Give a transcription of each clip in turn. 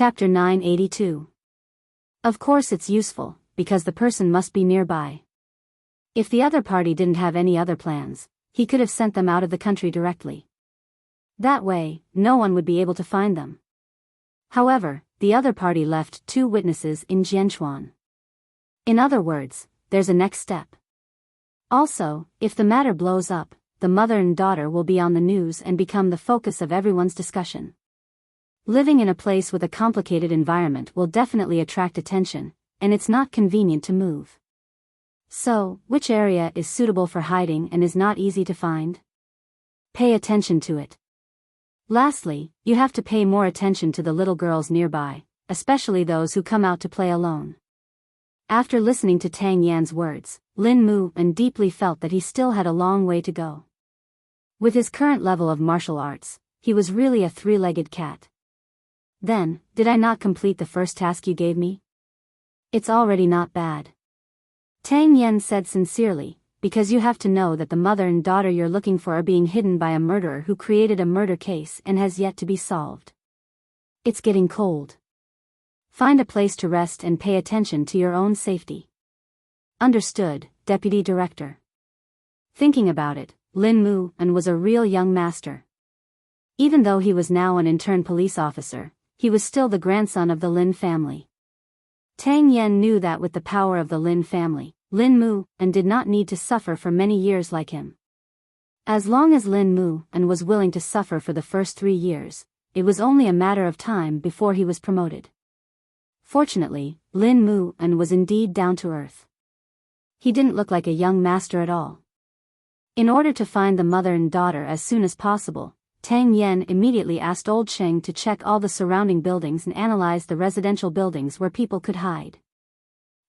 Chapter 982. Of course it's useful, because the person must be nearby. If the other party didn't have any other plans, he could have sent them out of the country directly. That way, no one would be able to find them. However, the other party left 2 witnesses in Jianchuan. In other words, there's a next step. Also, if the matter blows up, the mother and daughter will be on the news and become the focus of everyone's discussion. Living in a place with a complicated environment will definitely attract attention, and it's not convenient to move. So, which area is suitable for hiding and is not easy to find? Pay attention to it. Lastly, you have to pay more attention to the little girls nearby, especially those who come out to play alone. After listening to Tang Yan's words, Lin Mu and deeply felt that he still had a long way to go. With his current level of martial arts, he was really a 3-legged cat. Then, did I not complete the first task you gave me? It's already not bad. Tang Yan said sincerely, because you have to know that the mother and daughter you're looking for are being hidden by a murderer who created a murder case and has yet to be solved. It's getting cold. Find a place to rest and pay attention to your own safety. Understood, Deputy Director. Thinking about it, Lin Mu was a real young master. Even though he was now an intern police officer, he was still the grandson of the Lin family. Tang Yan knew that with the power of the Lin family, Lin Mu did not need to suffer for many years like him. As long as Lin Mu was willing to suffer for the first 3 years, it was only a matter of time before he was promoted. Fortunately, Lin Mu was indeed down to earth. He didn't look like a young master at all. In order to find the mother and daughter as soon as possible, Tang Yan immediately asked Old Cheng to check all the surrounding buildings and analyze the residential buildings where people could hide.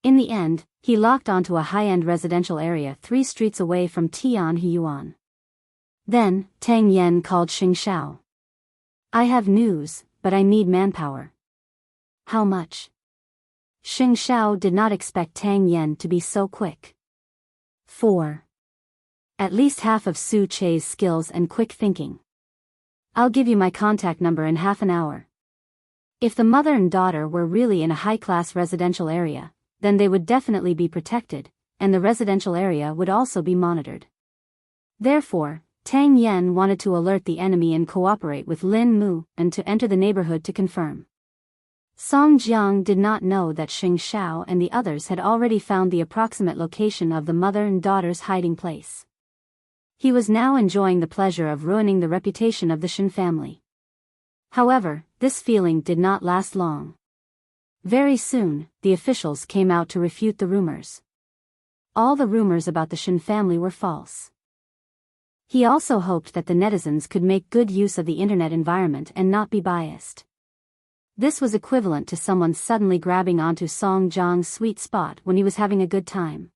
In the end, he locked onto a high-end residential area 3 streets away from Tianhuan. Then, Tang Yan called Xing Xiao. I have news, but I need manpower. How much? Xing Xiao did not expect Tang Yan to be so quick. 4. At least half of Su Che's skills and quick thinking. I'll give you my contact number in half an hour. If the mother and daughter were really in a high-class residential area, then they would definitely be protected, and the residential area would also be monitored. Therefore, Tang Yan wanted to alert the enemy and cooperate with Lin Mu and to enter the neighborhood to confirm. Song Jiang did not know that Xing Xiao and the others had already found the approximate location of the mother and daughter's hiding place. He was now enjoying the pleasure of ruining the reputation of the Shen family. However, this feeling did not last long. Very soon, the officials came out to refute the rumors. All the rumors about the Shen family were false. He also hoped that the netizens could make good use of the internet environment and not be biased. This was equivalent to someone suddenly grabbing onto Song Jiang's sweet spot when he was having a good time.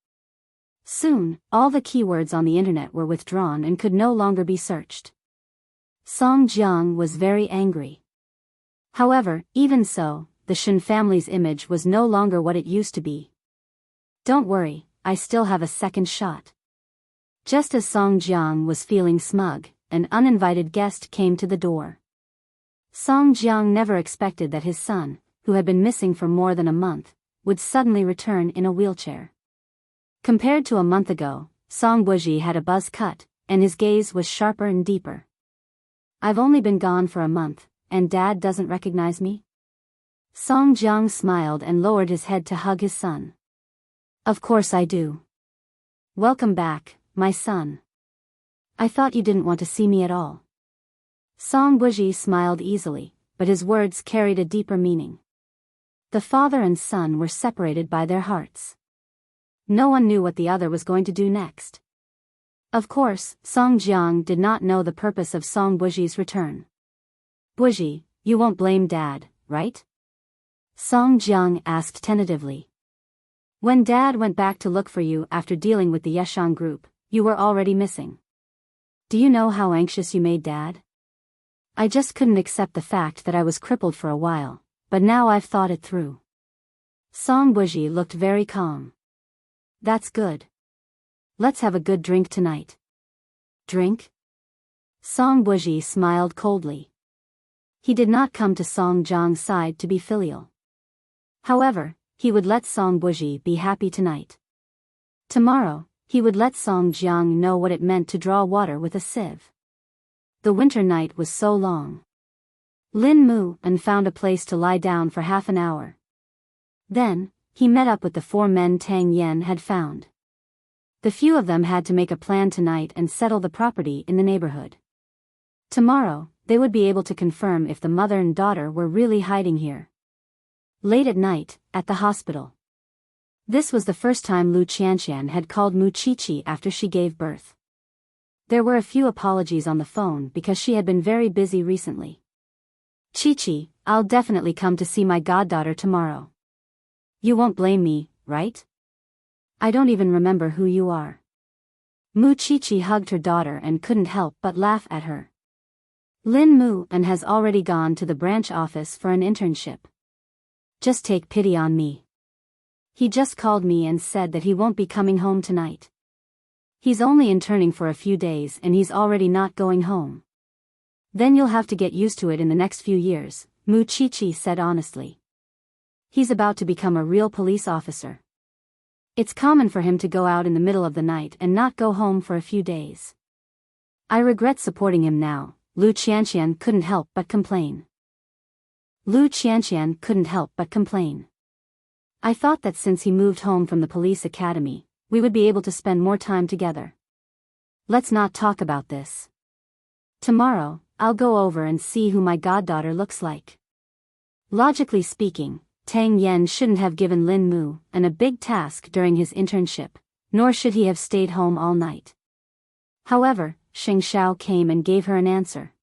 Soon, all the keywords on the internet were withdrawn and could no longer be searched. Song Jiang was very angry. However, even so, the Shen family's image was no longer what it used to be. Don't worry, I still have a second shot. Just as Song Jiang was feeling smug, an uninvited guest came to the door. Song Jiang never expected that his son, who had been missing for more than a month, would suddenly return in a wheelchair. Compared to a month ago, Song Buji had a buzz cut, and his gaze was sharper and deeper. I've only been gone for a month, and Dad doesn't recognize me? Song Jiang smiled and lowered his head to hug his son. Of course I do. Welcome back, my son. I thought you didn't want to see me at all. Song Buji smiled easily, but his words carried a deeper meaning. The father and son were separated by their hearts. No one knew what the other was going to do next. Of course, Song Jiang did not know the purpose of Song Buji's return. Buji, you won't blame Dad, right? Song Jiang asked tentatively. When Dad went back to look for you after dealing with the Yeshang group, you were already missing. Do you know how anxious you made Dad? I just couldn't accept the fact that I was crippled for a while, but now I've thought it through. Song Buji looked very calm. That's good. Let's have a good drink tonight. Drink? Song Buji smiled coldly. He did not come to Song Jiang's side to be filial. However, he would let Song Buji be happy tonight. Tomorrow, he would let Song Jiang know what it meant to draw water with a sieve. The winter night was so long. Lin Mu and found a place to lie down for half an hour. Then, he met up with the 4 men Tang Yen had found. The few of them had to make a plan tonight and settle the property in the neighborhood. Tomorrow, they would be able to confirm if the mother and daughter were really hiding here. Late at night, at the hospital. This was the first time Lu Qianqian had called Mu Qiqi after she gave birth. There were a few apologies on the phone because she had been very busy recently. Qiqi, I'll definitely come to see my goddaughter tomorrow. You won't blame me, right? I don't even remember who you are. Mu Qiqi hugged her daughter and couldn't help but laugh at her. Lin Mu and has already gone to the branch office for an internship. Just take pity on me. He just called me and said that he won't be coming home tonight. He's only interning for a few days and he's already not going home. Then you'll have to get used to it in the next few years, Mu Qiqi said honestly. He's about to become a real police officer. It's common for him to go out in the middle of the night and not go home for a few days. I regret supporting him now, Lu Qianqian couldn't help but complain. Lu Qianqian couldn't help but complain. I thought that since he moved home from the police academy, we would be able to spend more time together. Let's not talk about this. Tomorrow, I'll go over and see who my goddaughter looks like. Logically speaking, Tang Yen shouldn't have given Lin Mu a big task during his internship, nor should he have stayed home all night. However, Xing Xiao came and gave her an answer.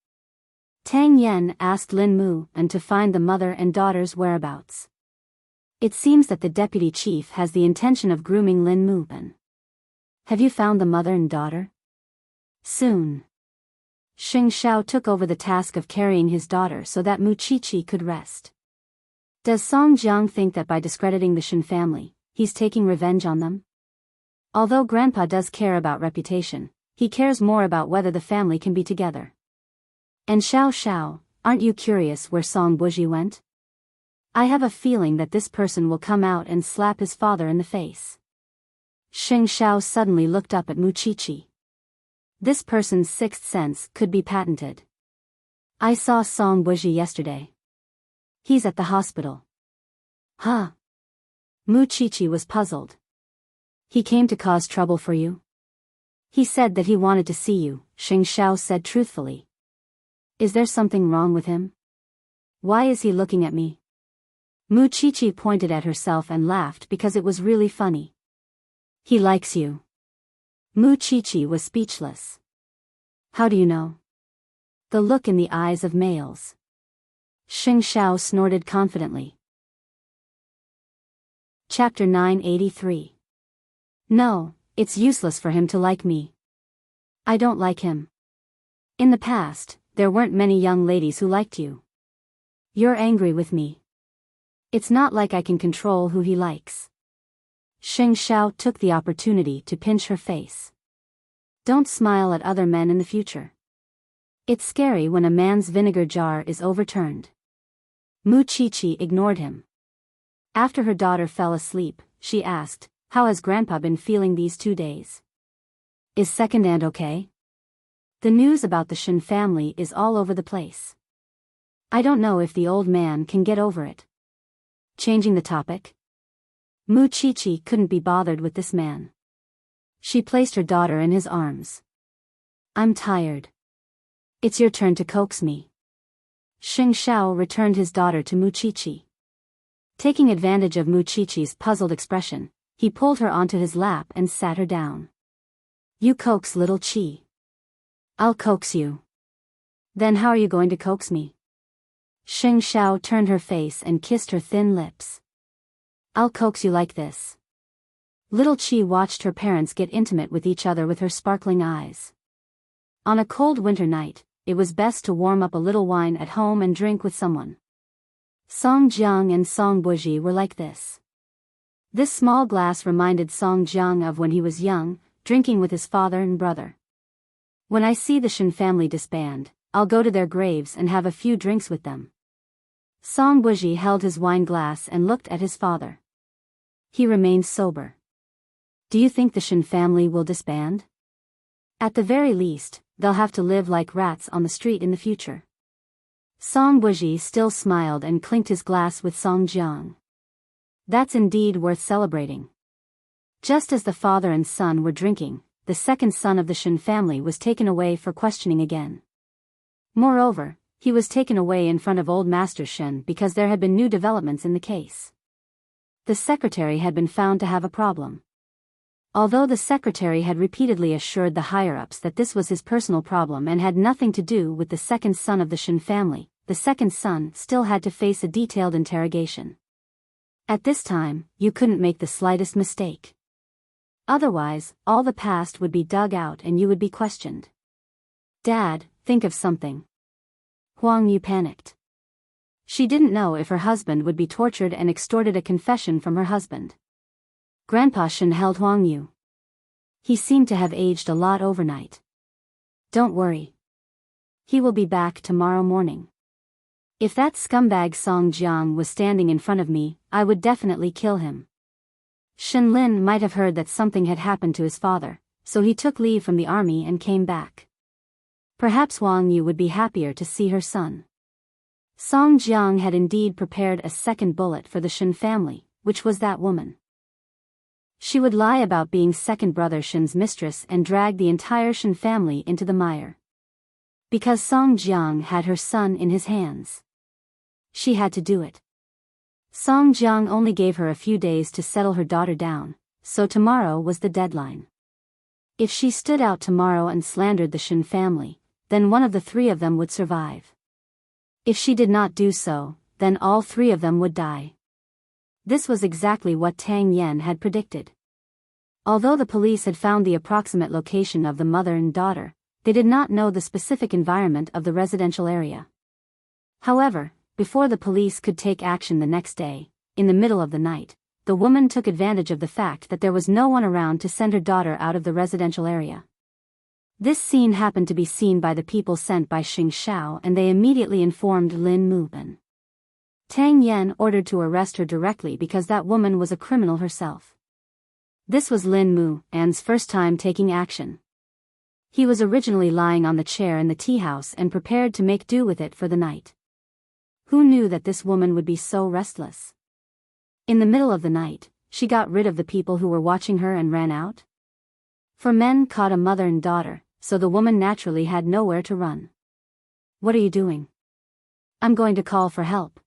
Tang Yen asked Lin Mu to find the mother and daughter's whereabouts. It seems that the deputy chief has the intention of grooming Lin Mu. Have you found the mother and daughter? Soon. Xing Xiao took over the task of carrying his daughter so that Mu Qiqi could rest. Does Song Jiang think that by discrediting the Shen family, he's taking revenge on them? Although Grandpa does care about reputation, he cares more about whether the family can be together. And Xiao, aren't you curious where Song Buji went? I have a feeling that this person will come out and slap his father in the face. Xing Xiao suddenly looked up at Mu Qiqi. This person's sixth sense could be patented. I saw Song Buji yesterday. He's at the hospital. Huh? Mu Qiqi was puzzled. He came to cause trouble for you? He said that he wanted to see you, Xing Xiao said truthfully. Is there something wrong with him? Why is he looking at me? Mu Qiqi pointed at herself and laughed because it was really funny. He likes you. Mu Qiqi was speechless. How do you know? The look in the eyes of males. Xing Xiao snorted confidently. Chapter 983. No, it's useless for him to like me. I don't like him. In the past, there weren't many young ladies who liked you. You're angry with me. It's not like I can control who he likes. Xing Xiao took the opportunity to pinch her face. Don't smile at other men in the future. It's scary when a man's vinegar jar is overturned. Mu Qiqi ignored him. After her daughter fell asleep, she asked, how has Grandpa been feeling these 2 days? Is second aunt okay? The news about the Shen family is all over the place. I don't know if the old man can get over it. Changing the topic? Mu Qiqi couldn't be bothered with this man. She placed her daughter in his arms. I'm tired. It's your turn to coax me. Xing Xiao returned his daughter to Mu Qiqi. Taking advantage of Mu Qiqi's puzzled expression, he pulled her onto his lap and sat her down. You coax little Qi. I'll coax you. Then how are you going to coax me? Xing Xiao turned her face and kissed her thin lips. I'll coax you like this. Little Qi watched her parents get intimate with each other with her sparkling eyes. On a cold winter night, it was best to warm up a little wine at home and drink with someone. Song Jiang and Song Buji were like this. This small glass reminded Song Jiang of when he was young, drinking with his father and brother. When I see the Shen family disband, I'll go to their graves and have a few drinks with them. Song Buji held his wine glass and looked at his father. He remained sober. Do you think the Shin family will disband? At the very least, they'll have to live like rats on the street in the future. Song Buji still smiled and clinked his glass with Song Jiang. That's indeed worth celebrating. Just as the father and son were drinking, the second son of the Shin family was taken away for questioning again. Moreover, he was taken away in front of old Master Shen because there had been new developments in the case. The secretary had been found to have a problem. Although the secretary had repeatedly assured the higher-ups that this was his personal problem and had nothing to do with the second son of the Shin family, the second son still had to face a detailed interrogation. At this time, you couldn't make the slightest mistake. Otherwise, all the past would be dug out and you would be questioned. Dad, think of something. Huang Yu panicked. She didn't know if her husband would be tortured and extorted a confession from her husband. Grandpa Shen held Huang Yu. He seemed to have aged a lot overnight. Don't worry. He will be back tomorrow morning. If that scumbag Song Jiang was standing in front of me, I would definitely kill him. Shen Lin might have heard that something had happened to his father, so he took leave from the army and came back. Perhaps Huang Yu would be happier to see her son. Song Jiang had indeed prepared a second bullet for the Shen family, which was that woman. She would lie about being second brother Shen's mistress and drag the entire Shen family into the mire. Because Song Jiang had her son in his hands. She had to do it. Song Jiang only gave her a few days to settle her daughter down, so tomorrow was the deadline. If she stood out tomorrow and slandered the Shen family, then one of the three of them would survive. If she did not do so, then all three of them would die. This was exactly what Tang Yen had predicted. Although the police had found the approximate location of the mother and daughter, they did not know the specific environment of the residential area. However, before the police could take action the next day, in the middle of the night, the woman took advantage of the fact that there was no one around to send her daughter out of the residential area. This scene happened to be seen by the people sent by Xing Xiao and they immediately informed Lin Muben. Tang Yen ordered to arrest her directly because that woman was a criminal herself. This was Lin Muben's first time taking action. He was originally lying on the chair in the tea house and prepared to make do with it for the night. Who knew that this woman would be so restless? In the middle of the night, she got rid of the people who were watching her and ran out. For men caught a mother and daughter, so the woman naturally had nowhere to run. What are you doing? I'm going to call for help.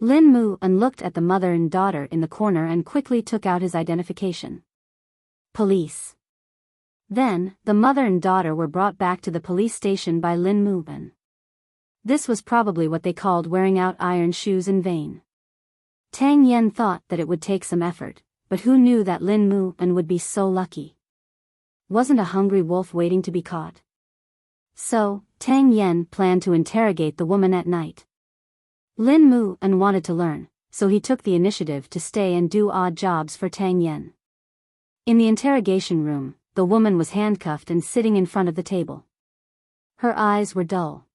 Lin Muben looked at the mother and daughter in the corner and quickly took out his identification. Police. Then, the mother and daughter were brought back to the police station by Lin Muben. This was probably what they called wearing out iron shoes in vain. Tang Yen thought that it would take some effort, but who knew that Lin Muben would be so lucky? Wasn't a hungry wolf waiting to be caught? So, Tang Yen planned to interrogate the woman at night. Lin Muben wanted to learn, so he took the initiative to stay and do odd jobs for Tang Yen. In the interrogation room, the woman was handcuffed and sitting in front of the table. Her eyes were dull.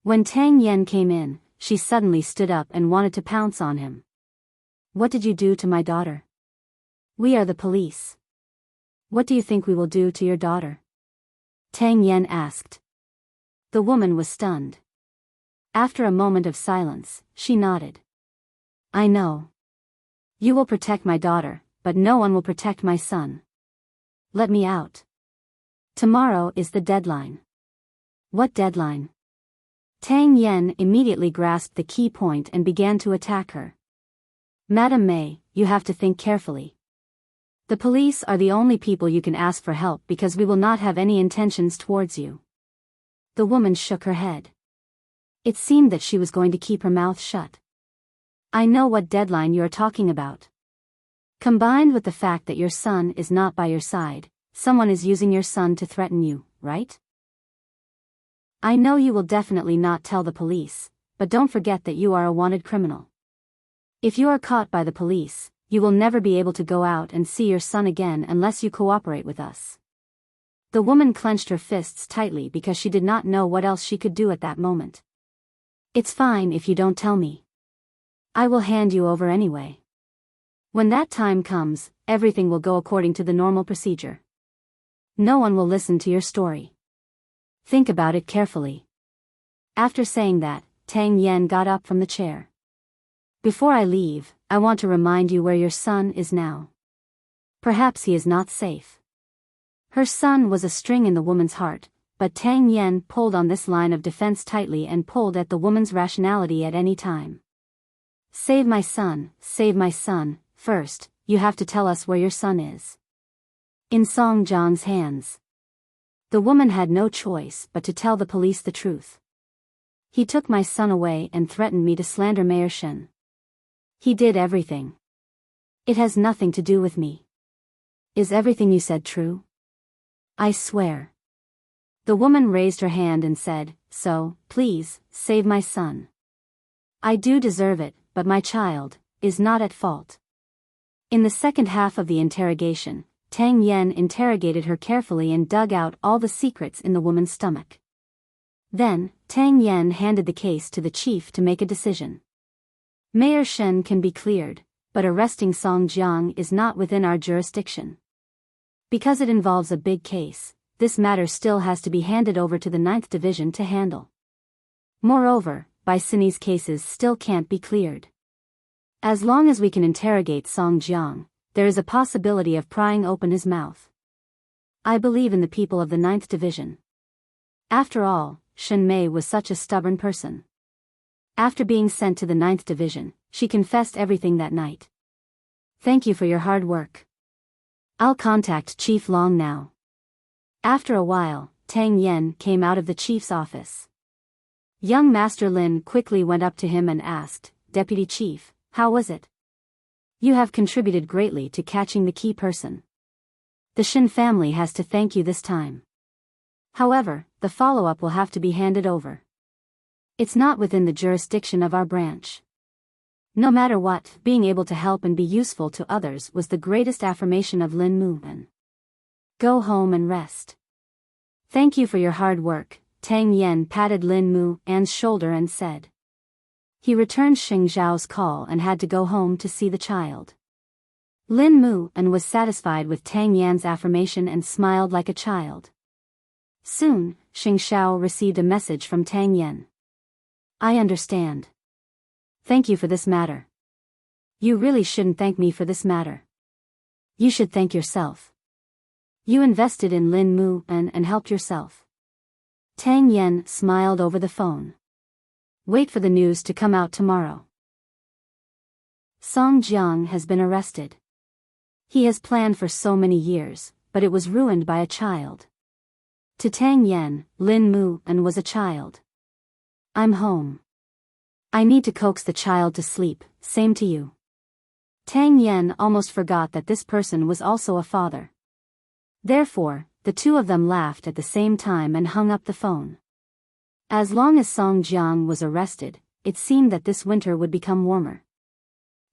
When Tang Yen came in, she suddenly stood up and wanted to pounce on him. What did you do to my daughter? We are the police. What do you think we will do to your daughter? Tang Yen asked. The woman was stunned. After a moment of silence, she nodded. I know. You will protect my daughter, but no one will protect my son. Let me out. Tomorrow is the deadline. What deadline? Tang Yen immediately grasped the key point and began to attack her. Madam Mei, you have to think carefully. The police are the only people you can ask for help because we will not have any intentions towards you. The woman shook her head. It seemed that she was going to keep her mouth shut. I know what deadline you are talking about. Combined with the fact that your son is not by your side, someone is using your son to threaten you, right? I know you will definitely not tell the police, but don't forget that you are a wanted criminal. If you are caught by the police, you will never be able to go out and see your son again unless you cooperate with us. The woman clenched her fists tightly because she did not know what else she could do at that moment. It's fine if you don't tell me. I will hand you over anyway. When that time comes, everything will go according to the normal procedure. No one will listen to your story. Think about it carefully. After saying that, Tang Yen got up from the chair. Before I leave, I want to remind you where your son is now. Perhaps he is not safe. Her son was a string in the woman's heart, but Tang Yen pulled on this line of defense tightly and pulled at the woman's rationality at any time. Save my son, first, you have to tell us where your son is. In Song Jiang's hands. The woman had no choice but to tell the police the truth. He took my son away and threatened me to slander Mayor Shen. He did everything. It has nothing to do with me. Is everything you said true? I swear. The woman raised her hand and said, so, please, save my son. I do deserve it, but my child is not at fault. In the second half of the interrogation, Tang Yen interrogated her carefully and dug out all the secrets in the woman's stomach. Then, Tang Yen handed the case to the chief to make a decision. Mayor Shen can be cleared, but arresting Song Jiang is not within our jurisdiction. Because it involves a big case, this matter still has to be handed over to the 9th Division to handle. Moreover, Baisini's cases still can't be cleared. As long as we can interrogate Song Jiang, there is a possibility of prying open his mouth. I believe in the people of the 9th Division. After all, Shen Mei was such a stubborn person. After being sent to the 9th Division, she confessed everything that night. Thank you for your hard work. I'll contact Chief Long now. After a while, Tang Yen came out of the chief's office. Young Master Lin quickly went up to him and asked, Deputy Chief, how was it? You have contributed greatly to catching the key person. The Shen family has to thank you this time. However, the follow-up will have to be handed over. It's not within the jurisdiction of our branch. No matter what, being able to help and be useful to others was the greatest affirmation of Lin Muan. Go home and rest. Thank you for your hard work, Tang Yen patted Lin Muan's shoulder and said. He returned Xing Zhao's call and had to go home to see the child. Lin Muan was satisfied with Tang Yan's affirmation and smiled like a child. Soon, Xing Zhao received a message from Tang Yen. I understand. Thank you for this matter. You really shouldn't thank me for this matter. You should thank yourself. You invested in Lin Muan and helped yourself. Tang Yen smiled over the phone. Wait for the news to come out tomorrow. Song Jiang has been arrested. He has planned for so many years, but it was ruined by a child. To Tang Yen, Lin Muan was a child. I'm home. I need to coax the child to sleep, same to you. Tang Yen almost forgot that this person was also a father. Therefore, the two of them laughed at the same time and hung up the phone. As long as Song Jiang was arrested, it seemed that this winter would become warmer.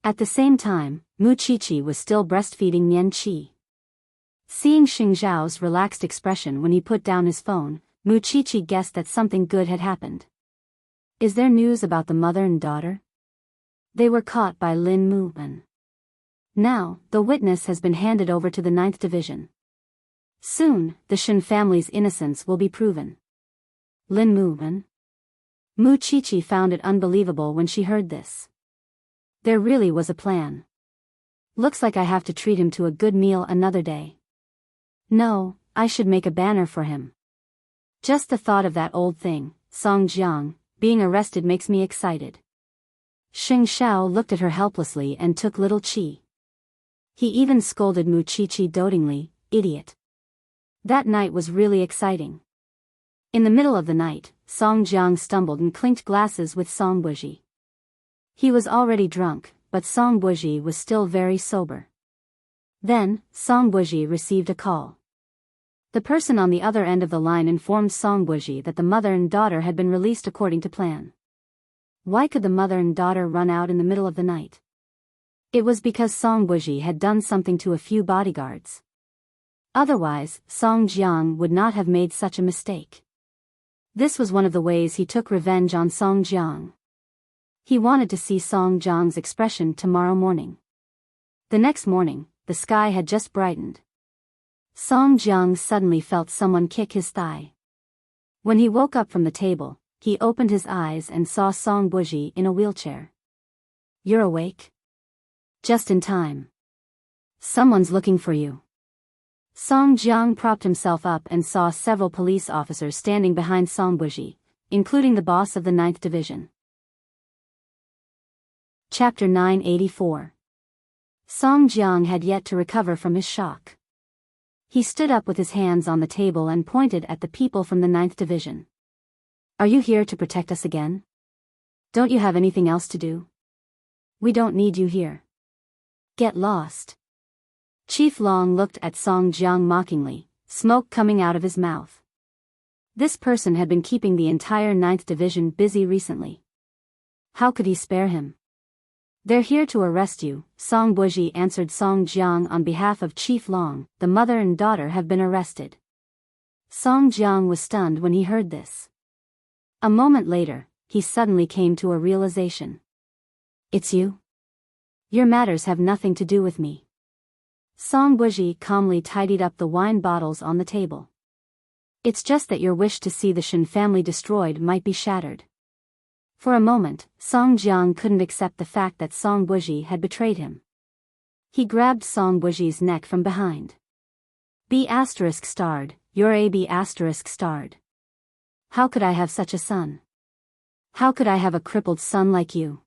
At the same time, Mu Qiqi was still breastfeeding Nian Qi. Seeing Xing Zhao's relaxed expression when he put down his phone, Mu Qiqi guessed that something good had happened. Is there news about the mother and daughter? They were caught by Lin Muan. Now, the witness has been handed over to the 9th Division. Soon, the Shen family's innocence will be proven. Lin Muan? Mu Qiqi found it unbelievable when she heard this. There really was a plan. Looks like I have to treat him to a good meal another day. No, I should make a banner for him. Just the thought of that old thing, Song Jiang, being arrested makes me excited. Xing Zhao looked at her helplessly and took little Qi. He even scolded Mu Qiqi dotingly, idiot. That night was really exciting. In the middle of the night, Song Jiang stumbled and clinked glasses with Song Buji. He was already drunk, but Song Buji was still very sober. Then, Song Buji received a call. The person on the other end of the line informed Song Buji that the mother and daughter had been released according to plan. Why could the mother and daughter run out in the middle of the night? It was because Song Buji had done something to a few bodyguards. Otherwise, Song Jiang would not have made such a mistake. This was one of the ways he took revenge on Song Jiang. He wanted to see Song Jiang's expression tomorrow morning. The next morning, the sky had just brightened. Song Jiang suddenly felt someone kick his thigh. When he woke up from the table, he opened his eyes and saw Song Buji in a wheelchair. "You're awake?" "Just in time. Someone's looking for you." Song Jiang propped himself up and saw several police officers standing behind Song Buji, including the boss of the 9th Division. Chapter 984. Song Jiang had yet to recover from his shock. He stood up with his hands on the table and pointed at the people from the 9th Division. "Are you here to protect us again? Don't you have anything else to do? We don't need you here. Get lost." Chief Long looked at Song Jiang mockingly, smoke coming out of his mouth. This person had been keeping the entire 9th Division busy recently. How could he spare him? "They're here to arrest you," Song Buji answered Song Jiang on behalf of Chief Long. "The mother and daughter have been arrested." Song Jiang was stunned when he heard this. A moment later, he suddenly came to a realization. "It's you? Your matters have nothing to do with me." Song Buji calmly tidied up the wine bottles on the table. "It's just that your wish to see the Shen family destroyed might be shattered." For a moment, Song Jiang couldn't accept the fact that Song Buji had betrayed him. He grabbed Song Buji's neck from behind. B*****, you're a B*****. How could I have such a son? How could I have a crippled son like you?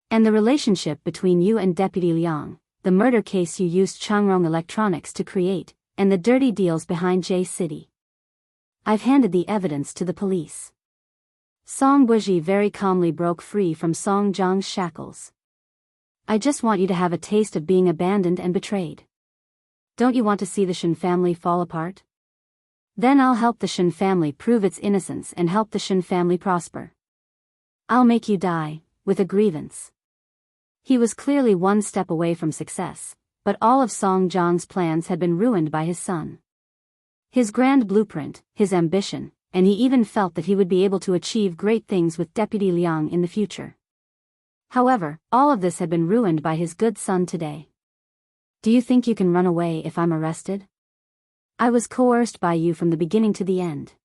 And the relationship between you and Deputy Liang, the murder case you used Changrong Electronics to create, and the dirty deals behind J City. I've handed the evidence to the police. Song Buji very calmly broke free from Song Jiang's shackles. "I just want you to have a taste of being abandoned and betrayed. Don't you want to see the Shen family fall apart? Then I'll help the Shen family prove its innocence and help the Shen family prosper. I'll make you die, with a grievance." He was clearly one step away from success, but all of Song Jiang's plans had been ruined by his son. His grand blueprint, his ambition, and he even felt that he would be able to achieve great things with Deputy Liang in the future. However, all of this had been ruined by his good son today. "Do you think you can run away if I'm arrested? I was coerced by you from the beginning to the end.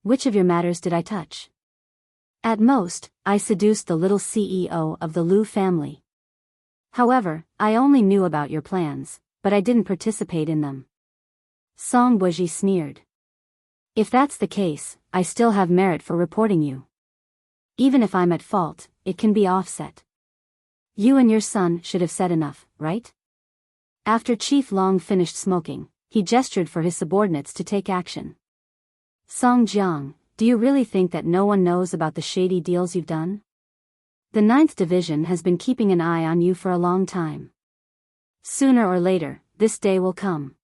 Which of your matters did I touch? At most, I seduced the little CEO of the Liu family. However, I only knew about your plans, but I didn't participate in them." Song Buji sneered. "If that's the case, I still have merit for reporting you. Even if I'm at fault, it can be offset. You and your son should have said enough, right?" After Chief Long finished smoking, he gestured for his subordinates to take action. "Song Jiang, do you really think that no one knows about the shady deals you've done? The 9th Division has been keeping an eye on you for a long time. Sooner or later, this day will come.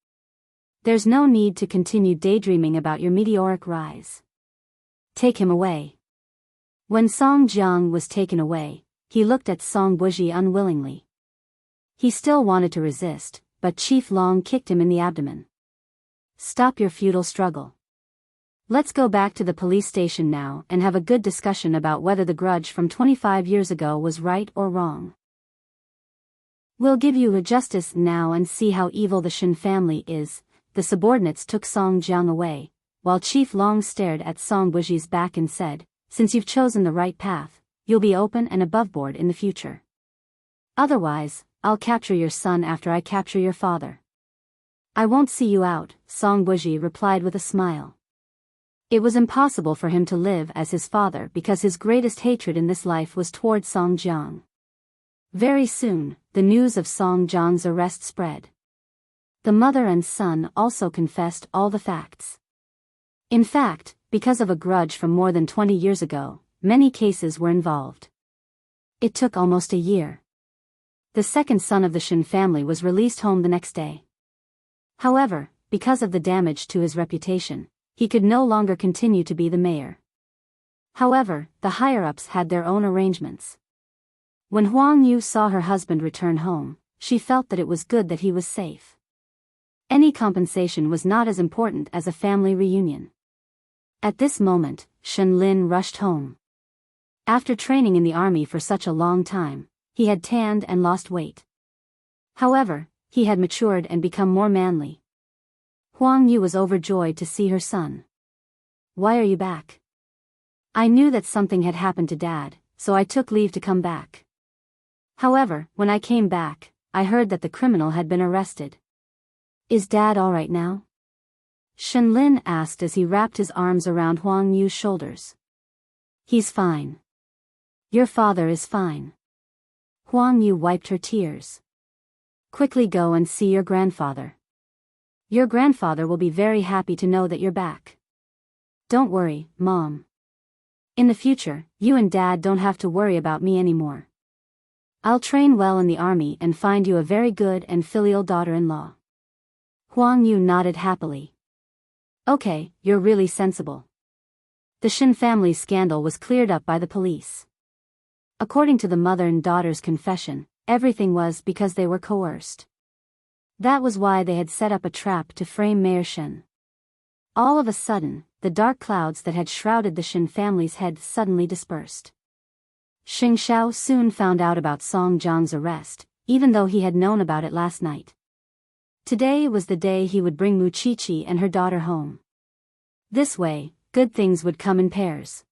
There's no need to continue daydreaming about your meteoric rise. Take him away." When Song Jiang was taken away, he looked at Song Buji unwillingly. He still wanted to resist, but Chief Long kicked him in the abdomen. "Stop your futile struggle. Let's go back to the police station now and have a good discussion about whether the grudge from 25 years ago was right or wrong. We'll give you a justice now and see how evil the Shen family is." The subordinates took Song Jiang away, while Chief Long stared at Song Buji's back and said, "Since you've chosen the right path, you'll be open and aboveboard in the future. Otherwise, I'll capture your son after I capture your father." "I won't see you out," Song Buji replied with a smile. It was impossible for him to live as his father because his greatest hatred in this life was toward Song Jiang. Very soon, the news of Song Jiang's arrest spread. The mother and son also confessed all the facts. In fact, because of a grudge from more than 20 years ago, many cases were involved. It took almost a year. The second son of the Shen family was released home the next day. However, because of the damage to his reputation, he could no longer continue to be the mayor. However, the higher-ups had their own arrangements. When Huang Yu saw her husband return home, she felt that it was good that he was safe. Any compensation was not as important as a family reunion. At this moment, Shen Lin rushed home. After training in the army for such a long time, he had tanned and lost weight. However, he had matured and become more manly. Huang Yu was overjoyed to see her son. "Why are you back?" "I knew that something had happened to Dad, so I took leave to come back. However, when I came back, I heard that the criminal had been arrested." "Is Dad all right now?" Shen Lin asked as he wrapped his arms around Huang Yu's shoulders. "He's fine. Your father is fine." Huang Yu wiped her tears. "Quickly go and see your grandfather. Your grandfather will be very happy to know that you're back." "Don't worry, Mom. In the future, you and Dad don't have to worry about me anymore. I'll train well in the army and find you a very good and filial daughter-in-law." Huang Yu nodded happily. "Okay, you're really sensible." The Shin family's scandal was cleared up by the police. According to the mother and daughter's confession, everything was because they were coerced. That was why they had set up a trap to frame Mayor Shen. All of a sudden, the dark clouds that had shrouded the Shin family's head suddenly dispersed. Xing Xiao soon found out about Song Jiang's arrest, even though he had known about it last night. Today was the day he would bring Mu Qiqi and her daughter home. This way, good things would come in pairs.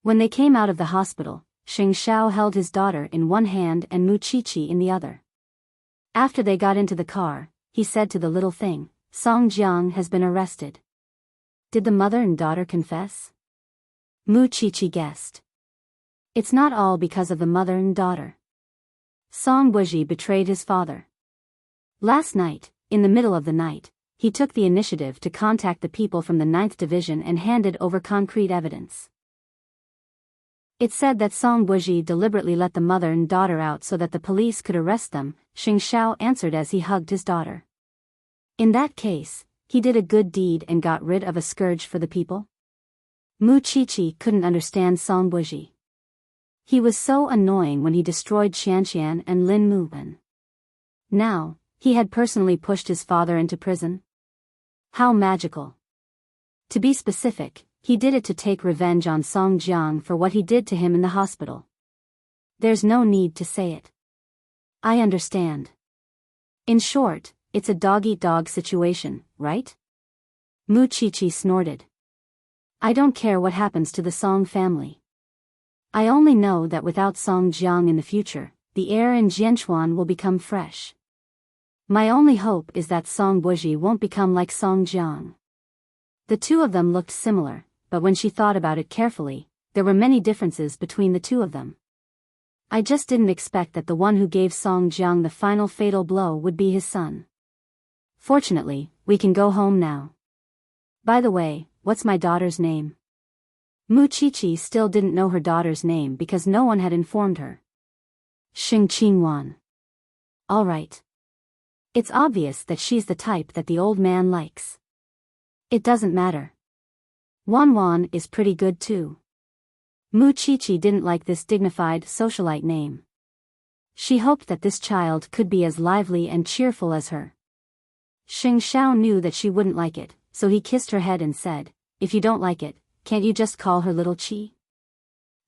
When they came out of the hospital, Xing Xiao held his daughter in one hand and Mu Qiqi in the other. After they got into the car, he said to the little thing, "Song Jiang has been arrested." Did the mother and daughter confess? Mu Qiqi guessed. It's not all because of the mother and daughter. Song Buji betrayed his father. Last night, in the middle of the night, he took the initiative to contact the people from the 9th Division and handed over concrete evidence. It said that Song Buji deliberately let the mother and daughter out so that the police could arrest them, Xing Xiao answered as he hugged his daughter. In that case, he did a good deed and got rid of a scourge for the people? Mu Qiqi couldn't understand Song Buji. He was so annoying when he destroyed Qianqian and Lin Muwen. Now, he had personally pushed his father into prison? How magical. To be specific, he did it to take revenge on Song Jiang for what he did to him in the hospital. There's no need to say it. I understand. In short, it's a dog-eat-dog situation, right? Mu Qiqi snorted. I don't care what happens to the Song family. I only know that without Song Jiang in the future, the air in Jianchuan will become fresh. My only hope is that Song Buji won't become like Song Jiang. The two of them looked similar, but when she thought about it carefully, there were many differences between the two of them. I just didn't expect that the one who gave Song Jiang the final fatal blow would be his son. Fortunately, we can go home now. By the way, what's my daughter's name? Mu Qiqi still didn't know her daughter's name because no one had informed her. Xing Qingwan. All right. It's obvious that she's the type that the old man likes. It doesn't matter. Wan Wan is pretty good too. Mu Qiqi didn't like this dignified socialite name. She hoped that this child could be as lively and cheerful as her. Xing Xiao knew that she wouldn't like it, so he kissed her head and said, "If you don't like it, can't you just call her little Qi?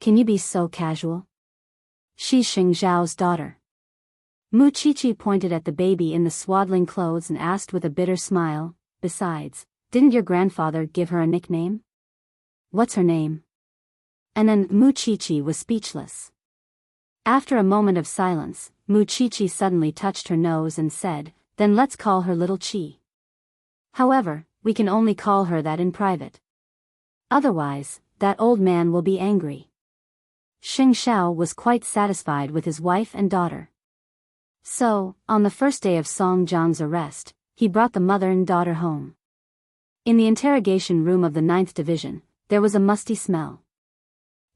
Can you be so casual? She's Xing Xiao's daughter." Mu Qiqi pointed at the baby in the swaddling clothes and asked with a bitter smile, "Besides, didn't your grandfather give her a nickname? What's her name?" And then Mu Qiqi was speechless. After a moment of silence, Mu Qiqi suddenly touched her nose and said, "Then let's call her little Qi. However, we can only call her that in private. Otherwise, that old man will be angry." Xing Xiao was quite satisfied with his wife and daughter. So, on the first day of Song Jiang's arrest, he brought the mother and daughter home. In the interrogation room of the 9th Division, there was a musty smell.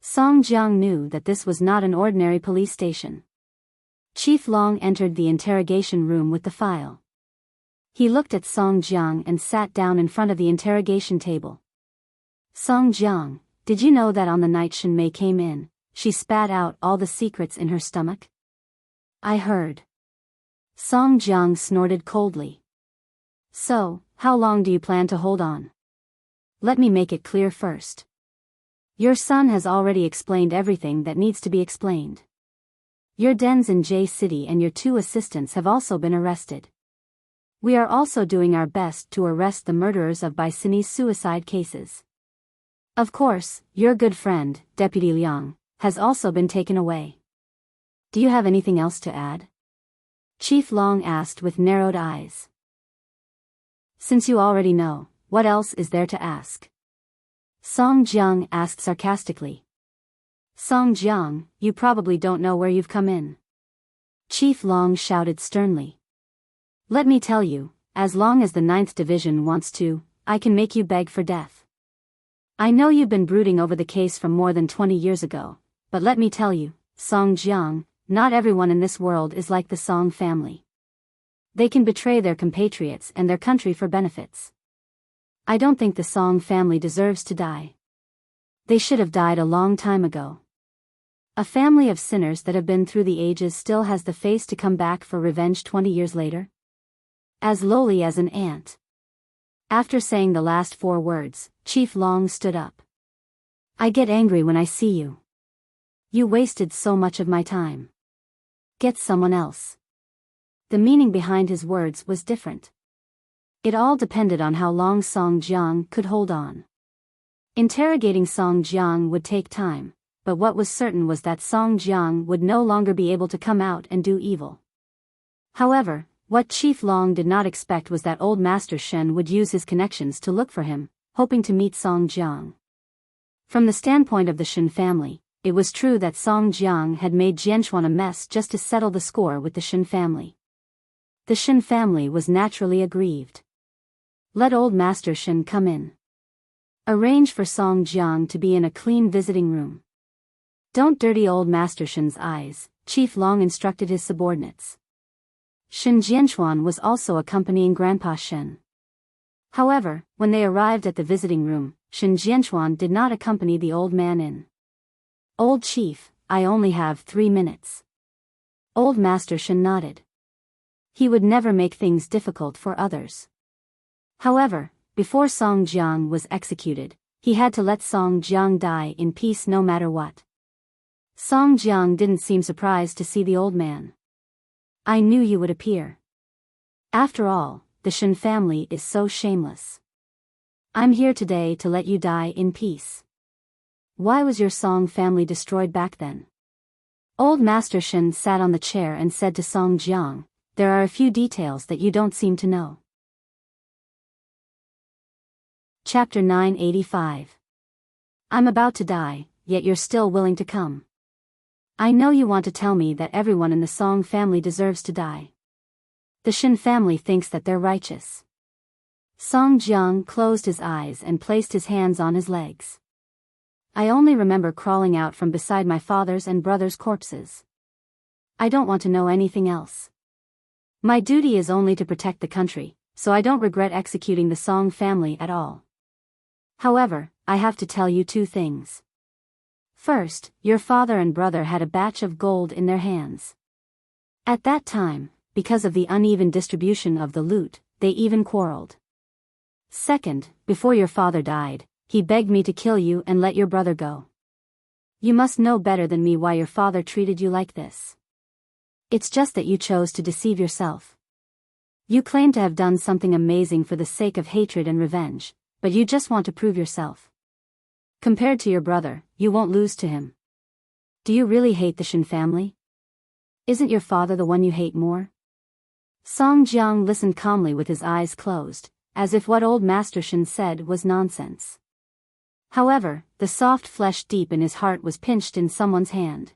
Song Jiang knew that this was not an ordinary police station. Chief Long entered the interrogation room with the file. He looked at Song Jiang and sat down in front of the interrogation table. "Song Jiang, did you know that on the night Shen Mei came in, she spat out all the secrets in her stomach?" "I heard." Song Jiang snorted coldly. So, how long do you plan to hold on? Let me make it clear first. Your son has already explained everything that needs to be explained. Your dens in J City and your 2 assistants have also been arrested. We are also doing our best to arrest the murderers of Baisini's suicide cases. Of course, your good friend, Deputy Liang, has also been taken away. Do you have anything else to add? Chief Long asked with narrowed eyes. Since you already know, what else is there to ask? Song Jiang asked sarcastically. Song Jiang, you probably don't know where you've come in. Chief Long shouted sternly. Let me tell you, as long as the 9th Division wants to, I can make you beg for death. I know you've been brooding over the case from more than 20 years ago, but let me tell you, Song Jiang, not everyone in this world is like the Song family. They can betray their compatriots and their country for benefits. I don't think the Song family deserves to die. They should have died a long time ago. A family of sinners that have been through the ages still has the face to come back for revenge 20 years later? As lowly as an ant. After saying the last 4 words, Chief Long stood up. I get angry when I see you. You wasted so much of my time. Get someone else. The meaning behind his words was different. It all depended on how long Song Jiang could hold on. Interrogating Song Jiang would take time, but what was certain was that Song Jiang would no longer be able to come out and do evil. However, what Chief Long did not expect was that old Master Shen would use his connections to look for him, hoping to meet Song Jiang. From the standpoint of the Shen family, it was true that Song Jiang had made Jianchuan a mess just to settle the score with the Shen family. The Shen family was naturally aggrieved. Let old Master Shen come in. Arrange for Song Jiang to be in a clean visiting room. Don't dirty old Master Shen's eyes, Chief Long instructed his subordinates. Shen Jianchuan was also accompanying Grandpa Shen. However, when they arrived at the visiting room, Shen Jianchuan did not accompany the old man in. Old Chief, I only have 3 minutes. Old Master Shen nodded. He would never make things difficult for others. However, before Song Jiang was executed, he had to let Song Jiang die in peace no matter what. Song Jiang didn't seem surprised to see the old man. I knew you would appear. After all, the Shen family is so shameless. I'm here today to let you die in peace. Why was your Song family destroyed back then? Old Master Shen sat on the chair and said to Song Jiang, there are a few details that you don't seem to know. Chapter 985. I'm about to die, yet you're still willing to come. I know you want to tell me that everyone in the Song family deserves to die. The Shen family thinks that they're righteous. Song Jiang closed his eyes and placed his hands on his legs. I only remember crawling out from beside my father's and brother's corpses. I don't want to know anything else. My duty is only to protect the country, so I don't regret executing the Song family at all. However, I have to tell you 2 things. First, your father and brother had a batch of gold in their hands. At that time, because of the uneven distribution of the loot, they even quarreled. Second, before your father died, he begged me to kill you and let your brother go. You must know better than me why your father treated you like this. It's just that you chose to deceive yourself. You claim to have done something amazing for the sake of hatred and revenge, but you just want to prove yourself. Compared to your brother, you won't lose to him. Do you really hate the Shen family? Isn't your father the one you hate more? Song Jiang listened calmly with his eyes closed, as if what old Master Shen said was nonsense. However, the soft flesh deep in his heart was pinched in someone's hand.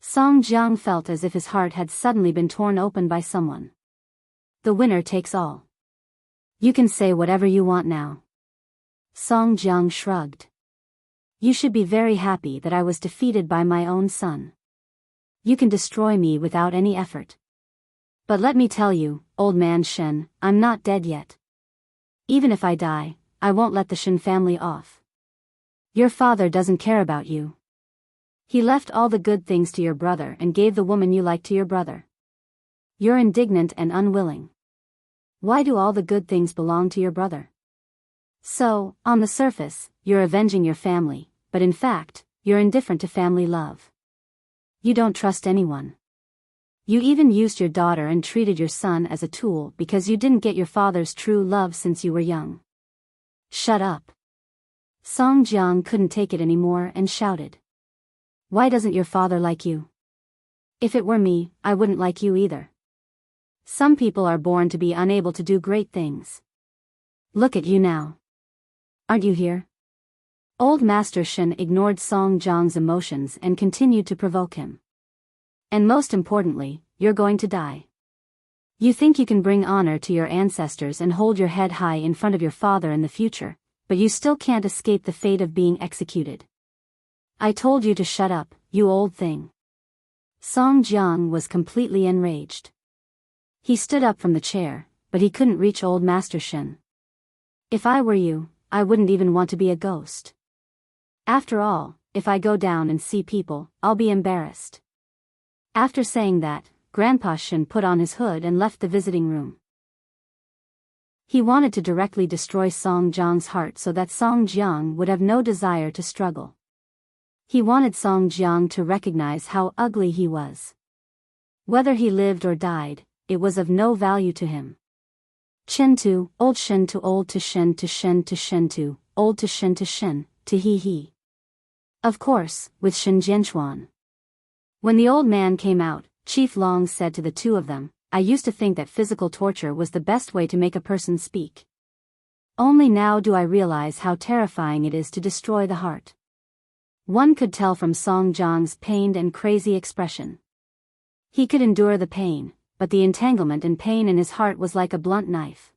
Song Jiang felt as if his heart had suddenly been torn open by someone. The winner takes all. You can say whatever you want now. Song Jiang shrugged. You should be very happy that I was defeated by my own son. You can destroy me without any effort. But let me tell you, old man Shen, I'm not dead yet. Even if I die, I won't let the Shen family off. Your father doesn't care about you. He left all the good things to your brother and gave the woman you like to your brother. You're indignant and unwilling. Why do all the good things belong to your brother? So, on the surface, you're avenging your family, but in fact, you're indifferent to family love. You don't trust anyone. You even used your daughter and treated your son as a tool because you didn't get your father's true love since you were young. Shut up. Song Jiang couldn't take it anymore and shouted. Why doesn't your father like you? If it were me, I wouldn't like you either. Some people are born to be unable to do great things. Look at you now. Aren't you here? Old Master Shen ignored Song Jiang's emotions and continued to provoke him. And most importantly, you're going to die. You think you can bring honor to your ancestors and hold your head high in front of your father in the future, but you still can't escape the fate of being executed. I told you to shut up, you old thing. Song Jiang was completely enraged. He stood up from the chair, but he couldn't reach Old Master Shen. If I were you, I wouldn't even want to be a ghost. After all, if I go down and see people, I'll be embarrassed. After saying that, Grandpa Shen put on his hood and left the visiting room. He wanted to directly destroy Song Jiang's heart so that Song Jiang would have no desire to struggle. He wanted Song Jiang to recognize how ugly he was. Whether he lived or died, it was of no value to him. Chen to Shen to old to Shen to Shen to Shen to old to Shen to Shen to he. Of course, with Shen Jianchuan. When the old man came out, Chief Long said to the two of them, I used to think that physical torture was the best way to make a person speak. Only now do I realize how terrifying it is to destroy the heart. One could tell from Song Jiang's pained and crazy expression. He could endure the pain, but the entanglement and pain in his heart was like a blunt knife.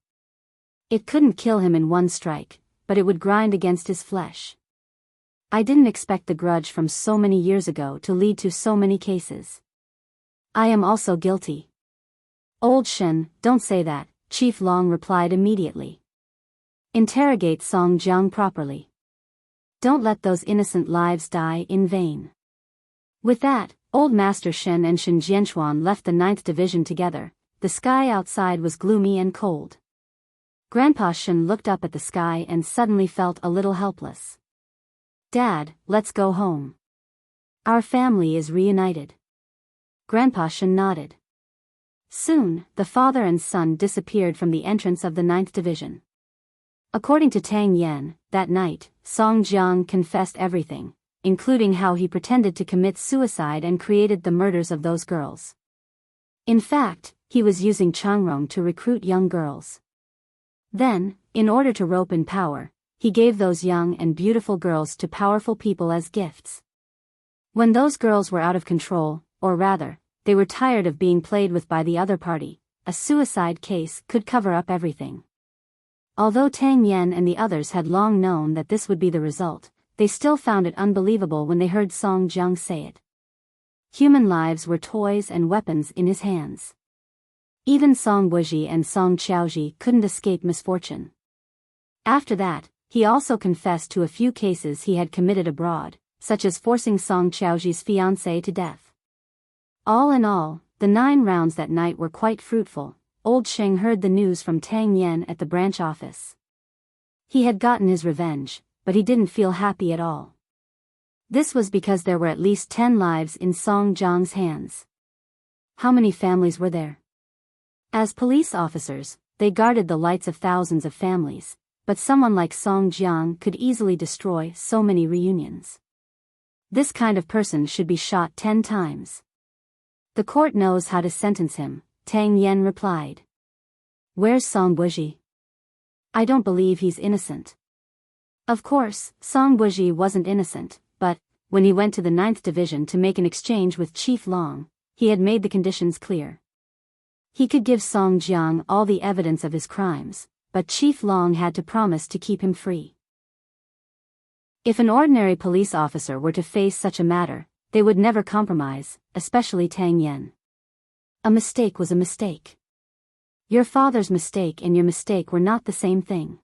It couldn't kill him in one strike, but it would grind against his flesh. I didn't expect the grudge from so many years ago to lead to so many cases. I am also guilty. Old Shen, don't say that, Chief Long replied immediately. Interrogate Song Jiang properly. Don't let those innocent lives die in vain. With that, Old Master Shen and Shen Jianchuan left the 9th Division together. The sky outside was gloomy and cold. Grandpa Shen looked up at the sky and suddenly felt a little helpless. Dad, let's go home. Our family is reunited. Grandpa Shen nodded. Soon, the father and son disappeared from the entrance of the 9th Division. According to Tang Yan, that night, Song Jiang confessed everything, including how he pretended to commit suicide and created the murders of those girls. In fact, he was using Changrong to recruit young girls. Then, in order to rope in power, he gave those young and beautiful girls to powerful people as gifts. When those girls were out of control, or rather, they were tired of being played with by the other party, a suicide case could cover up everything. Although Tang Yan and the others had long known that this would be the result, they still found it unbelievable when they heard Song Jiang say it. Human lives were toys and weapons in his hands. Even Song Buji and Song Qiaoji couldn't escape misfortune. After that, he also confessed to a few cases he had committed abroad, such as forcing Song Qiaoji's fiancée to death. All in all, the 9 rounds that night were quite fruitful. Old Sheng heard the news from Tang Yan at the branch office. He had gotten his revenge, but he didn't feel happy at all. This was because there were at least 10 lives in Song Jiang's hands. How many families were there? As police officers, they guarded the lights of thousands of families, but someone like Song Jiang could easily destroy so many reunions. This kind of person should be shot 10 times. The court knows how to sentence him, Tang Yan replied. Where's Song Buji? I don't believe he's innocent. Of course, Song Buji wasn't innocent, but, when he went to the 9th Division to make an exchange with Chief Long, he had made the conditions clear. He could give Song Jiang all the evidence of his crimes, but Chief Long had to promise to keep him free. If an ordinary police officer were to face such a matter, they would never compromise, especially Tang Yan. A mistake was a mistake. Your father's mistake and your mistake were not the same thing.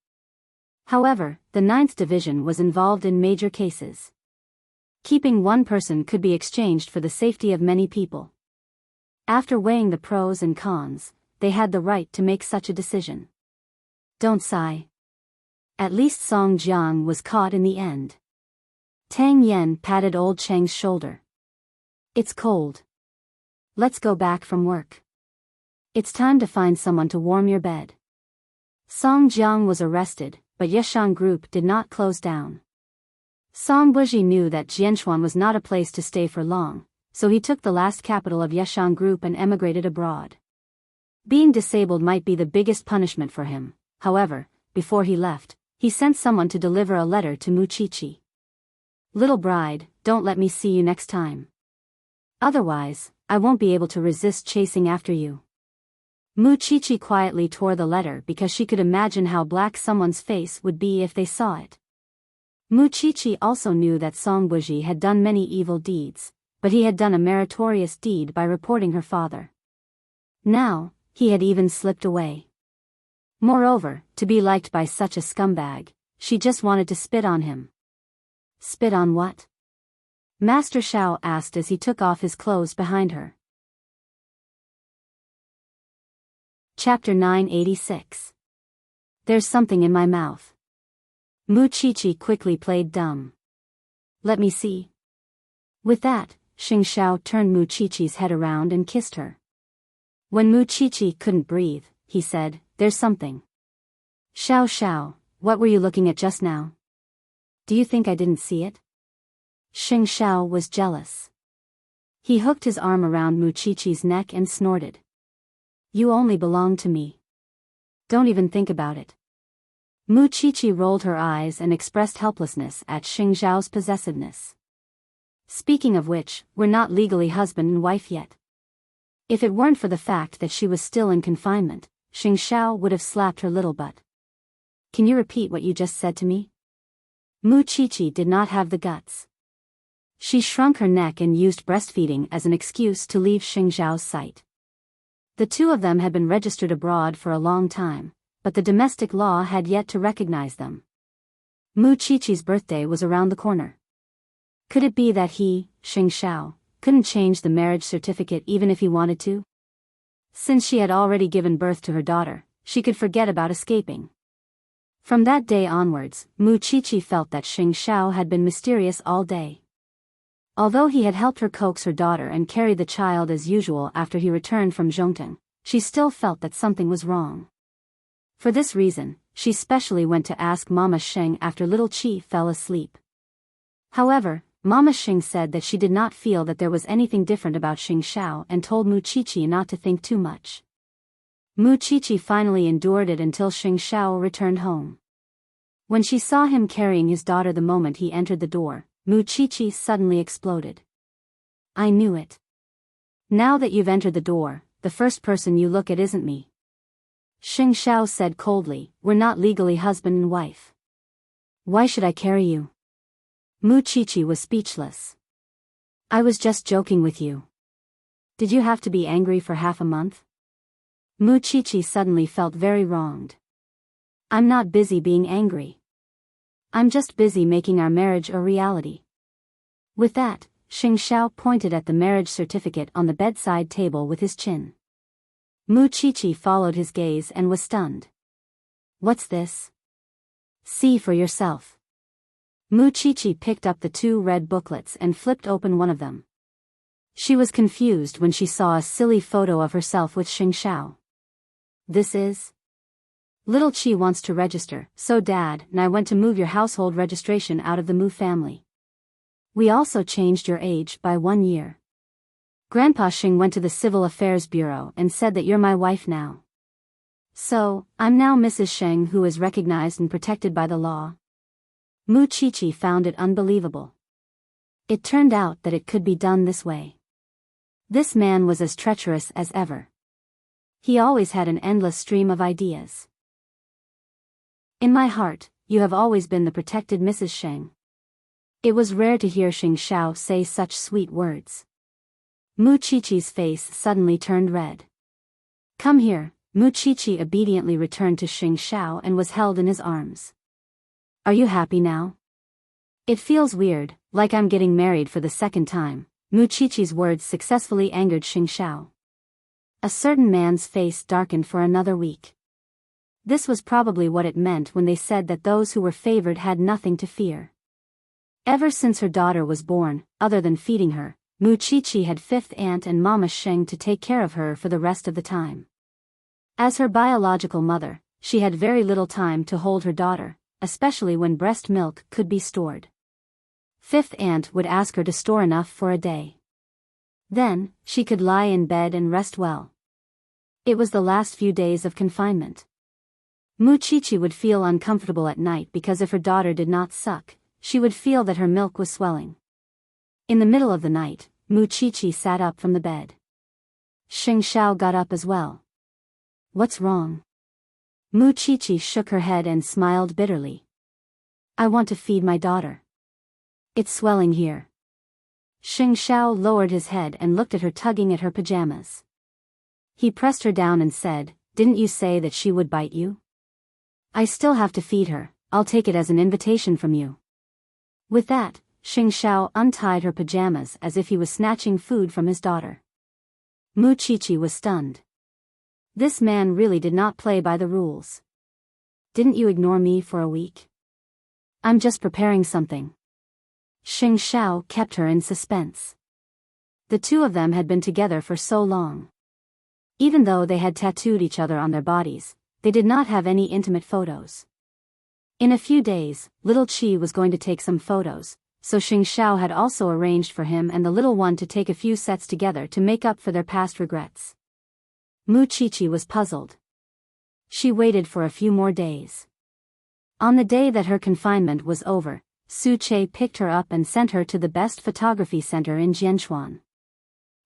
However, the 9th Division was involved in major cases. Keeping one person could be exchanged for the safety of many people. After weighing the pros and cons, they had the right to make such a decision. Don't sigh. At least Song Jiang was caught in the end. Tang Yen patted old Cheng's shoulder. It's cold. Let's go back from work. It's time to find someone to warm your bed. Song Jiang was arrested, but Yeshan Group did not close down. Song Buji knew that Jianchuan was not a place to stay for long, so he took the last capital of Yeshan Group and emigrated abroad. Being disabled might be the biggest punishment for him. However, before he left, he sent someone to deliver a letter to Muchichi. Little bride, don't let me see you next time. Otherwise, I won't be able to resist chasing after you. Muchichi quietly tore the letter because she could imagine how black someone's face would be if they saw it. Muchichi also knew that Song Buji had done many evil deeds, but he had done a meritorious deed by reporting her father. Now, he had even slipped away. Moreover, to be liked by such a scumbag, she just wanted to spit on him. Spit on what? Master Xiao asked as he took off his clothes behind her. Chapter 986. There's something in my mouth. Muchichi quickly played dumb. Let me see. With that, Xing Xiao turned Muchichi's head around and kissed her. When Muchichi couldn't breathe, he said, there's something. Xiao Xiao, what were you looking at just now? Do you think I didn't see it? Xing Xiao was jealous. He hooked his arm around Muchichi's neck and snorted. You only belong to me. Don't even think about it. Muchichi rolled her eyes and expressed helplessness at Xing Xiao's possessiveness. Speaking of which, we're not legally husband and wife yet. If it weren't for the fact that she was still in confinement, Xing Xiao would have slapped her little butt. Can you repeat what you just said to me? Muchichi did not have the guts. She shrunk her neck and used breastfeeding as an excuse to leave Xing Xiao's sight. The two of them had been registered abroad for a long time, but the domestic law had yet to recognize them. Muchichi's birthday was around the corner. Could it be that he, Xing Xiao, couldn't change the marriage certificate even if he wanted to? Since she had already given birth to her daughter, she could forget about escaping. From that day onwards, Muchichi felt that Xing Xiao had been mysterious all day. Although he had helped her coax her daughter and carry the child as usual after he returned from Zhongteng, she still felt that something was wrong. For this reason, she specially went to ask Mama Sheng after little Qi fell asleep. However, Mama Sheng said that she did not feel that there was anything different about Xing Xiao and told Muchichi not to think too much. Muchichi finally endured it until Xing Xiao returned home. When she saw him carrying his daughter the moment he entered the door, Muchichi suddenly exploded. I knew it. Now that you've entered the door, the first person you look at isn't me. Xing Xiao said coldly, we're not legally husband and wife. Why should I carry you? Muchichi was speechless. I was just joking with you. Did you have to be angry for half a month? Muchichi suddenly felt very wronged. I'm not busy being angry. I'm just busy making our marriage a reality. With that, Xing Xiao pointed at the marriage certificate on the bedside table with his chin. Muchichi followed his gaze and was stunned. What's this? See for yourself. Muchichi picked up the two red booklets and flipped open one of them. She was confused when she saw a silly photo of herself with Xing Xiao. This is? Little Qi wants to register, so Dad and I went to move your household registration out of the Mu family. We also changed your age by 1 year. Grandpa Xing went to the Civil Affairs Bureau and said that you're my wife now. So, I'm now Mrs. Sheng, who is recognized and protected by the law. Muchichi found it unbelievable. It turned out that it could be done this way. This man was as treacherous as ever. He always had an endless stream of ideas. In my heart, you have always been the protected Mrs. Sheng. It was rare to hear Xing Xiao say such sweet words. Muchichi's face suddenly turned red. Come here. Muchichi obediently returned to Xing Xiao and was held in his arms. Are you happy now? It feels weird, like I'm getting married for the second time. Muchichi's words successfully angered Xing Xiao. A certain man's face darkened for another week. This was probably what it meant when they said that those who were favored had nothing to fear. Ever since her daughter was born, other than feeding her, Muchichi had fifth aunt and Mama Sheng to take care of her for the rest of the time. As her biological mother, she had very little time to hold her daughter, especially when breast milk could be stored. Fifth aunt would ask her to store enough for a day. Then, she could lie in bed and rest well. It was the last few days of confinement. Muchichi would feel uncomfortable at night because if her daughter did not suck, she would feel that her milk was swelling. In the middle of the night, Muchichi sat up from the bed. Xing Xiao got up as well. What's wrong? Muchichi shook her head and smiled bitterly. I want to feed my daughter. It's swelling here. Xing Xiao lowered his head and looked at her tugging at her pajamas. He pressed her down and said, Didn't you say that she would bite you? I still have to feed her, I'll take it as an invitation from you. With that, Xing Xiao untied her pajamas as if he was snatching food from his daughter. Muchichi was stunned. This man really did not play by the rules. Didn't you ignore me for a week? I'm just preparing something. Xing Xiao kept her in suspense. The two of them had been together for so long. Even though they had tattooed each other on their bodies, they did not have any intimate photos. In a few days, little Chi was going to take some photos, so Xing Xiao had also arranged for him and the little one to take a few sets together to make up for their past regrets. Muchichi was puzzled. She waited for a few more days. On the day that her confinement was over, Su Che picked her up and sent her to the best photography center in Jianchuan.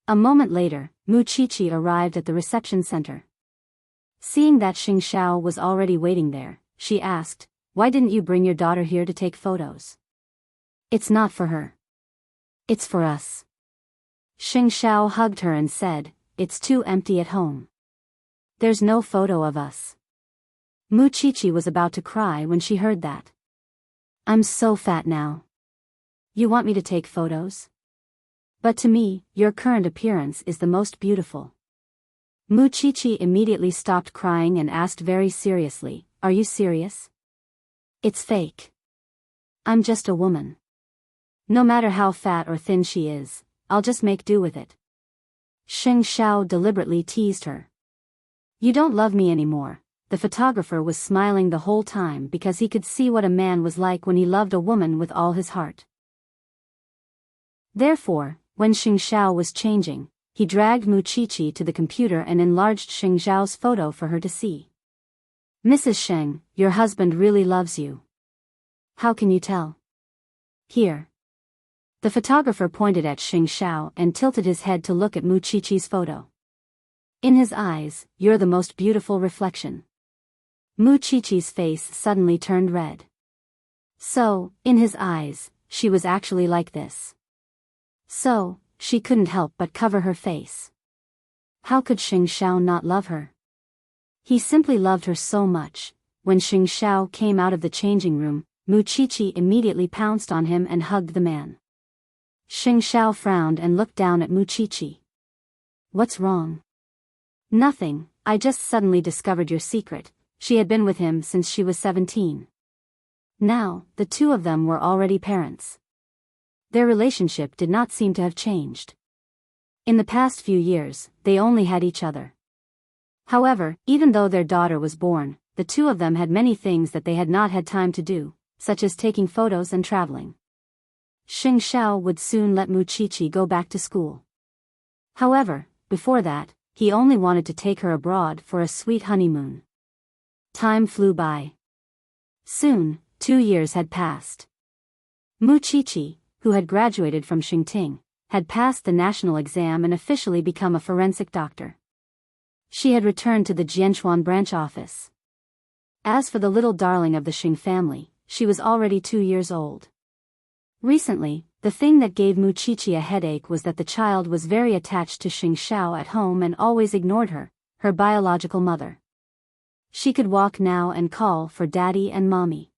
A moment later, Muchichi arrived at the reception center. Seeing that Xing Xiao was already waiting there, she asked, Why didn't you bring your daughter here to take photos? It's not for her. It's for us. Xing Xiao hugged her and said, It's too empty at home. There's no photo of us. Muchichi was about to cry when she heard that. I'm so fat now. You want me to take photos? But to me, your current appearance is the most beautiful. Muchichi immediately stopped crying and asked very seriously, Are you serious? It's fake. I'm just a woman. No matter how fat or thin she is, I'll just make do with it. Xing Xiao deliberately teased her. You don't love me anymore. The photographer was smiling the whole time because he could see what a man was like when he loved a woman with all his heart. Therefore, when Xing Xiao was changing, he dragged Muchichi to the computer and enlarged Xing Xiao's photo for her to see. Mrs. Sheng, your husband really loves you. How can you tell? Here. The photographer pointed at Xing Xiao and tilted his head to look at Muchichi's photo. In his eyes, you're the most beautiful reflection. Muchichi's face suddenly turned red. So, in his eyes, she was actually like this. So, she couldn't help but cover her face. How could Xing Xiao not love her? He simply loved her so much. When Xing Xiao came out of the changing room, Muchichi immediately pounced on him and hugged the man. Xing Xiao frowned and looked down at Muchichi. What's wrong? Nothing, I just suddenly discovered your secret. She had been with him since she was 17. Now, the two of them were already parents. Their relationship did not seem to have changed. In the past few years, they only had each other. However, even though their daughter was born, the two of them had many things that they had not had time to do, such as taking photos and traveling. Xing Xiao would soon let Muchichi go back to school. However, before that, he only wanted to take her abroad for a sweet honeymoon. Time flew by. Soon, 2 years had passed. Muchichi, who had graduated from Xingting, had passed the national exam and officially become a forensic doctor. She had returned to the Jianchuan branch office. As for the little darling of the Xing family, she was already 2 years old. Recently, the thing that gave Muchichi a headache was that the child was very attached to Xing Xiao at home and always ignored her, her biological mother. She could walk now and call for daddy and mommy.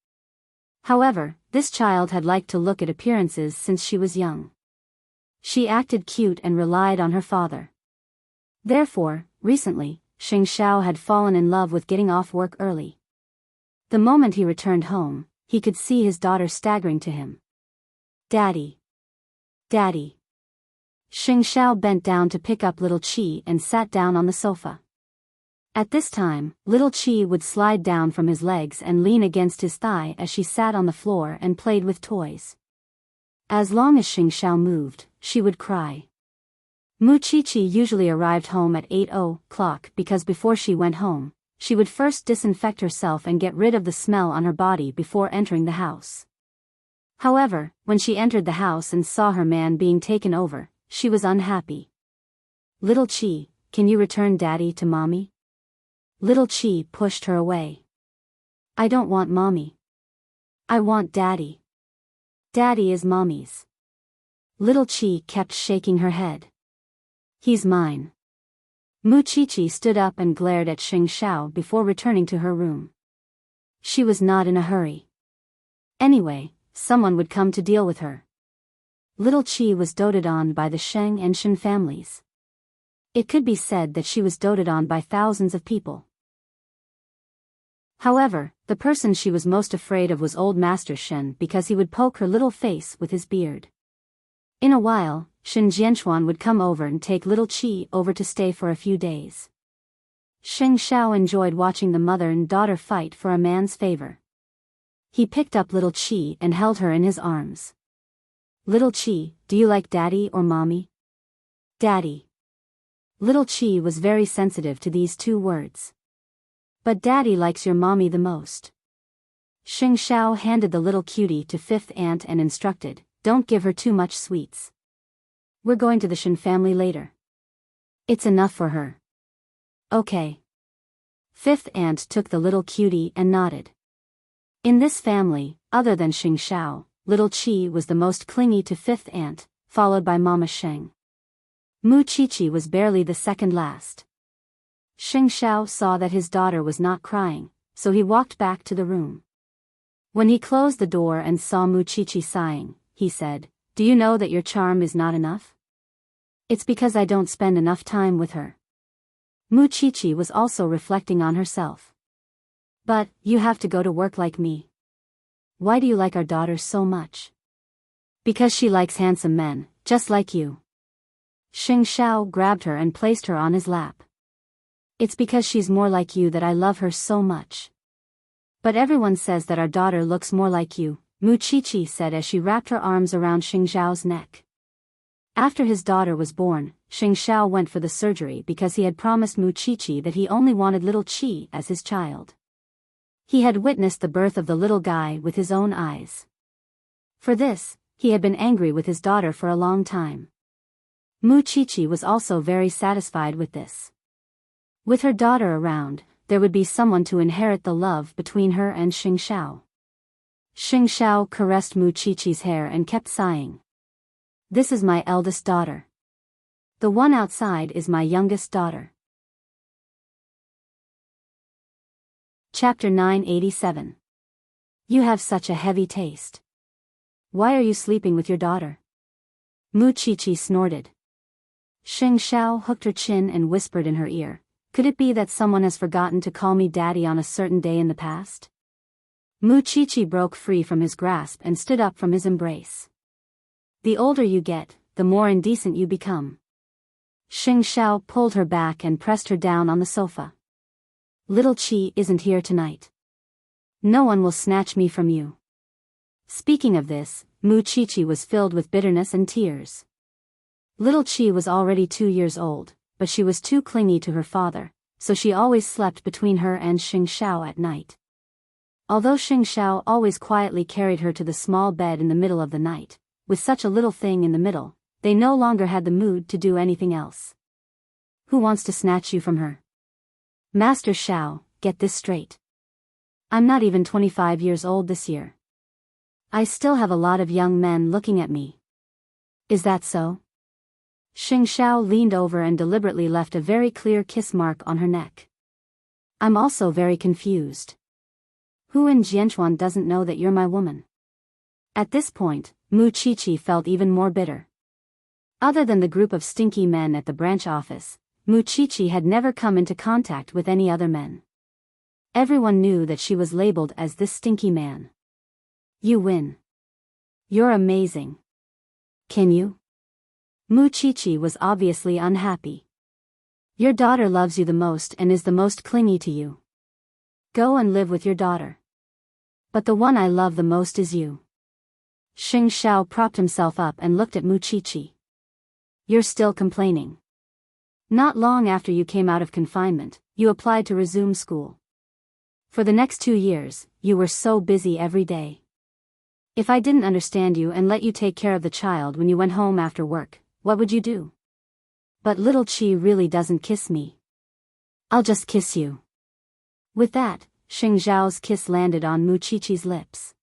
However, this child had liked to look at appearances since she was young. She acted cute and relied on her father. Therefore, recently, Xing Xiao had fallen in love with getting off work early. The moment he returned home, he could see his daughter staggering to him. "Daddy! Daddy!" Xing Xiao bent down to pick up little Qi and sat down on the sofa. At this time, little Qi would slide down from his legs and lean against his thigh as she sat on the floor and played with toys. As long as Xing Xiao moved, she would cry. Mu Qiqi usually arrived home at 8 o'clock because before she went home, she would first disinfect herself and get rid of the smell on her body before entering the house. However, when she entered the house and saw her man being taken over, she was unhappy. "Little Qi, can you return Daddy to Mommy?" Little Qi pushed her away. "I don't want Mommy. I want Daddy. Daddy is Mommy's." Little Qi kept shaking her head. "He's mine." Mu Qiqi stood up and glared at Xing Xiao before returning to her room. She was not in a hurry. Anyway, someone would come to deal with her. Little Qi was doted on by the Sheng and Shen families. It could be said that she was doted on by thousands of people. However, the person she was most afraid of was old Master Shen because he would poke her little face with his beard. In a while, Shen Jianchuan would come over and take little Qi over to stay for a few days. Xing Xiao enjoyed watching the mother and daughter fight for a man's favor. He picked up little Qi and held her in his arms. "Little Qi, do you like Daddy or Mommy?" "Daddy." Little Qi was very sensitive to these two words. "But Daddy likes your Mommy the most." Xing Xiao handed the little cutie to Fifth Aunt and instructed, "Don't give her too much sweets. We're going to the Shen family later. It's enough for her." "Okay." Fifth Aunt took the little cutie and nodded. In this family, other than Xing Xiao, little Qi was the most clingy to Fifth Aunt, followed by Mama Sheng. Mu Qiqi was barely the second last. Xing Xiao saw that his daughter was not crying, so he walked back to the room. When he closed the door and saw Mu Qiqi sighing, he said, "Do you know that your charm is not enough? It's because I don't spend enough time with her." Mu Qiqi was also reflecting on herself. "But, you have to go to work like me. Why do you like our daughter so much?" "Because she likes handsome men, just like you." Xing Xiao grabbed her and placed her on his lap. "It's because she's more like you that I love her so much." "But everyone says that our daughter looks more like you," Mu Qiqi said as she wrapped her arms around Xing Xiao's neck. After his daughter was born, Xing Xiao went for the surgery because he had promised Mu Qiqi that he only wanted little Qi as his child. He had witnessed the birth of the little guy with his own eyes. For this, he had been angry with his daughter for a long time. Mu Qiqi was also very satisfied with this. With her daughter around, there would be someone to inherit the love between her and Xing Xiao. Xing Xiao caressed Mu Qiqi's hair and kept sighing. "This is my eldest daughter. The one outside is my youngest daughter." Chapter 987. You have such a heavy taste. Why are you sleeping with your daughter? Mu Qiqi snorted. Xing Xiao hooked her chin and whispered in her ear, "Could it be that someone has forgotten to call me daddy on a certain day in the past?" Mu Qiqi broke free from his grasp and stood up from his embrace. "The older you get, the more indecent you become." Xing Xiao pulled her back and pressed her down on the sofa. "Little Qi isn't here tonight. No one will snatch me from you." Speaking of this, Mu Qiqi was filled with bitterness and tears. Little Qi was already 2 years old, but she was too clingy to her father, so she always slept between her and Xing Xiao at night. Although Xing Xiao always quietly carried her to the small bed in the middle of the night, with such a little thing in the middle, they no longer had the mood to do anything else. "Who wants to snatch you from her?" "Master Xiao, get this straight. I'm not even 25 years old this year. I still have a lot of young men looking at me." "Is that so?" Xing Xiao leaned over and deliberately left a very clear kiss mark on her neck. "I'm also very confused. Who in Jianchuan doesn't know that you're my woman?" At this point, Mu Qiqi felt even more bitter. Other than the group of stinky men at the branch office, Muchichi had never come into contact with any other men. Everyone knew that she was labeled as this stinky man. You win. You're amazing. Can you? Muchichi was obviously unhappy. Your daughter loves you the most and is the most clingy to you. Go and live with your daughter. But the one I love the most is you. Xing Xiao propped himself up and looked at Muchichi. You're still complaining. Not long after you came out of confinement, you applied to resume school. For the next 2 years, you were so busy every day. If I didn't understand you and let you take care of the child when you went home after work, what would you do? But little Chi really doesn't kiss me. I'll just kiss you. With that, Xing Xiao's kiss landed on Muchichi's lips.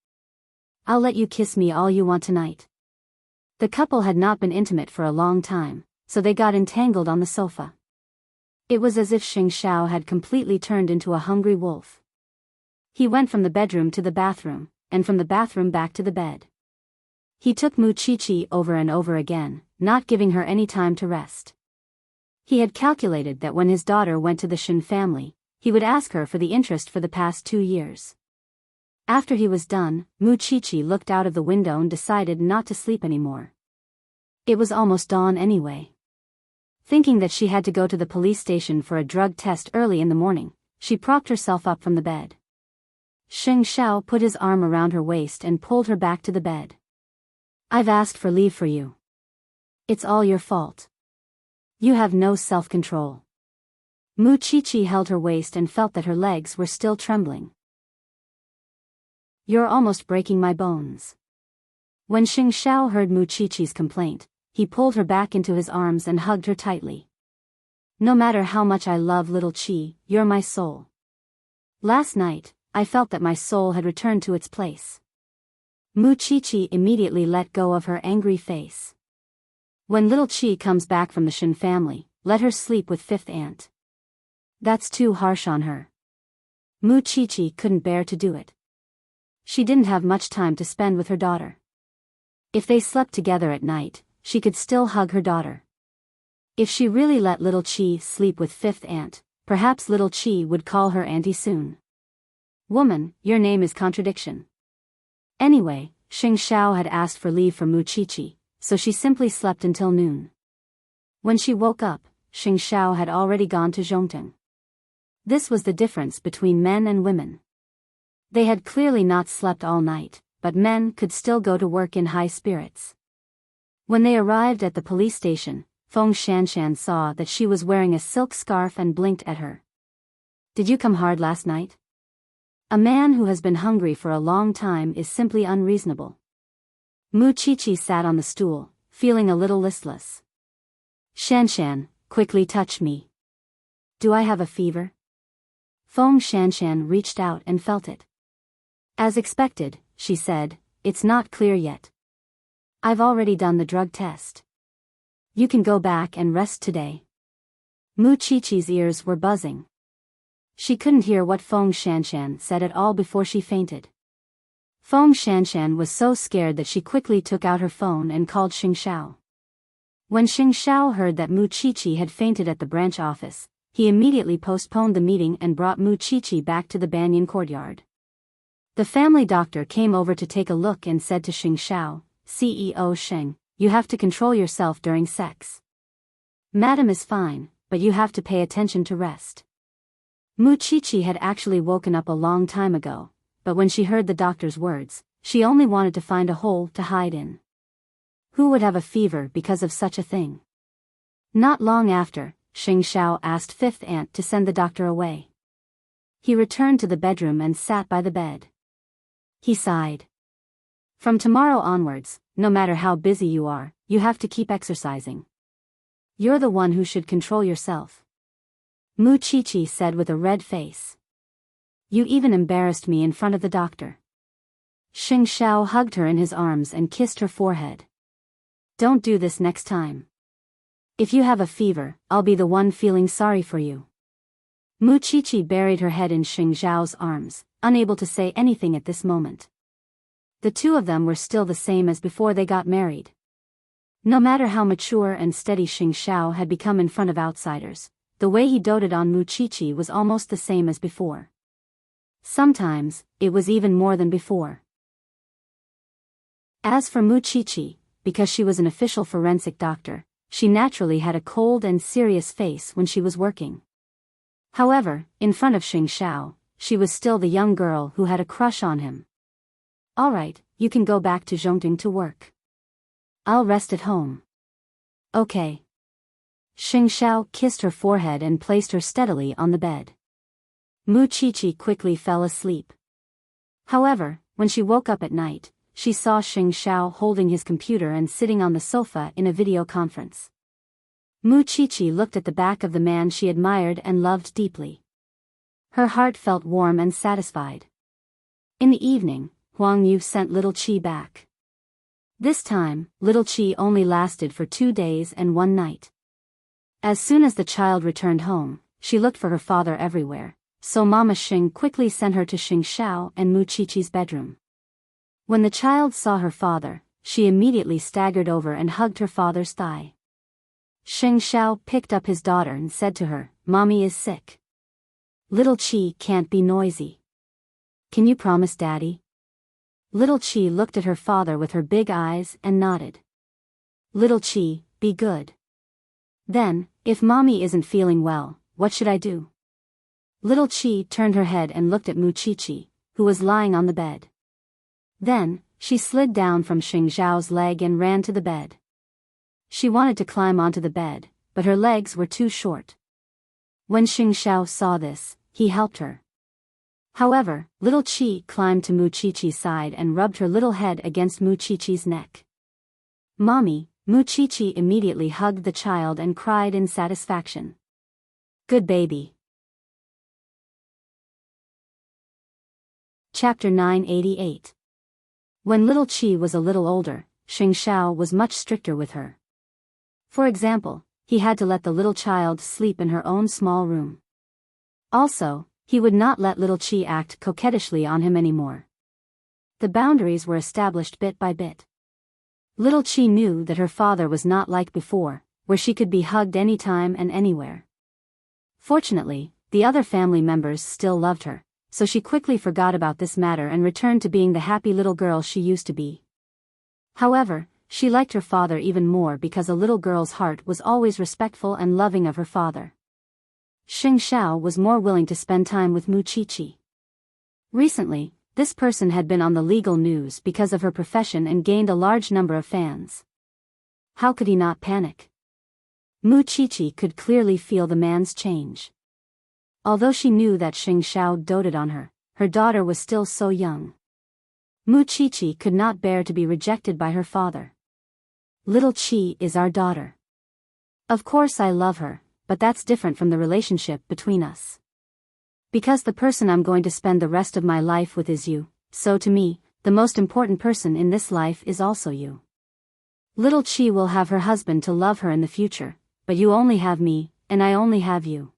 I'll let you kiss me all you want tonight. The couple had not been intimate for a long time, so they got entangled on the sofa. It was as if Xing Xiao had completely turned into a hungry wolf. He went from the bedroom to the bathroom, and from the bathroom back to the bed. He took Muchichi over and over again, not giving her any time to rest. He had calculated that when his daughter went to the Shin family, he would ask her for the interest for the past 2 years. After he was done, Muchichi looked out of the window and decided not to sleep anymore. It was almost dawn anyway. Thinking that she had to go to the police station for a drug test early in the morning, she propped herself up from the bed. Xing Xiao put his arm around her waist and pulled her back to the bed. I've asked for leave for you. It's all your fault. You have no self-control. Muchichi held her waist and felt that her legs were still trembling. You're almost breaking my bones. When Xing Xiao heard Muchichi's complaint, he pulled her back into his arms and hugged her tightly. No matter how much I love little Chi, you're my soul. Last night, I felt that my soul had returned to its place. Muchichi immediately let go of her angry face. When little Chi comes back from the Shin family, let her sleep with fifth aunt. That's too harsh on her. Muchichi couldn't bear to do it. She didn't have much time to spend with her daughter. If they slept together at night, she could still hug her daughter. If she really let little Chi sleep with fifth aunt, perhaps little Chi would call her auntie soon. Woman, your name is contradiction. Anyway, Xing Xiao had asked for leave from Muchichi, so she simply slept until noon. When she woke up, Xing Xiao had already gone to Zhongteng. This was the difference between men and women. They had clearly not slept all night, but men could still go to work in high spirits. When they arrived at the police station, Feng Shanshan saw that she was wearing a silk scarf and blinked at her. Did you come hard last night? A man who has been hungry for a long time is simply unreasonable. Muchichi sat on the stool, feeling a little listless. Shanshan, quickly touch me. Do I have a fever? Feng Shanshan reached out and felt it. As expected, she said, it's not clear yet. I've already done the drug test. You can go back and rest today. Muchichi's ears were buzzing. She couldn't hear what Feng Shanshan said at all before she fainted. Feng Shanshan was so scared that she quickly took out her phone and called Xing Xiao. When Xing Xiao heard that Muchichi had fainted at the branch office, he immediately postponed the meeting and brought Muchichi back to the banyan courtyard. The family doctor came over to take a look and said to Xing Xiao, CEO Sheng, you have to control yourself during sex. Madam is fine, but you have to pay attention to rest. Muchichi had actually woken up a long time ago, but when she heard the doctor's words, she only wanted to find a hole to hide in. Who would have a fever because of such a thing? Not long after, Xing Xiao asked fifth aunt to send the doctor away. He returned to the bedroom and sat by the bed. He sighed. From tomorrow onwards, no matter how busy you are, you have to keep exercising. You're the one who should control yourself. Muchichi said with a red face. You even embarrassed me in front of the doctor. Xing Xiao hugged her in his arms and kissed her forehead. Don't do this next time. If you have a fever, I'll be the one feeling sorry for you. Muchichi buried her head in Xing Xiao's arms, unable to say anything at this moment. The two of them were still the same as before they got married. No matter how mature and steady Xing Xiao had become in front of outsiders, the way he doted on Muchichi was almost the same as before. Sometimes, it was even more than before. As for Muchichi, because she was an official forensic doctor, she naturally had a cold and serious face when she was working. However, in front of Xing Xiao, she was still the young girl who had a crush on him. "All right, you can go back to Zhongting to work. I'll rest at home." "Okay." Xing Xiao kissed her forehead and placed her steadily on the bed. Muchichi quickly fell asleep. However, when she woke up at night, she saw Xing Xiao holding his computer and sitting on the sofa in a video conference. Muchichi looked at the back of the man she admired and loved deeply. Her heart felt warm and satisfied. In the evening, Huang Yu sent little Qi back. This time, little Qi only lasted for 2 days and 1 night. As soon as the child returned home, she looked for her father everywhere, so Mama Xing quickly sent her to Xing Xiao and Muchichi's bedroom. When the child saw her father, she immediately staggered over and hugged her father's thigh. Xing Xiao picked up his daughter and said to her, "Mommy is sick. Little Qi can't be noisy. Can you promise Daddy?" Little Qi looked at her father with her big eyes and nodded. "Little Qi, be good. Then, if Mommy isn't feeling well, what should I do?" Little Qi turned her head and looked at Muchichi, who was lying on the bed. Then, she slid down from Xing Xiao's leg and ran to the bed. She wanted to climb onto the bed, but her legs were too short. When Xing Xiao saw this, he helped her. However, little Qi climbed to Muchichi's side and rubbed her little head against Muchichi's neck. "Mommy," Muchichi immediately hugged the child and cried in satisfaction. "Good baby." Chapter 988. When little Qi was a little older, Xing Xiao was much stricter with her. For example, he had to let the little child sleep in her own small room. Also, he would not let little Qi act coquettishly on him anymore. The boundaries were established bit by bit. Little Qi knew that her father was not like before, where she could be hugged anytime and anywhere. Fortunately, the other family members still loved her, so she quickly forgot about this matter and returned to being the happy little girl she used to be. However, she liked her father even more because a little girl's heart was always respectful and loving of her father. Xing Xiao was more willing to spend time with Muchichi. Recently, this person had been on the legal news because of her profession and gained a large number of fans. How could he not panic? Muchichi could clearly feel the man's change. Although she knew that Xing Xiao doted on her, her daughter was still so young. Muchichi could not bear to be rejected by her father. "Little Qi is our daughter. Of course I love her, but that's different from the relationship between us. Because the person I'm going to spend the rest of my life with is you, so to me, the most important person in this life is also you. Little Qi will have her husband to love her in the future, but you only have me, and I only have you."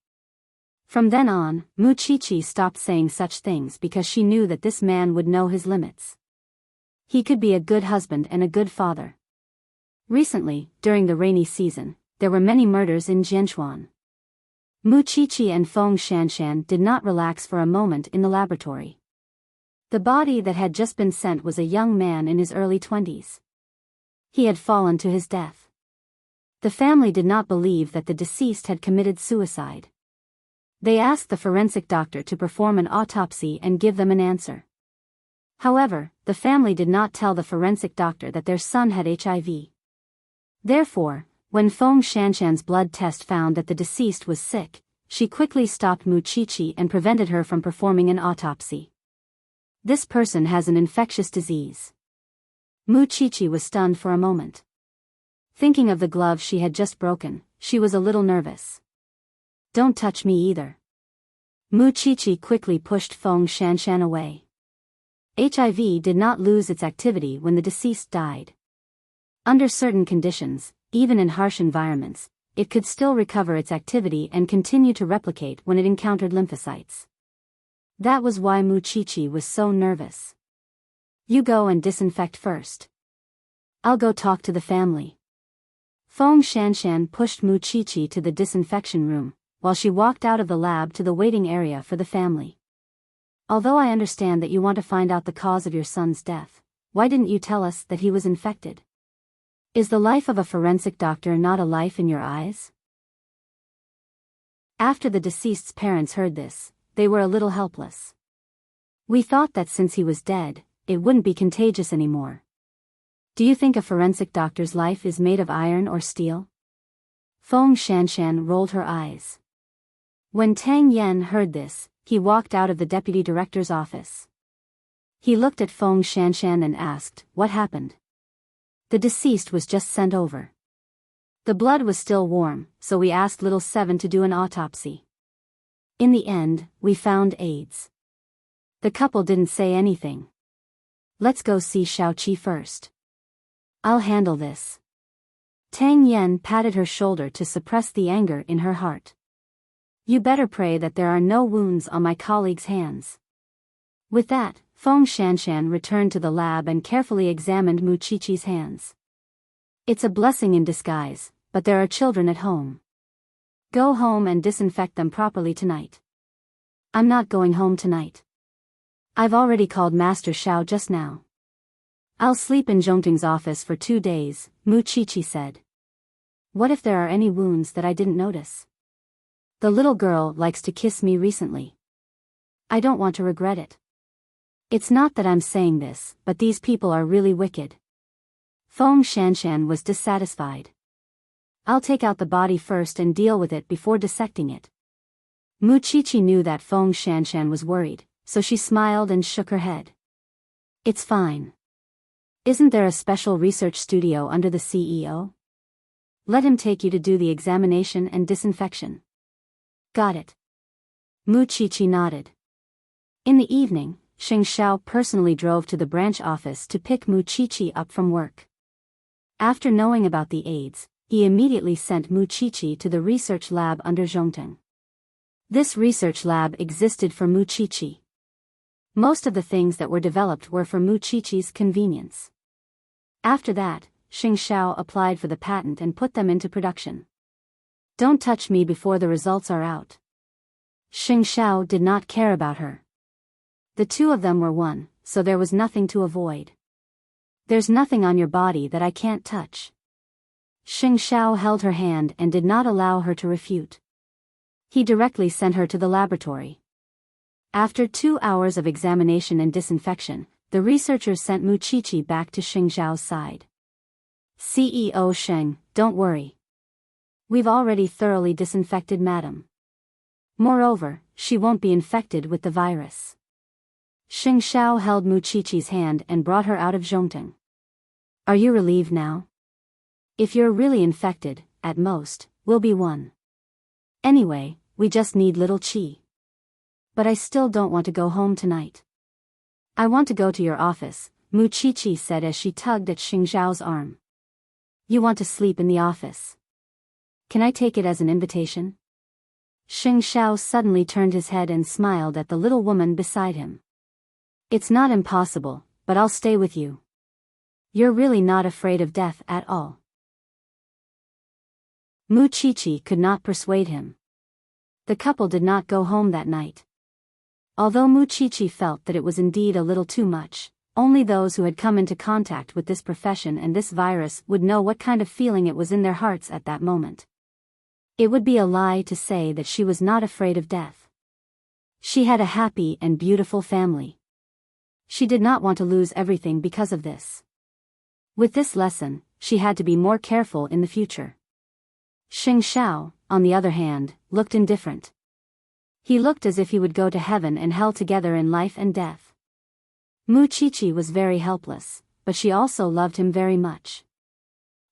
From then on, Muchichi stopped saying such things because she knew that this man would know his limits. He could be a good husband and a good father. Recently, during the rainy season, there were many murders in Jianchuan. Muchichi and Feng Shanshan did not relax for a moment in the laboratory. The body that had just been sent was a young man in his early 20s. He had fallen to his death. The family did not believe that the deceased had committed suicide. They asked the forensic doctor to perform an autopsy and give them an answer. However, the family did not tell the forensic doctor that their son had HIV. Therefore, when Feng Shanshan's blood test found that the deceased was sick, she quickly stopped Muchichi and prevented her from performing an autopsy. "This person has an infectious disease." Muchichi was stunned for a moment. Thinking of the glove she had just broken, she was a little nervous. "Don't touch me either." Muchichi quickly pushed Feng Shanshan away. HIV did not lose its activity when the deceased died. Under certain conditions, even in harsh environments, it could still recover its activity and continue to replicate when it encountered lymphocytes. That was why Muchichi was so nervous. "You go and disinfect first. I'll go talk to the family." Feng Shanshan pushed Muchichi to the disinfection room, while she walked out of the lab to the waiting area for the family. Although I understand that you want to find out the cause of your son's death, why didn't you tell us that he was infected? Is the life of a forensic doctor not a life in your eyes? After the deceased's parents heard this, they were a little helpless. We thought that since he was dead, it wouldn't be contagious anymore. Do you think a forensic doctor's life is made of iron or steel? Feng Shanshan rolled her eyes. When Tang Yen heard this, he walked out of the deputy director's office. He looked at Feng Shanshan and asked, "What happened?" The deceased was just sent over. The blood was still warm, so we asked little Seven to do an autopsy. In the end, we found AIDS. The couple didn't say anything. Let's go see Xiaoqi first. I'll handle this. Tang Yen patted her shoulder to suppress the anger in her heart. You better pray that there are no wounds on my colleague's hands. With that, Feng Shanshan returned to the lab and carefully examined Mu Qiqi's hands. It's a blessing in disguise, but there are children at home. Go home and disinfect them properly tonight. I'm not going home tonight. I've already called Master Xiao just now. I'll sleep in Zhongting's office for 2 days, Mu Qiqi said. What if there are any wounds that I didn't notice? The little girl likes to kiss me recently. I don't want to regret it. It's not that I'm saying this, but these people are really wicked. Feng Shanshan was dissatisfied. I'll take out the body first and deal with it before dissecting it. Mu Qiqi knew that Feng Shanshan was worried, so she smiled and shook her head. It's fine. Isn't there a special research studio under the CEO? Let him take you to do the examination and disinfection. Got it. Mu Qiqi nodded. In the evening, Xing Xiao personally drove to the branch office to pick Mu Qiqi up from work. After knowing about the AIDS, he immediately sent Mu Qiqi to the research lab under Zhongting. This research lab existed for Mu Qiqi. Most of the things that were developed were for Mu Qiqi's convenience. After that, Xing Xiao applied for the patent and put them into production. Don't touch me before the results are out. Xing Xiao did not care about her. The two of them were one, so there was nothing to avoid. There's nothing on your body that I can't touch. Xing Xiao held her hand and did not allow her to refute. He directly sent her to the laboratory. After 2 hours of examination and disinfection, the researchers sent Mu Qiqi back to Xing Xiao's side. CEO Sheng, don't worry. We've already thoroughly disinfected Madam. Moreover, she won't be infected with the virus. Xing Xiao held Mu Qiqi's hand and brought her out of Zhongting. Are you relieved now? If you're really infected, at most, we'll be one. Anyway, we just need little Qi. But I still don't want to go home tonight. I want to go to your office, Mu Qiqi said as she tugged at Xing Xiao's arm. You want to sleep in the office. Can I take it as an invitation? Xing Xiao suddenly turned his head and smiled at the little woman beside him. It's not impossible, but I'll stay with you. You're really not afraid of death at all. Mu Qiqi could not persuade him. The couple did not go home that night. Although Mu Qiqi felt that it was indeed a little too much, only those who had come into contact with this profession and this virus would know what kind of feeling it was in their hearts at that moment. It would be a lie to say that she was not afraid of death. She had a happy and beautiful family. She did not want to lose everything because of this. With this lesson, she had to be more careful in the future. Xing Xiao, on the other hand, looked indifferent. He looked as if he would go to heaven and hell together in life and death. Mu Qiqi was very helpless, but she also loved him very much.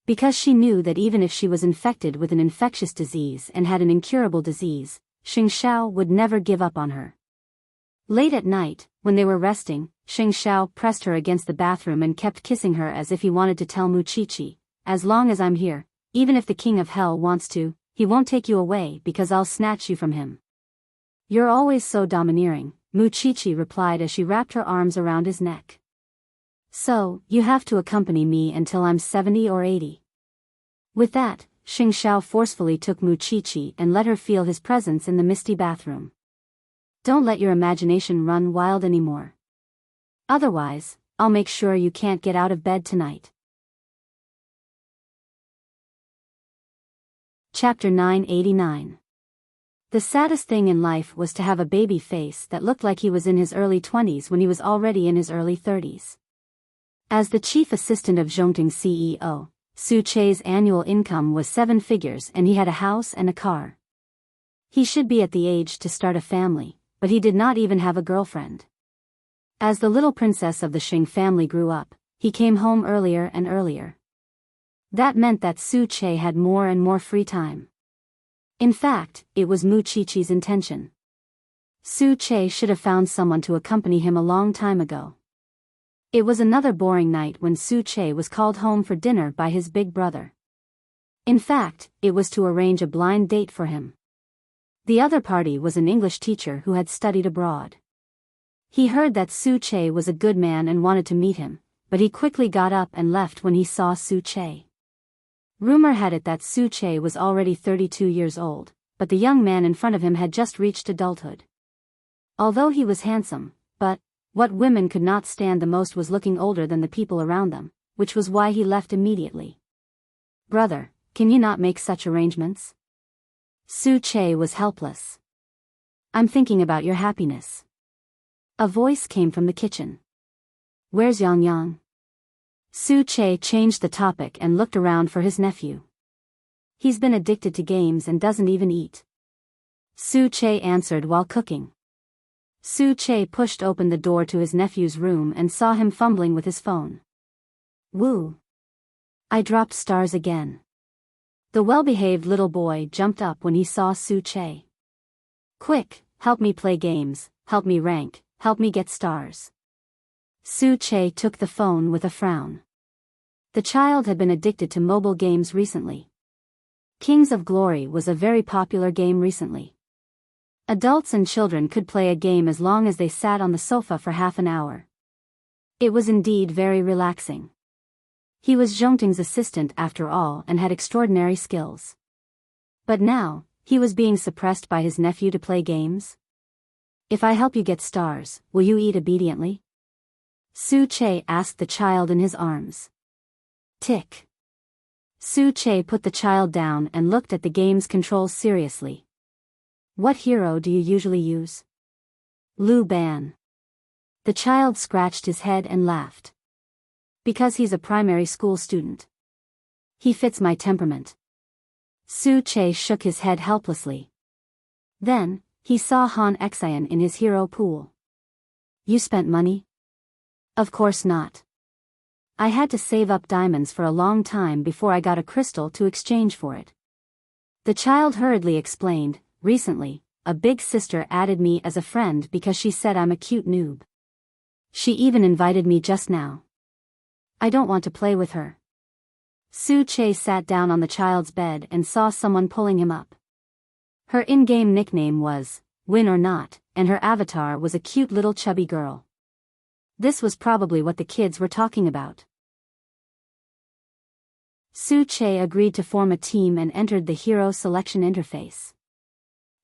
Because she knew that even if she was infected with an infectious disease and had an incurable disease, Xing Xiao would never give up on her. Late at night, when they were resting, Xing Xiao pressed her against the bathroom and kept kissing her as if he wanted to tell Mu Qiqi, as long as I'm here, even if the king of hell wants to, he won't take you away because I'll snatch you from him. You're always so domineering, Mu Qiqi replied as she wrapped her arms around his neck. So, you have to accompany me until I'm 70 or 80. With that, Xing Xiao forcefully took Mu Qiqi and let her feel his presence in the misty bathroom. Don't let your imagination run wild anymore. Otherwise, I'll make sure you can't get out of bed tonight. Chapter 989. The saddest thing in life was to have a baby face that looked like he was in his early 20s when he was already in his early 30s. As the chief assistant of Zhongting's CEO, Su Che's annual income was 7 figures and he had a house and a car. He should be at the age to start a family, but he did not even have a girlfriend. As the little princess of the Xing family grew up, he came home earlier and earlier. That meant that Su Che had more and more free time. In fact, it was Mu Qiqi's intention. Su Che should have found someone to accompany him a long time ago. It was another boring night when Su Che was called home for dinner by his big brother. In fact, it was to arrange a blind date for him. The other party was an English teacher who had studied abroad. He heard that Su Che was a good man and wanted to meet him, but he quickly got up and left when he saw Su Che. Rumor had it that Su Che was already 32 years old, but the young man in front of him had just reached adulthood. Although he was handsome, but what women could not stand the most was looking older than the people around them, which was why he left immediately. "Brother, can you not make such arrangements?" Su Che was helpless. "I'm thinking about your happiness." A voice came from the kitchen. "Where's Yang Yang?" Su Che changed the topic and looked around for his nephew. "He's been addicted to games and doesn't even eat." Su Che answered while cooking. Su Che pushed open the door to his nephew's room and saw him fumbling with his phone. "Woo! I dropped stars again." The well-behaved little boy jumped up when he saw Su Che. "Quick, help me play games, help me rank, help me get stars." Su Che took the phone with a frown. The child had been addicted to mobile games recently. Kings of Glory was a very popular game recently. Adults and children could play a game as long as they sat on the sofa for half an hour. It was indeed very relaxing. He was Zhongting's assistant after all and had extraordinary skills. But now, he was being suppressed by his nephew to play games? "If I help you get stars, will you eat obediently?" Su Che asked the child in his arms. Tick. Su Che put the child down and looked at the game's controls seriously. "What hero do you usually use?" "Lu Ban." The child scratched his head and laughed. "Because he's a primary school student. He fits my temperament." Su Che shook his head helplessly. Then, he saw Han Xian in his hero pool. "You spent money?" "Of course not. I had to save up diamonds for a long time before I got a crystal to exchange for it." The child hurriedly explained, "Recently, a big sister added me as a friend because she said I'm a cute noob. She even invited me just now. I don't want to play with her." Su Che sat down on the child's bed and saw someone pulling him up. Her in-game nickname was Win or Not, and her avatar was a cute little chubby girl. This was probably what the kids were talking about. Su Che agreed to form a team and entered the hero selection interface.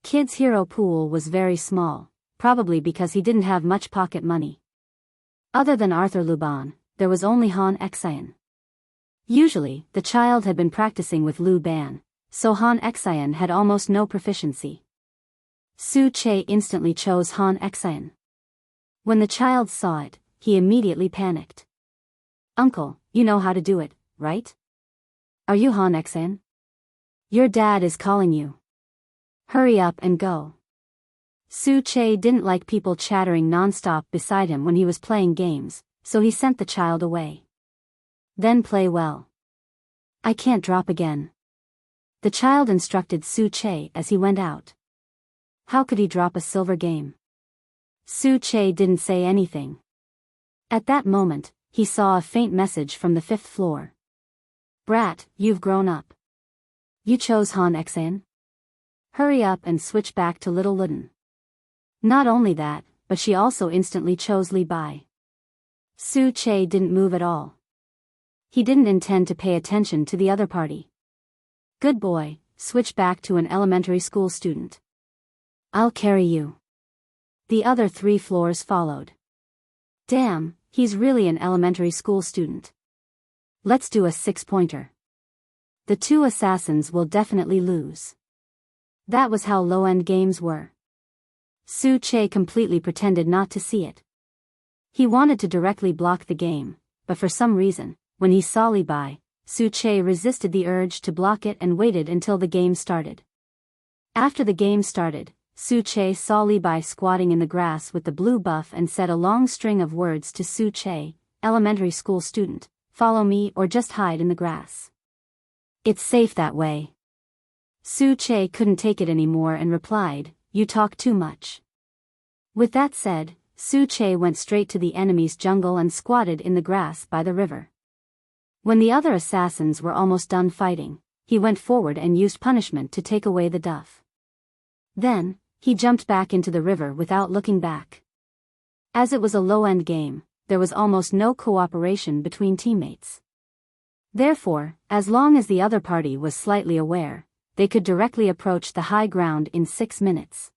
Kid's hero pool was very small, probably because he didn't have much pocket money. Other than Arthur Luban, there was only Han Xian. Usually, the child had been practicing with Lu Ban, so Han Xian had almost no proficiency. Su Che instantly chose Han Xian. When the child saw it, he immediately panicked. "Uncle, you know how to do it, right? Are you Han Xian? Your dad is calling you. Hurry up and go." Su Che didn't like people chattering non-stop beside him when he was playing games, so he sent the child away. "Then play well. I can't drop again." The child instructed Su Che as he went out. How could he drop a silver game? Su Che didn't say anything. At that moment, he saw a faint message from the 5th floor. "Brat, you've grown up. You chose Han Xian? Hurry up and switch back to Little Luden." Not only that, but she also instantly chose Li Bai. Su Che didn't move at all. He didn't intend to pay attention to the other party. Good boy, switch back to an elementary school student. I'll carry you. The other 3 floors followed. Damn, he's really an elementary school student. Let's do a 6-pointer. The 2 assassins will definitely lose. That was how low-end games were. Su Che completely pretended not to see it. He wanted to directly block the game, but for some reason, when he saw Li Bai, Su Che resisted the urge to block it and waited until the game started. After the game started, Su Che saw Li Bai squatting in the grass with the blue buff and said a long string of words to Su Che, elementary school student, follow me or just hide in the grass. It's safe that way. Su Che couldn't take it anymore and replied, you talk too much. With that said, Su Che went straight to the enemy's jungle and squatted in the grass by the river. When the other assassins were almost done fighting, he went forward and used punishment to take away the duff. Then, he jumped back into the river without looking back. As it was a low-end game, there was almost no cooperation between teammates. Therefore, as long as the other party was slightly aware, they could directly approach the high ground in 6 minutes.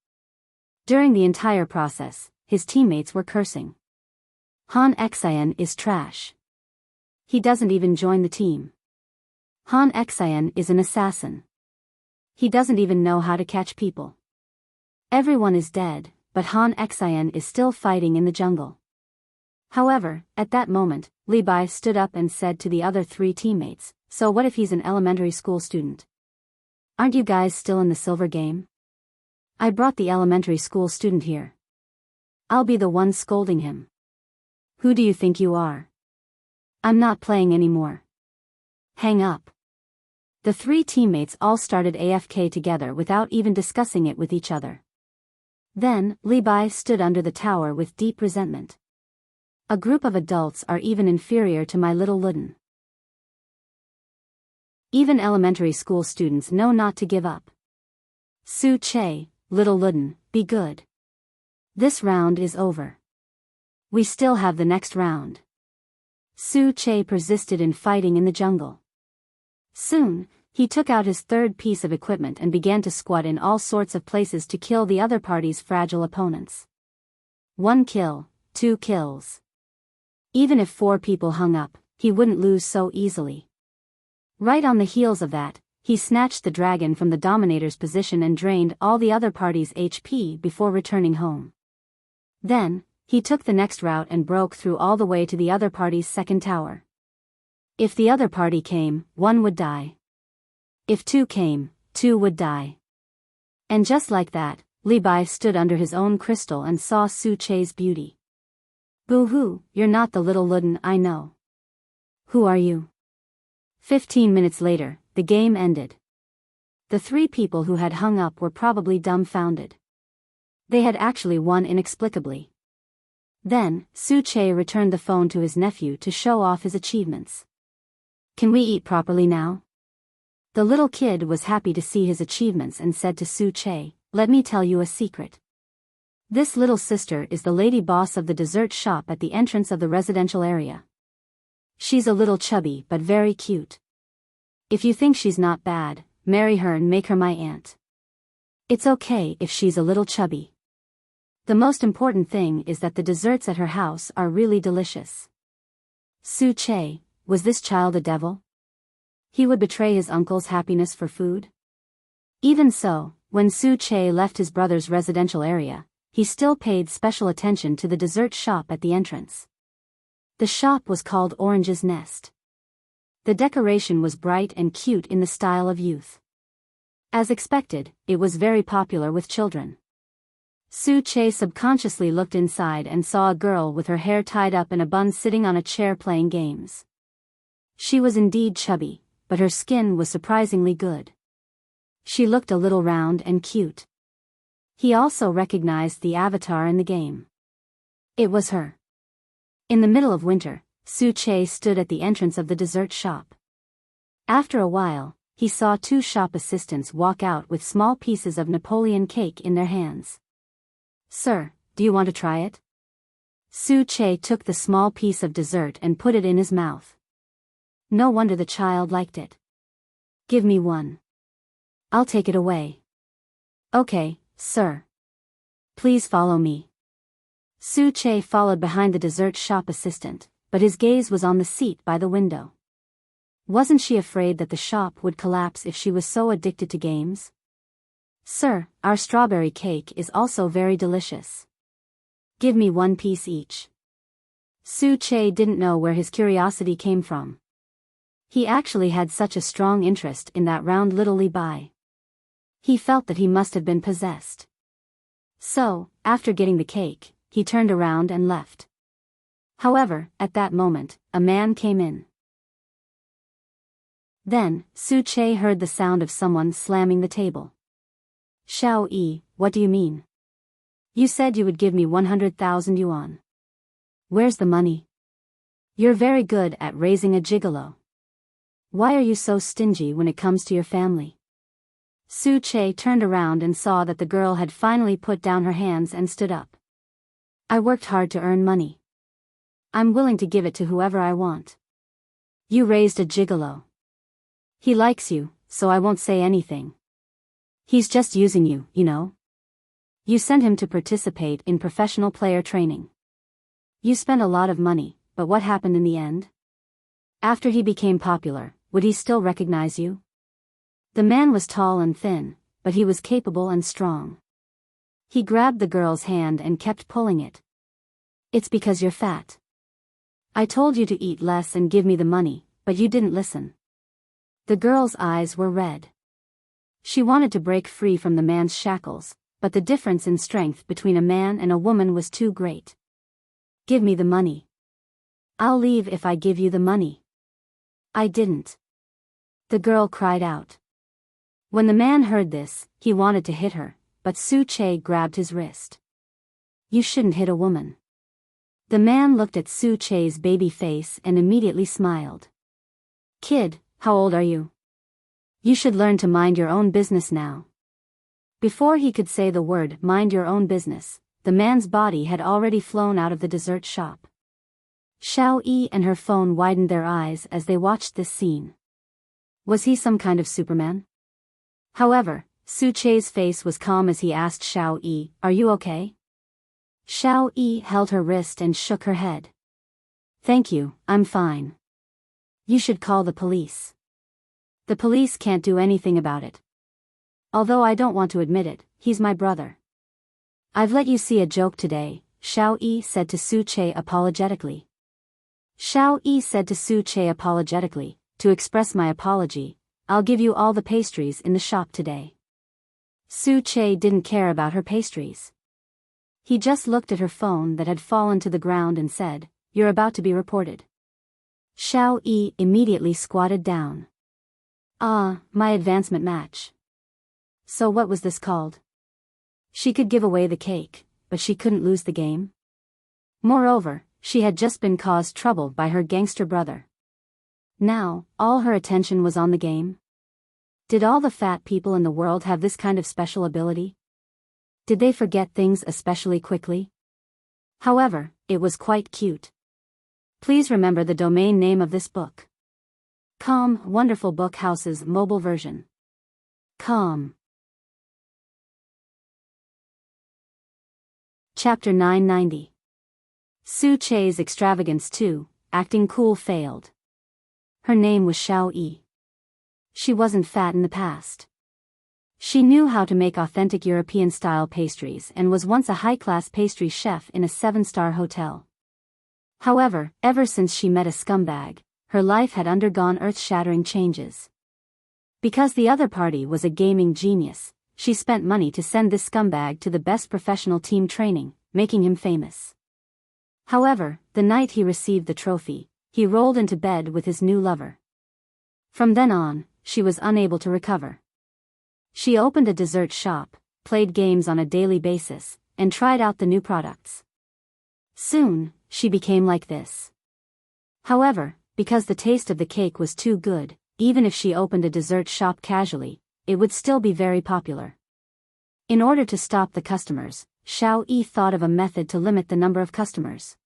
During the entire process, his teammates were cursing. Han Xian is trash. He doesn't even join the team. Han Xian is an assassin. He doesn't even know how to catch people. Everyone is dead, but Han Xian is still fighting in the jungle. However, at that moment, Li Bai stood up and said to the other 3 teammates, so what if he's an elementary school student? Aren't you guys still in the silver game? I brought the elementary school student here. I'll be the one scolding him. Who do you think you are? I'm not playing anymore. Hang up. The 3 teammates all started AFK together without even discussing it with each other. Then, Li Bai stood under the tower with deep resentment. A group of adults are even inferior to my little Luden. Even elementary school students know not to give up. Su Che, little Luden, be good. This round is over. We still have the next round. Su Che persisted in fighting in the jungle. Soon, he took out his 3rd piece of equipment and began to squat in all sorts of places to kill the other party's fragile opponents. 1 kill, 2 kills. Even if 4 people hung up, he wouldn't lose so easily. Right on the heels of that, he snatched the dragon from the dominator's position and drained all the other party's HP before returning home. Then, he took the next route and broke through all the way to the other party's 2nd tower. If the other party came, 1 would die. If 2 came, 2 would die. And just like that, Li Bai stood under his own crystal and saw Su Che's beauty. Boo-hoo, you're not the little Luden I know. Who are you? 15 minutes later, the game ended. The 3 people who had hung up were probably dumbfounded. They had actually won inexplicably. Then, Su Che returned the phone to his nephew to show off his achievements. Can we eat properly now? The little kid was happy to see his achievements and said to Su Che, let me tell you a secret. This little sister is the lady boss of the dessert shop at the entrance of the residential area. She's a little chubby but very cute. If you think she's not bad, marry her and make her my aunt. It's okay if she's a little chubby. The most important thing is that the desserts at her house are really delicious. Su Che, was this child a devil? He would betray his uncle's happiness for food? Even so, when Su Che left his brother's residential area, he still paid special attention to the dessert shop at the entrance. The shop was called Orange's Nest. The decoration was bright and cute in the style of youth. As expected, it was very popular with children. Su Che subconsciously looked inside and saw a girl with her hair tied up in a bun sitting on a chair playing games. She was indeed chubby, but her skin was surprisingly good. She looked a little round and cute. He also recognized the avatar in the game. It was her. In the middle of winter, Su Che stood at the entrance of the dessert shop. After a while, he saw 2 shop assistants walk out with small pieces of Napoleon cake in their hands. Sir, do you want to try it? Su Che took the small piece of dessert and put it in his mouth. No wonder the child liked it. Give me one. I'll take it away. Okay, sir. Please follow me. Su Che followed behind the dessert shop assistant, but his gaze was on the seat by the window. Wasn't she afraid that the shop would collapse if she was so addicted to games? Sir, our strawberry cake is also very delicious. Give me 1 piece each. Su Che didn't know where his curiosity came from. He actually had such a strong interest in that round little Li Bai. He felt that he must have been possessed. So, after getting the cake, he turned around and left. However, at that moment, a man came in. Then, Su Che heard the sound of someone slamming the table. Xiao Yi, what do you mean? You said you would give me 100,000 yuan. Where's the money? You're very good at raising a gigolo. Why are you so stingy when it comes to your family? Su Che turned around and saw that the girl had finally put down her hands and stood up. I worked hard to earn money. I'm willing to give it to whoever I want. You raised a gigolo. He likes you, so I won't say anything. He's just using you, you know. You sent him to participate in professional player training. You spent a lot of money, but what happened in the end? After he became popular, would he still recognize you? The man was tall and thin, but he was capable and strong. He grabbed the girl's hand and kept pulling it. It's because you're fat. I told you to eat less and give me the money, but you didn't listen. The girl's eyes were red. She wanted to break free from the man's shackles, but the difference in strength between a man and a woman was too great. Give me the money. I'll leave if I give you the money. I didn't. The girl cried out. When the man heard this, he wanted to hit her, but Su Che grabbed his wrist. You shouldn't hit a woman. The man looked at Su Che's baby face and immediately smiled. Kid, how old are you? You should learn to mind your own business now. Before he could say the word mind your own business, the man's body had already flown out of the dessert shop. Xiao Yi and her phone widened their eyes as they watched this scene. Was he some kind of Superman? However, Su Che's face was calm as he asked Xiao Yi, are you okay? Xiao Yi held her wrist and shook her head. Thank you, I'm fine. You should call the police. The police can't do anything about it. Although I don't want to admit it, he's my brother. I've let you see a joke today, Xiao Yi said to Su Che apologetically. Xiao Yi said to Su Che apologetically, to express my apology, I'll give you all the pastries in the shop today. Su Che didn't care about her pastries. He just looked at her phone that had fallen to the ground and said, you're about to be reported. Xiao Yi immediately squatted down. Ah, my advancement match. So what was this called? She could give away the cake, but she couldn't lose the game? Moreover, she had just been caused trouble by her gangster brother. Now, all her attention was on the game? Did all the fat people in the world have this kind of special ability? Did they forget things especially quickly? However, it was quite cute. Please remember the domain name of this book. Com, Wonderful Book House's mobile version. Com. Chapter 990. Su Che's extravagance too, acting cool failed. Her name was Xiao Yi. She wasn't fat in the past. She knew how to make authentic European-style pastries and was once a high-class pastry chef in a 7-star hotel. However, ever since she met a scumbag, her life had undergone earth-shattering changes. Because the other party was a gaming genius, she spent money to send this scumbag to the best professional team training, making him famous. However, the night he received the trophy, he rolled into bed with his new lover. From then on, she was unable to recover. She opened a dessert shop, played games on a daily basis, and tried out the new products. Soon, she became like this. However, because the taste of the cake was too good, even if she opened a dessert shop casually, it would still be very popular. In order to stop the customers, Xiao Yi thought of a method to limit the number of customers.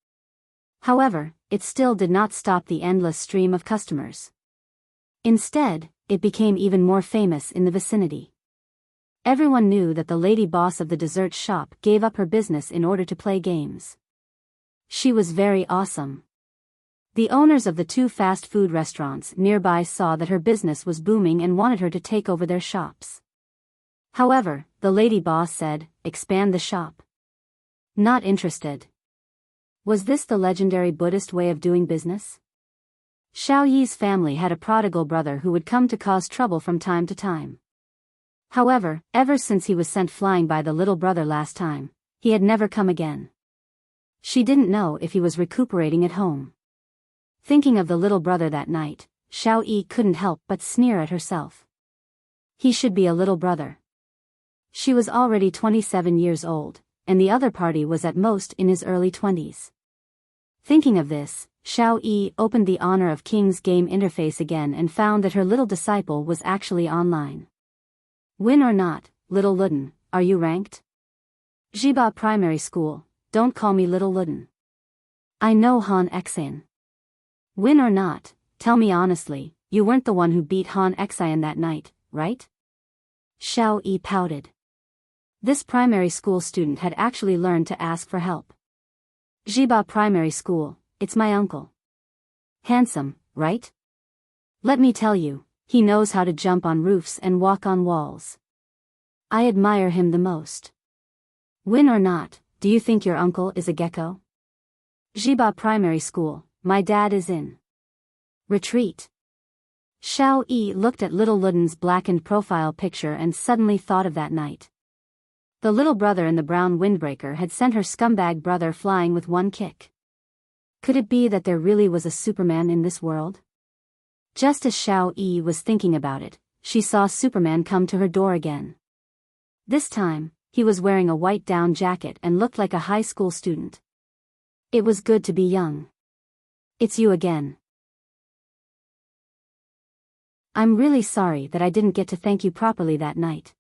However, it still did not stop the endless stream of customers. Instead, it became even more famous in the vicinity. Everyone knew that the lady boss of the dessert shop gave up her business in order to play games. She was very awesome. The owners of the 2 fast food restaurants nearby saw that her business was booming and wanted her to take over their shops. However, the lady boss said, "Expand the shop." Not interested. Was this the legendary Buddhist way of doing business? Xiao Yi's family had a prodigal brother who would come to cause trouble from time to time. However, ever since he was sent flying by the little brother last time, he had never come again. She didn't know if he was recuperating at home. Thinking of the little brother that night, Xiao Yi couldn't help but sneer at herself. He should be a little brother. She was already 27 years old, and the other party was at most in his early 20s. Thinking of this, Xiao Yi opened the Honor of Kings game interface again and found that her little disciple was actually online. Win or not, Little Luden, are you ranked? Jiba Primary School, don't call me Little Luden. I know Han Xan. Win or not, tell me honestly, you weren't the one who beat Han Xan that night, right? Xiao Yi pouted. This primary school student had actually learned to ask for help. Jiba Primary School, it's my uncle. Handsome, right? Let me tell you, he knows how to jump on roofs and walk on walls. I admire him the most. Win or not, do you think your uncle is a gecko? Jiba Primary School, my dad is in. Retreat. Xiao Yi looked at little Luden's blackened profile picture and suddenly thought of that night. The little brother in the brown windbreaker had sent her scumbag brother flying with one kick. Could it be that there really was a Superman in this world? Just as Xiao Yi was thinking about it, she saw Superman come to her door again. This time, he was wearing a white down jacket and looked like a high school student. It was good to be young. It's you again. I'm really sorry that I didn't get to thank you properly that night.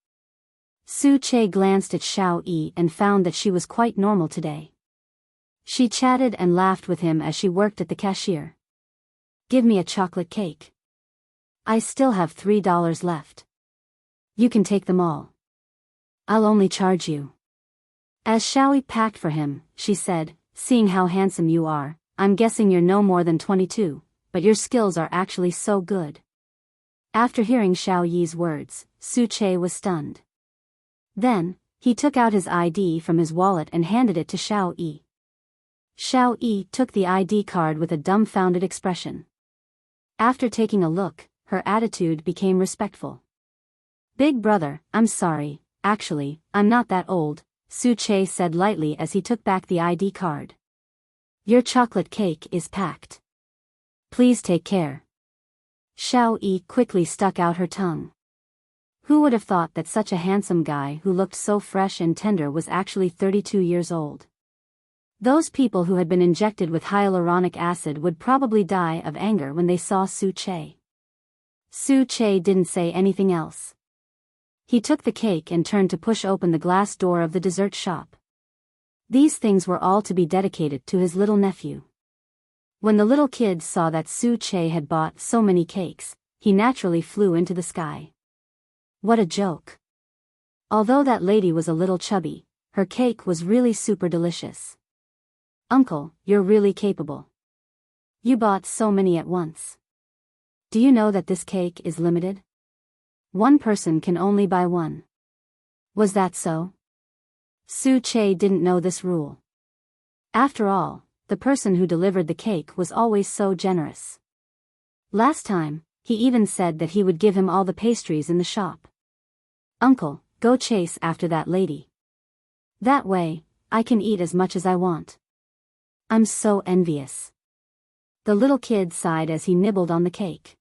Su Che glanced at Xiao Yi and found that she was quite normal today. She chatted and laughed with him as she worked at the cashier. Give me a chocolate cake. I still have $3 left. You can take them all. I'll only charge you. As Xiao Yi packed for him, she said, seeing how handsome you are, I'm guessing you're no more than 22, but your skills are actually so good. After hearing Xiao Yi's words, Su Che was stunned. Then, he took out his ID from his wallet and handed it to Xiao Yi. Xiao Yi took the ID card with a dumbfounded expression. After taking a look, her attitude became respectful. Big brother, I'm sorry, actually, I'm not that old, Su Che said lightly as he took back the ID card. Your chocolate cake is packed. Please take care. Xiao Yi quickly stuck out her tongue. Who would have thought that such a handsome guy who looked so fresh and tender was actually 32 years old? Those people who had been injected with hyaluronic acid would probably die of anger when they saw Su Che. Su Che didn't say anything else. He took the cake and turned to push open the glass door of the dessert shop. These things were all to be dedicated to his little nephew. When the little kid saw that Su Che had bought so many cakes, he naturally flew into the sky. What a joke. Although that lady was a little chubby, her cake was really super delicious. Uncle, you're really capable. You bought so many at once. Do you know that this cake is limited? One person can only buy one. Was that so? Su Che didn't know this rule. After all, the person who delivered the cake was always so generous. Last time, he even said that he would give him all the pastries in the shop. Uncle, go chase after that lady. That way, I can eat as much as I want. I'm so envious. The little kid sighed as he nibbled on the cake.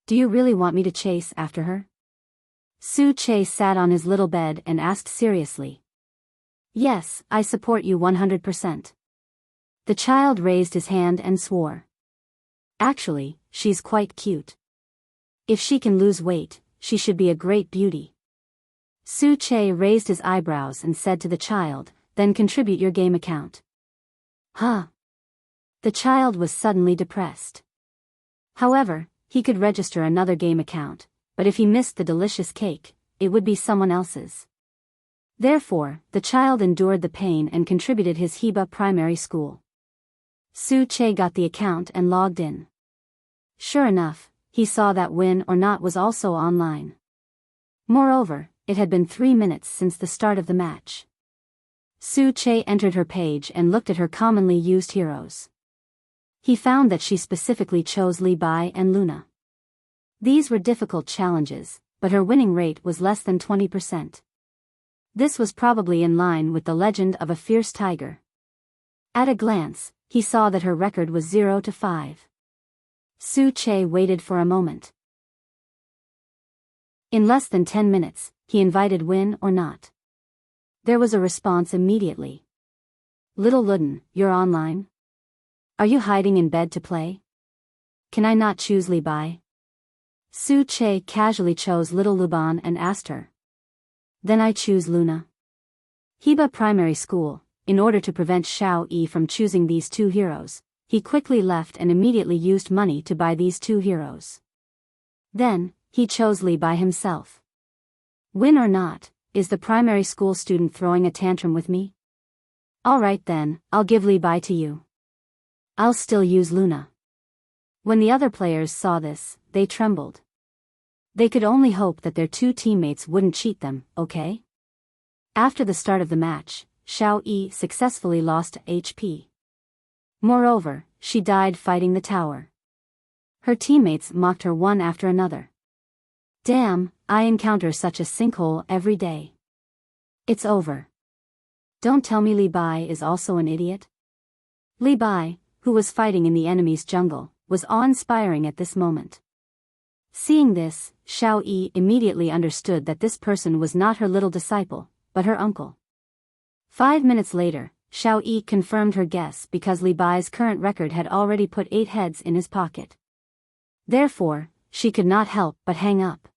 Do you really want me to chase after her? Su Che sat on his little bed and asked seriously. Yes, I support you 100%. The child raised his hand and swore. Actually, she's quite cute. If she can lose weight, she should be a great beauty. Su Che raised his eyebrows and said to the child, then contribute your game account. Huh? The child was suddenly depressed. However, he could register another game account, but if he missed the delicious cake, it would be someone else's. Therefore, the child endured the pain and contributed his Heba primary school. Su Che got the account and logged in. Sure enough, he saw that Win or Not was also online. Moreover, it had been 3 minutes since the start of the match. Su Che entered her page and looked at her commonly used heroes. He found that she specifically chose Li Bai and Luna. These were difficult challenges, but her winning rate was less than 20%. This was probably in line with the legend of a fierce tiger. At a glance, he saw that her record was 0-5. Su Che waited for a moment. In less than 10 minutes, he invited Win or Not. There was a response immediately. Little Luden, you're online? Are you hiding in bed to play? Can I not choose Li Bai? Su Che casually chose Little Luban and asked her. Then I choose Luna. Heba Primary School, in order to prevent Xiao Yi from choosing these two heroes, he quickly left and immediately used money to buy these two heroes. Then, he chose Li Bai himself. Win or Not, is the primary school student throwing a tantrum with me? Alright then, I'll give Li Bai to you. I'll still use Luna. When the other players saw this, they trembled. They could only hope that their two teammates wouldn't cheat them, okay? After the start of the match, Xiao Yi successfully lost HP. Moreover, she died fighting the tower. Her teammates mocked her one after another. Damn, I encounter such a sinkhole every day. It's over. Don't tell me Li Bai is also an idiot? Li Bai, who was fighting in the enemy's jungle, was awe-inspiring at this moment. Seeing this, Xiao Yi immediately understood that this person was not her little disciple, but her uncle. 5 minutes later, Xiao Yi confirmed her guess because Li Bai's current record had already put 8 heads in his pocket. Therefore, she could not help but hang up.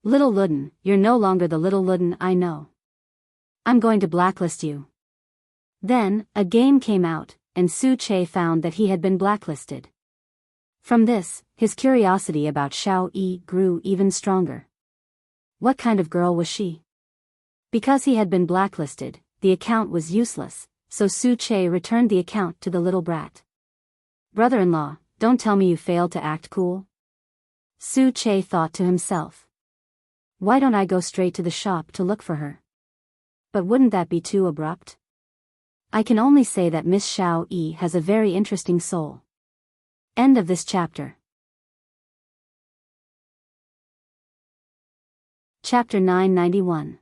Little Luden, you're no longer the Little Luden I know. I'm going to blacklist you. Then, a game came out, and Su Che found that he had been blacklisted. From this, his curiosity about Xiao Yi grew even stronger. What kind of girl was she? Because he had been blacklisted, the account was useless, so Su Che returned the account to the little brat. Brother-in-law, don't tell me you failed to act cool? Su Che thought to himself. Why don't I go straight to the shop to look for her? But wouldn't that be too abrupt? I can only say that Miss Xiao Yi has a very interesting soul. End of this chapter. Chapter 991.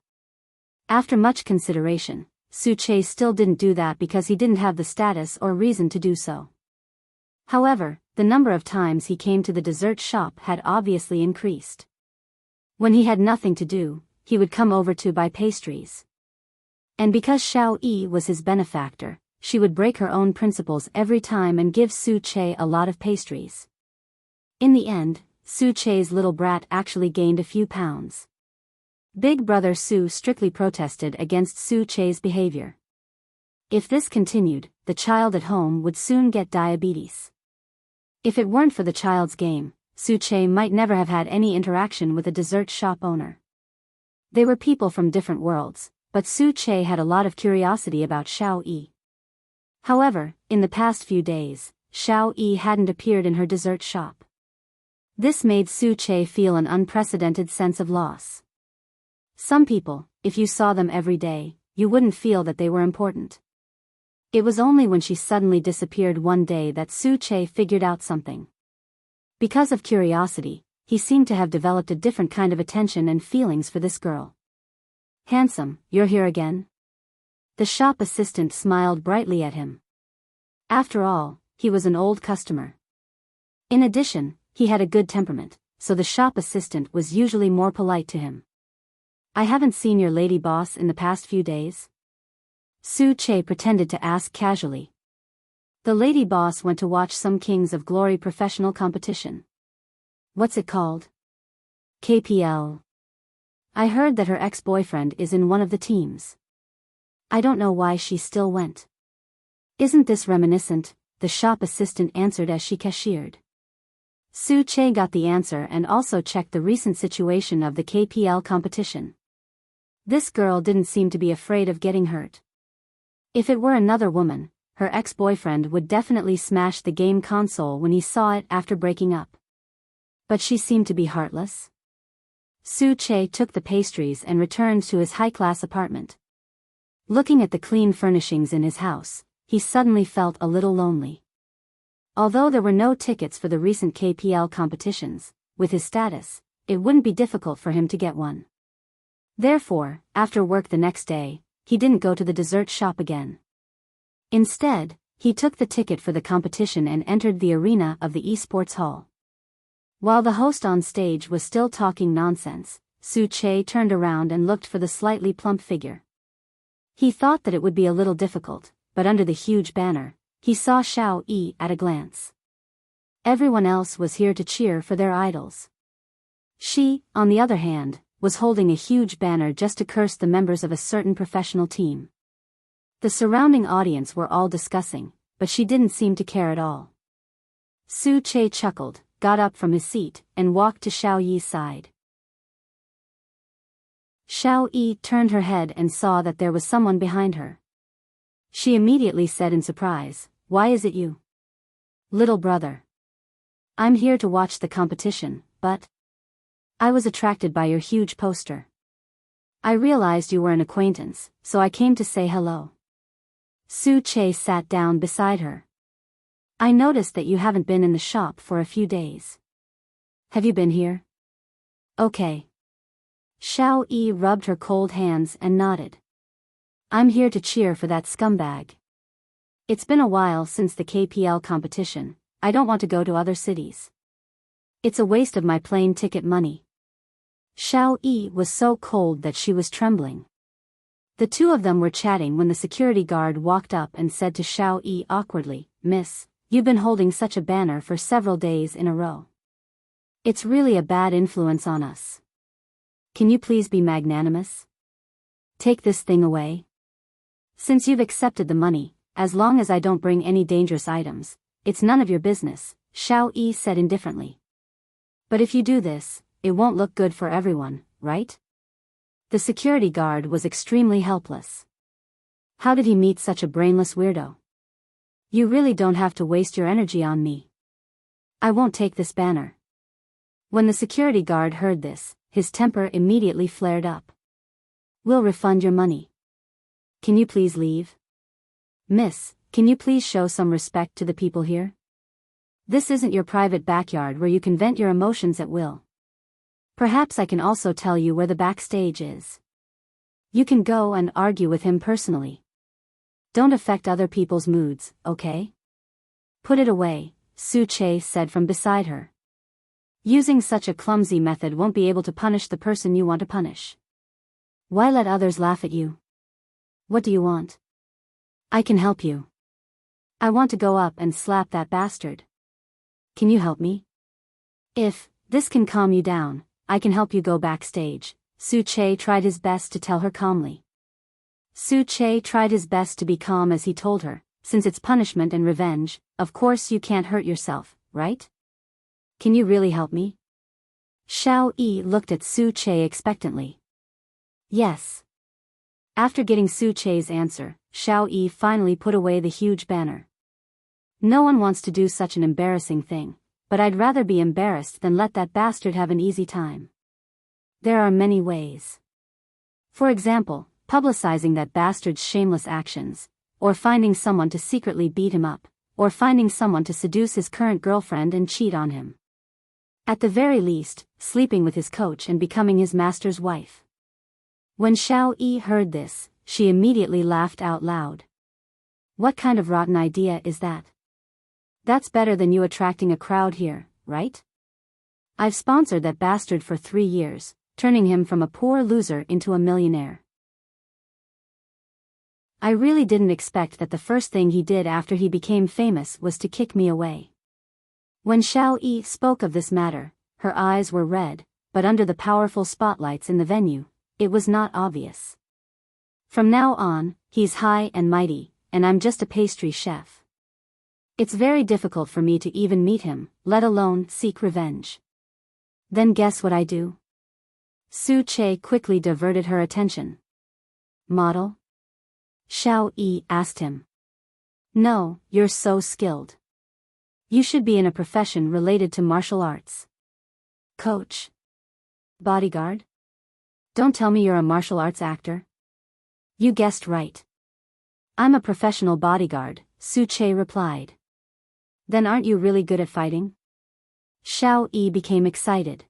After much consideration, Su Che still didn't do that because he didn't have the status or reason to do so. However, the number of times he came to the dessert shop had obviously increased. When he had nothing to do, he would come over to buy pastries. And because Xiao Yi was his benefactor, she would break her own principles every time and give Su Che a lot of pastries. In the end, Su Che's little brat actually gained a few pounds. Big brother Su strictly protested against Su Che's behavior. If this continued, the child at home would soon get diabetes. If it weren't for the child's game, Su Che might never have had any interaction with a dessert shop owner. They were people from different worlds, but Su Che had a lot of curiosity about Xiao Yi. However, in the past few days, Xiao Yi hadn't appeared in her dessert shop. This made Su Che feel an unprecedented sense of loss. Some people, if you saw them every day, you wouldn't feel that they were important. It was only when she suddenly disappeared one day that Su Che figured out something. Because of curiosity, he seemed to have developed a different kind of attention and feelings for this girl. Handsome, you're here again? The shop assistant smiled brightly at him. After all, he was an old customer. In addition, he had a good temperament, so the shop assistant was usually more polite to him. I haven't seen your lady boss in the past few days? Su Che pretended to ask casually. The lady boss went to watch some Kings of Glory professional competition. What's it called? KPL. I heard that her ex-boyfriend is in one of the teams. I don't know why she still went. Isn't this reminiscent? The shop assistant answered as she cashiered. Su Che got the answer and also checked the recent situation of the KPL competition. This girl didn't seem to be afraid of getting hurt. If it were another woman, her ex-boyfriend would definitely smash the game console when he saw it after breaking up. But she seemed to be heartless. Su Che took the pastries and returned to his high-class apartment. Looking at the clean furnishings in his house, he suddenly felt a little lonely. Although there were no tickets for the recent KPL competitions, with his status, it wouldn't be difficult for him to get one. Therefore, after work the next day, he didn't go to the dessert shop again. Instead, he took the ticket for the competition and entered the arena of the esports hall. While the host on stage was still talking nonsense, Su Che turned around and looked for the slightly plump figure. He thought that it would be a little difficult, but under the huge banner, he saw Xiao Yi at a glance. Everyone else was here to cheer for their idols. She, on the other hand, was holding a huge banner just to curse the members of a certain professional team. The surrounding audience were all discussing, but she didn't seem to care at all. Su Che chuckled, got up from his seat, and walked to Xiao Yi's side. Xiao Yi turned her head and saw that there was someone behind her. She immediately said in surprise, "Why is it you?" "Little brother. I'm here to watch the competition, but I was attracted by your huge poster. I realized you were an acquaintance, so I came to say hello." Su Che sat down beside her. "I noticed that you haven't been in the shop for a few days. Have you been here?" "Okay." Xiao Yi rubbed her cold hands and nodded. "I'm here to cheer for that scumbag. It's been a while since the KPL competition. I don't want to go to other cities. It's a waste of my plane ticket money." Xiao Yi was so cold that she was trembling. The two of them were chatting when the security guard walked up and said to Xiao Yi awkwardly, "Miss, you've been holding such a banner for several days in a row. It's really a bad influence on us. Can you please be magnanimous? Take this thing away. Since you've accepted the money, as long as I don't bring any dangerous items, it's none of your business," Xiao Yi said indifferently. "But if you do this, it won't look good for everyone, right?" The security guard was extremely helpless. How did he meet such a brainless weirdo? "You really don't have to waste your energy on me. I won't take this banner." When the security guard heard this, his temper immediately flared up. "We'll refund your money. Can you please leave? Miss, can you please show some respect to the people here? This isn't your private backyard where you can vent your emotions at will. Perhaps I can also tell you where the backstage is. You can go and argue with him personally. Don't affect other people's moods, okay? Put it away," Su Che said from beside her. "Using such a clumsy method won't be able to punish the person you want to punish. Why let others laugh at you? What do you want?" "I can help you. I want to go up and slap that bastard. Can you help me? If this can calm you down, I can help you go backstage," Su Che tried his best to tell her calmly. Su Che tried his best to be calm as he told her, "Since it's punishment and revenge, of course you can't hurt yourself, right? Can you really help me?" Xiao Yi looked at Su Che expectantly. "Yes." After getting Su Che's answer, Xiao Yi finally put away the huge banner. "No one wants to do such an embarrassing thing, but I'd rather be embarrassed than let that bastard have an easy time. There are many ways. For example, publicizing that bastard's shameless actions, or finding someone to secretly beat him up, or finding someone to seduce his current girlfriend and cheat on him. At the very least, sleeping with his coach and becoming his master's wife." When Xiao Yi heard this, she immediately laughed out loud. "What kind of rotten idea is that? That's better than you attracting a crowd here, right? I've sponsored that bastard for 3 years, turning him from a poor loser into a millionaire. I really didn't expect that the first thing he did after he became famous was to kick me away." When Xiao Yi spoke of this matter, her eyes were red, but under the powerful spotlights in the venue, it was not obvious. "From now on, he's high and mighty, and I'm just a pastry chef. It's very difficult for me to even meet him, let alone seek revenge. Then guess what I do? Su Che quickly diverted her attention. Model? Xiao Yi asked him. No, you're so skilled. You should be in a profession related to martial arts. Coach? Bodyguard? Don't tell me you're a martial arts actor. You guessed right. I'm a professional bodyguard, Su Che replied. Then aren't you really good at fighting? Xiao Yi became excited.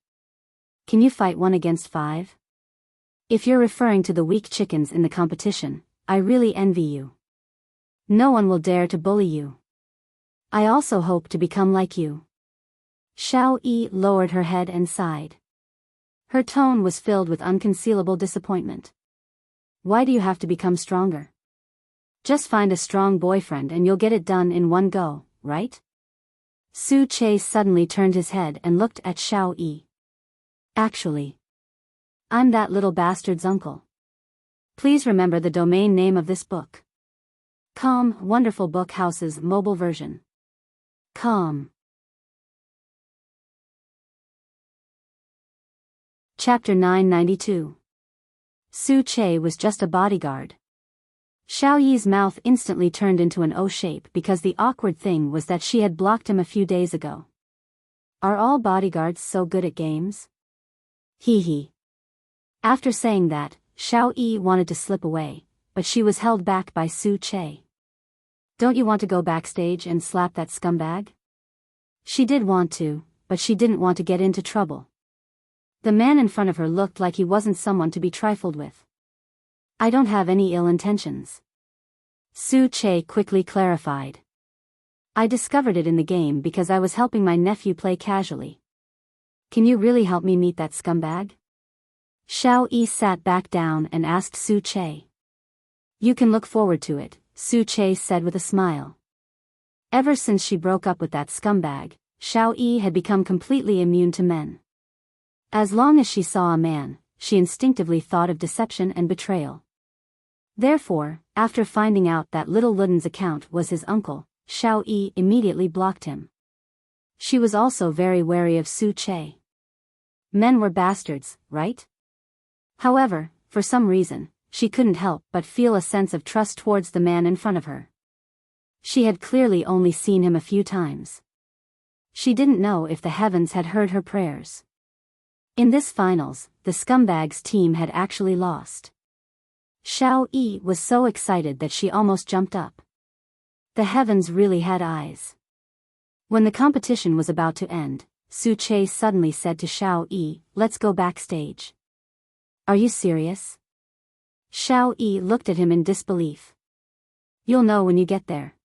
Can you fight 1 against 5? If you're referring to the weak chickens in the competition, I really envy you. No one will dare to bully you. I also hope to become like you. Xiao Yi lowered her head and sighed. Her tone was filled with unconcealable disappointment. Why do you have to become stronger? Just find a strong boyfriend and you'll get it done in one go, right? Su Che suddenly turned his head and looked at Xiao Yi. Actually, I'm that little bastard's uncle. Please remember the domain name of this book. Com, Wonderful Book House's mobile version. Com. Chapter 992. Su Che was just a bodyguard. Xiao Yi's mouth instantly turned into an O shape because the awkward thing was that she had blocked him a few days ago. Are all bodyguards so good at games? Hee hee. After saying that, Xiao Yi wanted to slip away, but she was held back by Su Che. Don't you want to go backstage and slap that scumbag? She did want to, but she didn't want to get into trouble. The man in front of her looked like he wasn't someone to be trifled with. I don't have any ill intentions. Su Che quickly clarified. I discovered it in the game because I was helping my nephew play casually. Can you really help me meet that scumbag? Xiao Yi sat back down and asked Su Che. You can look forward to it, Su Che said with a smile. Ever since she broke up with that scumbag, Xiao Yi had become completely immune to men. As long as she saw a man, she instinctively thought of deception and betrayal. Therefore, after finding out that little Luden's account was his uncle, Xiao Yi immediately blocked him. She was also very wary of Su Che. Men were bastards, right? However, for some reason, she couldn't help but feel a sense of trust towards the man in front of her. She had clearly only seen him a few times. She didn't know if the heavens had heard her prayers. In this finals, the scumbag's team had actually lost. Xiao Yi was so excited that she almost jumped up. The heavens really had eyes. When the competition was about to end, Su Che suddenly said to Xiao Yi, "Let's go backstage." Are you serious? Xiao Yi looked at him in disbelief. You'll know when you get there.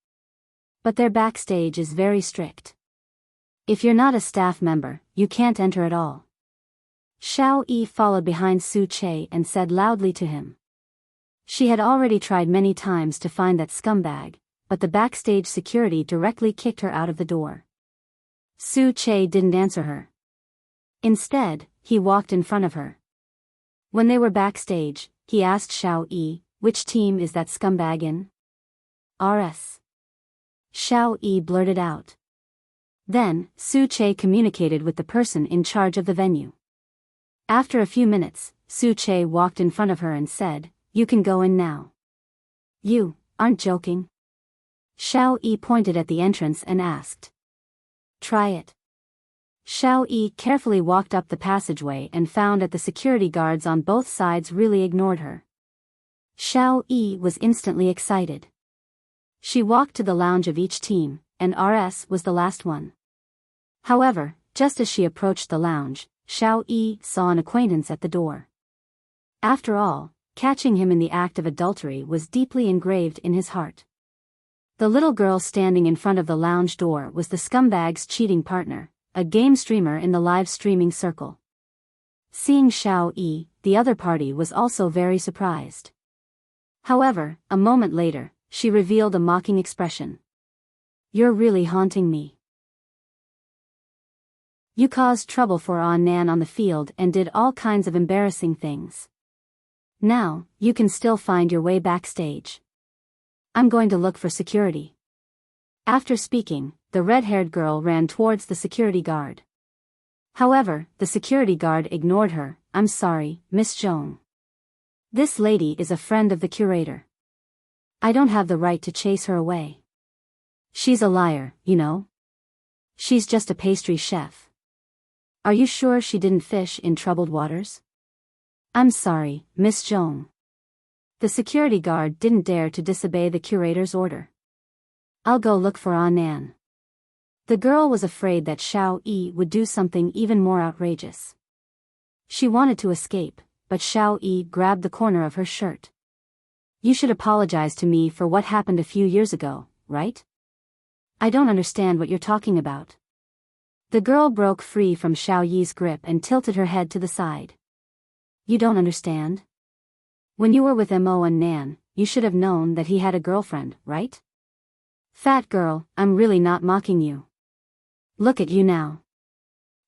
But their backstage is very strict. If you're not a staff member, you can't enter at all. Xiao Yi followed behind Su Che and said loudly to him. She had already tried many times to find that scumbag, but the backstage security directly kicked her out of the door. Su Che didn't answer her. Instead, he walked in front of her. When they were backstage, he asked Xiao Yi, which team is that scumbag in? RS. Xiao Yi blurted out. Then, Su Che communicated with the person in charge of the venue. After a few minutes, Su Che walked in front of her and said, "You can go in now." You aren't joking? Xiao Yi pointed at the entrance and asked. Try it. Xiao Yi carefully walked up the passageway and found that the security guards on both sides really ignored her. Xiao Yi was instantly excited. She walked to the lounge of each team, and RS was the last one. However, just as she approached the lounge, Xiao Yi saw an acquaintance at the door. After all, catching him in the act of adultery was deeply engraved in his heart. The little girl standing in front of the lounge door was the scumbag's cheating partner, a game streamer in the live streaming circle. Seeing Xiao Yi, the other party was also very surprised. However, a moment later, she revealed a mocking expression. You're really haunting me. You caused trouble for Nan on the field and did all kinds of embarrassing things. Now, you can still find your way backstage. I'm going to look for security. After speaking, the red-haired girl ran towards the security guard. However, the security guard ignored her. "I'm sorry, Miss Zhong. This lady is a friend of the curator. I don't have the right to chase her away. She's a liar, you know. She's just a pastry chef. Are you sure she didn't fish in troubled waters?" "I'm sorry, Miss Zhong." The security guard didn't dare to disobey the curator's order. "I'll go look for Nan." The girl was afraid that Xiao Yi would do something even more outrageous. She wanted to escape, but Xiao Yi grabbed the corner of her shirt. "You should apologize to me for what happened a few years ago, right? I don't understand what you're talking about." The girl broke free from Xiao Yi's grip and tilted her head to the side. "You don't understand? When you were with Mo and Nan, you should have known that he had a girlfriend, right? Fat girl, I'm really not mocking you. Look at you now.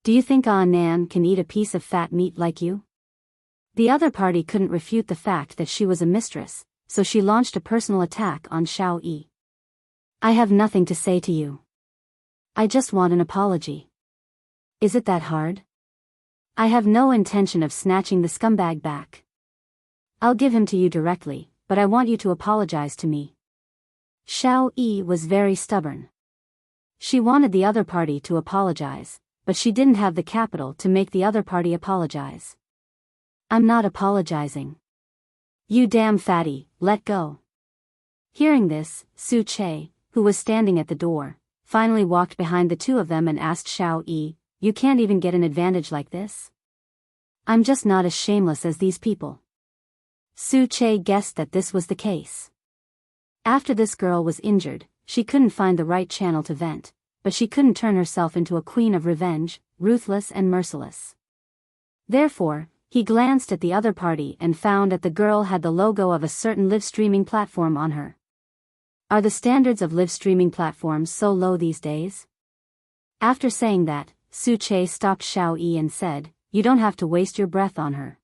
Do you think Nan can eat a piece of fat meat like you?" The other party couldn't refute the fact that she was a mistress, so she launched a personal attack on Xiao Yi. "I have nothing to say to you. I just want an apology. Is it that hard? I have no intention of snatching the scumbag back. I'll give him to you directly, but I want you to apologize to me." Xiao Yi was very stubborn. She wanted the other party to apologize, but she didn't have the capital to make the other party apologize. "I'm not apologizing. You damn fatty, let go." Hearing this, Su Che, who was standing at the door, finally walked behind the two of them and asked Xiao Yi, "You can't even get an advantage like this? I'm just not as shameless as these people." Su Che guessed that this was the case. After this girl was injured, she couldn't find the right channel to vent, but she couldn't turn herself into a queen of revenge, ruthless and merciless. Therefore, he glanced at the other party and found that the girl had the logo of a certain live streaming platform on her. Are the standards of live streaming platforms so low these days? After saying that, Su Che stopped Xiao Yi and said, "You don't have to waste your breath on her.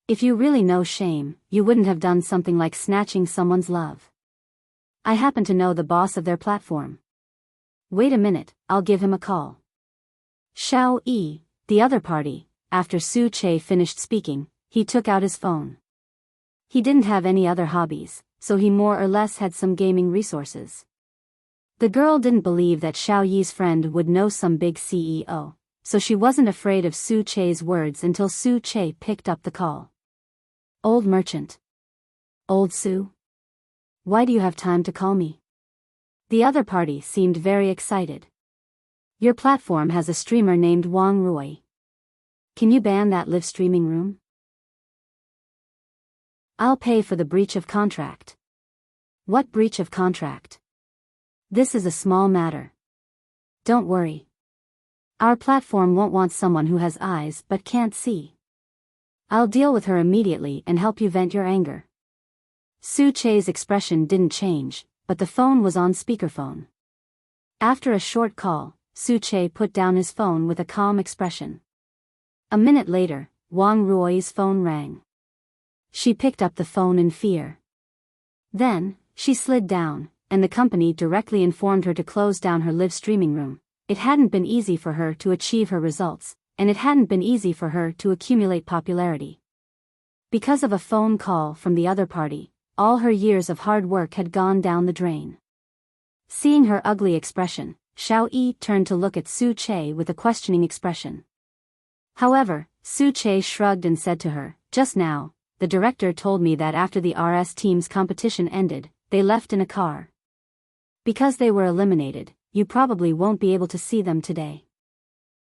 If you really know shame, you wouldn't have done something like snatching someone's love. I happen to know the boss of their platform. Wait a minute, I'll give him a call." Xiao Yi, the other party, after Su Che finished speaking, he took out his phone. He didn't have any other hobbies, so he more or less had some gaming resources. The girl didn't believe that Xiao Yi's friend would know some big CEO, so she wasn't afraid of Su Che's words until Su Che picked up the call. "Old merchant. Old Su? Why do you have time to call me?" The other party seemed very excited. "Your platform has a streamer named Wang Rui. Can you ban that live streaming room? I'll pay for the breach of contract." "What breach of contract? This is a small matter. Don't worry. Our platform won't want someone who has eyes but can't see. I'll deal with her immediately and help you vent your anger." Su Che's expression didn't change, but the phone was on speakerphone. After a short call, Su Che put down his phone with a calm expression. A minute later, Wang Rui's phone rang. She picked up the phone in fear. Then, she slid down, and the company directly informed her to close down her live streaming room. It hadn't been easy for her to achieve her results, and it hadn't been easy for her to accumulate popularity. Because of a phone call from the other party, all her years of hard work had gone down the drain. Seeing her ugly expression, Xiao Yi turned to look at Su Che with a questioning expression. However, Su Che shrugged and said to her, "Just now, the director told me that after the RS team's competition ended, they left in a car. Because they were eliminated, you probably won't be able to see them today.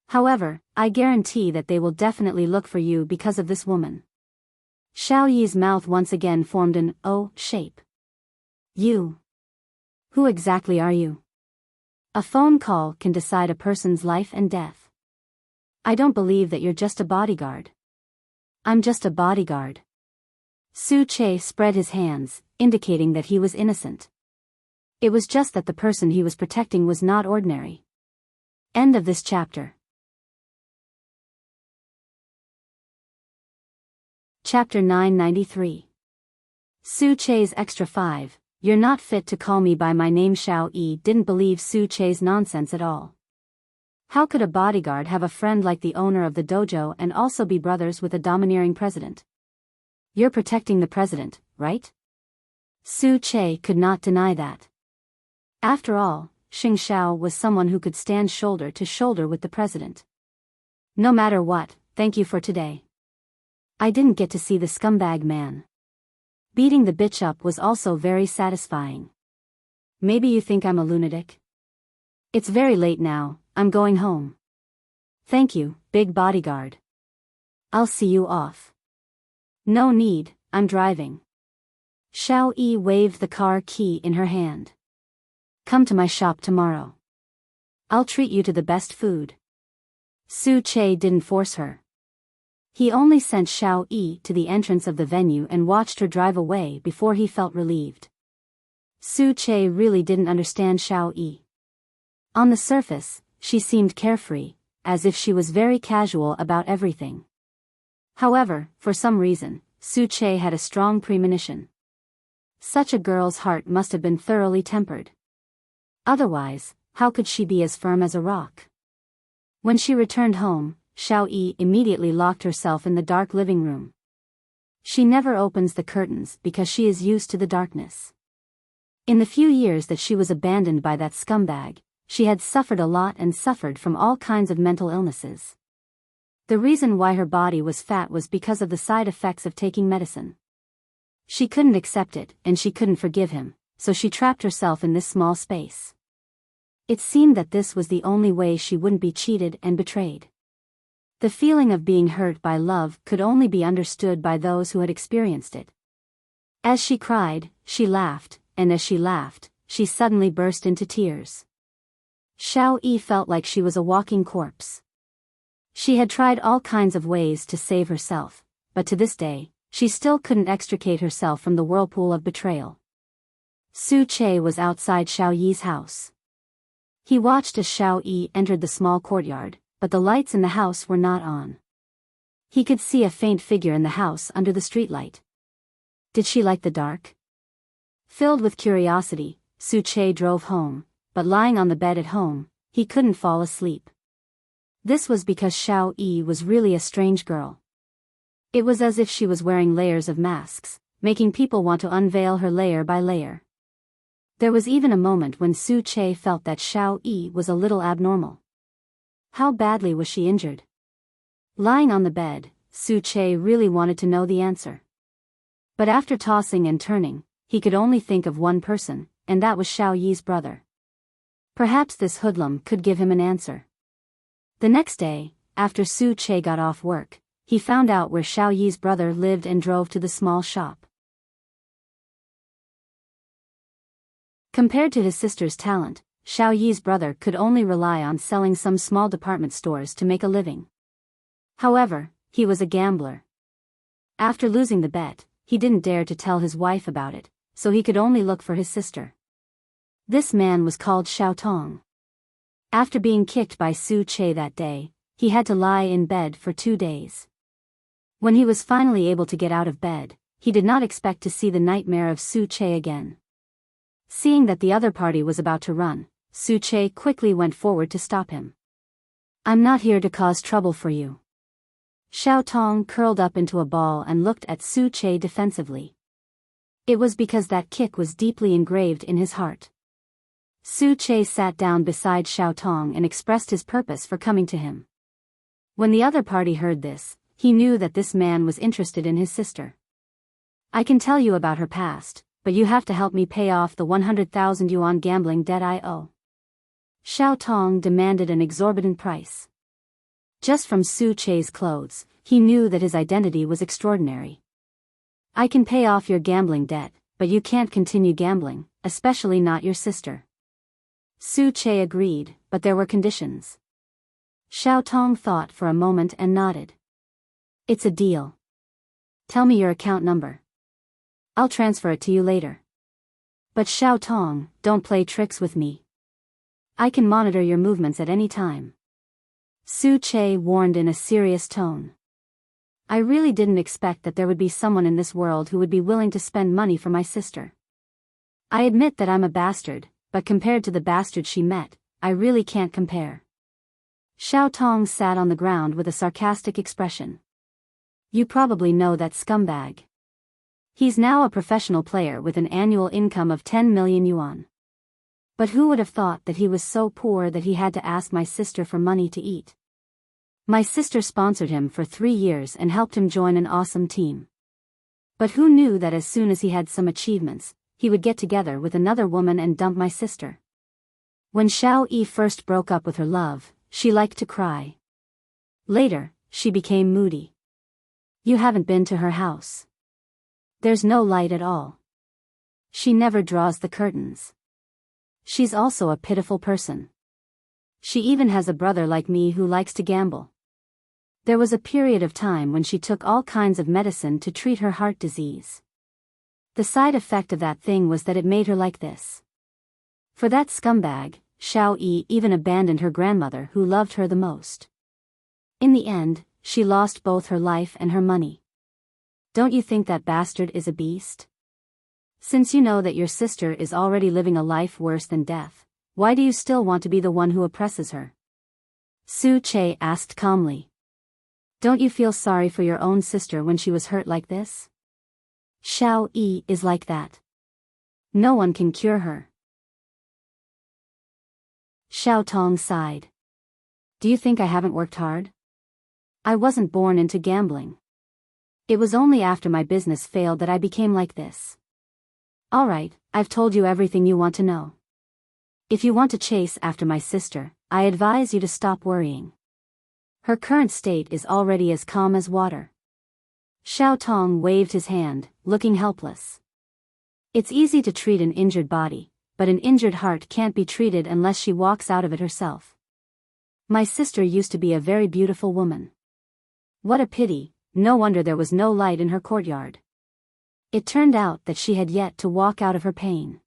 However, I guarantee that they will definitely look for you because of this woman." Xiao Yi's mouth once again formed an O shape. "You? Who exactly are you? A phone call can decide a person's life and death. I don't believe that you're just a bodyguard." "I'm just a bodyguard." Su Che spread his hands, indicating that he was innocent. It was just that the person he was protecting was not ordinary. End of this chapter. Chapter 993. Su Che's Extra 5, You're not fit to call me by my name. Xiao Yi didn't believe Su Che's nonsense at all. How could a bodyguard have a friend like the owner of the dojo and also be brothers with a domineering president? You're protecting the president, right? Su Che could not deny that. After all, Xing Xiao was someone who could stand shoulder to shoulder with the president. No matter what, thank you for today. I didn't get to see the scumbag man. Beating the bitch up was also very satisfying. Maybe you think I'm a lunatic? It's very late now, I'm going home. Thank you, big bodyguard. I'll see you off. No need, I'm driving. Xiao Yi waved the car key in her hand. Come to my shop tomorrow. I'll treat you to the best food. Su Che didn't force her. He only sent Xiao Yi to the entrance of the venue and watched her drive away before he felt relieved. Su Che really didn't understand Xiao Yi. On the surface, she seemed carefree, as if she was very casual about everything. However, for some reason, Su Che had a strong premonition. Such a girl's heart must have been thoroughly tempered. Otherwise, how could she be as firm as a rock? When she returned home, Xiao Yi immediately locked herself in the dark living room. She never opens the curtains because she is used to the darkness. In the few years that she was abandoned by that scumbag, she had suffered a lot and suffered from all kinds of mental illnesses. The reason why her body was fat was because of the side effects of taking medicine. She couldn't accept it and she couldn't forgive him, so she trapped herself in this small space. It seemed that this was the only way she wouldn't be cheated and betrayed. The feeling of being hurt by love could only be understood by those who had experienced it. As she cried, she laughed, and as she laughed, she suddenly burst into tears. Xiao Yi felt like she was a walking corpse. She had tried all kinds of ways to save herself, but to this day, she still couldn't extricate herself from the whirlpool of betrayal. Su Che was outside Xiao Yi's house. He watched as Xiao Yi entered the small courtyard, but the lights in the house were not on. He could see a faint figure in the house under the streetlight. Did she like the dark? Filled with curiosity, Su Che drove home, but lying on the bed at home, he couldn't fall asleep. This was because Xiao Yi was really a strange girl. It was as if she was wearing layers of masks, making people want to unveil her layer by layer. There was even a moment when Su Che felt that Xiao Yi was a little abnormal. How badly was she injured? Lying on the bed, Su Che really wanted to know the answer. But after tossing and turning, he could only think of one person, and that was Xiao Yi's brother. Perhaps this hoodlum could give him an answer. The next day, after Su Che got off work, he found out where Xiao Yi's brother lived and drove to the small shop. Compared to his sister's talent, Xiao Yi's brother could only rely on selling some small department stores to make a living. However, he was a gambler. After losing the bet, he didn't dare to tell his wife about it, so he could only look for his sister. This man was called Xiao Tong. After being kicked by Su Che that day, he had to lie in bed for 2 days. When he was finally able to get out of bed, he did not expect to see the nightmare of Su Che again. Seeing that the other party was about to run, Su Che quickly went forward to stop him. I'm not here to cause trouble for you. Xiao Tong curled up into a ball and looked at Su Che defensively. It was because that kick was deeply engraved in his heart. Su Che sat down beside Xiao Tong and expressed his purpose for coming to him. When the other party heard this, he knew that this man was interested in his sister. I can tell you about her past, but you have to help me pay off the 100,000 yuan gambling debt I owe. Xiao Tong demanded an exorbitant price. Just from Su Che's clothes, he knew that his identity was extraordinary. I can pay off your gambling debt, but you can't continue gambling, especially not your sister. Su Che agreed, but there were conditions. Xiao Tong thought for a moment and nodded. It's a deal. Tell me your account number. I'll transfer it to you later. But Xiao Tong, don't play tricks with me. I can monitor your movements at any time. Su Che warned in a serious tone. I really didn't expect that there would be someone in this world who would be willing to spend money for my sister. I admit that I'm a bastard, but compared to the bastard she met, I really can't compare. Xiao Tong sat on the ground with a sarcastic expression. You probably know that scumbag. He's now a professional player with an annual income of 10 million yuan. But who would have thought that he was so poor that he had to ask my sister for money to eat? My sister sponsored him for 3 years and helped him join an awesome team. But who knew that as soon as he had some achievements, he would get together with another woman and dump my sister? When Xiao Yi first broke up with her love, she liked to cry. Later, she became moody. You haven't been to her house. There's no light at all. She never draws the curtains. She's also a pitiful person. She even has a brother like me who likes to gamble. There was a period of time when she took all kinds of medicine to treat her heart disease. The side effect of that thing was that it made her like this. For that scumbag, Xiao Yi even abandoned her grandmother who loved her the most. In the end, she lost both her life and her money. Don't you think that bastard is a beast? Since you know that your sister is already living a life worse than death, why do you still want to be the one who oppresses her? Su Che asked calmly. Don't you feel sorry for your own sister when she was hurt like this? Xiao Yi is like that. No one can cure her. Xiao Tong sighed. Do you think I haven't worked hard? I wasn't born into gambling. It was only after my business failed that I became like this. Alright, I've told you everything you want to know. If you want to chase after my sister, I advise you to stop worrying. Her current state is already as calm as water. Xiao Tong waved his hand, looking helpless. It's easy to treat an injured body, but an injured heart can't be treated unless she walks out of it herself. My sister used to be a very beautiful woman. What a pity, no wonder there was no light in her courtyard. It turned out that she had yet to walk out of her pain.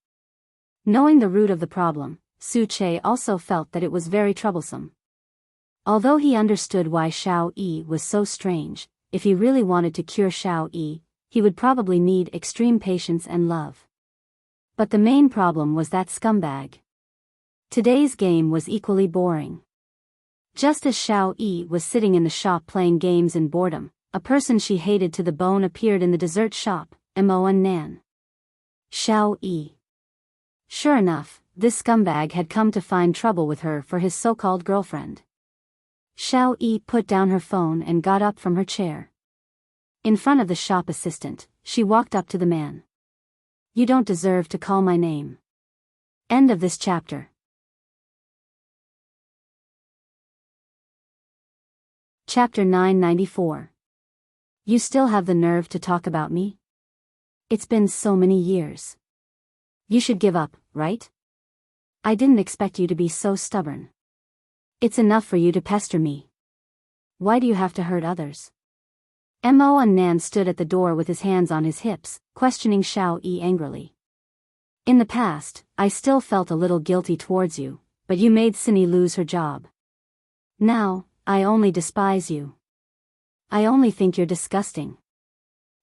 Knowing the root of the problem, Su Che also felt that it was very troublesome. Although he understood why Xiao Yi was so strange, if he really wanted to cure Xiao Yi, he would probably need extreme patience and love. But the main problem was that scumbag. Today's game was equally boring. Just as Xiao Yi was sitting in the shop playing games in boredom, a person she hated to the bone appeared in the dessert shop, Nan. Xiao Yi. Sure enough, this scumbag had come to find trouble with her for his so-called girlfriend. Xiao Yi put down her phone and got up from her chair. In front of the shop assistant, she walked up to the man. You don't deserve to call my name. End of this chapter. Chapter 994. You still have the nerve to talk about me? It's been so many years. You should give up, right? I didn't expect you to be so stubborn. It's enough for you to pester me. Why do you have to hurt others? Nan stood at the door with his hands on his hips, questioning Xiao Yi angrily. In the past, I still felt a little guilty towards you, but you made Cindy lose her job. Now, I only despise you. I only think you're disgusting.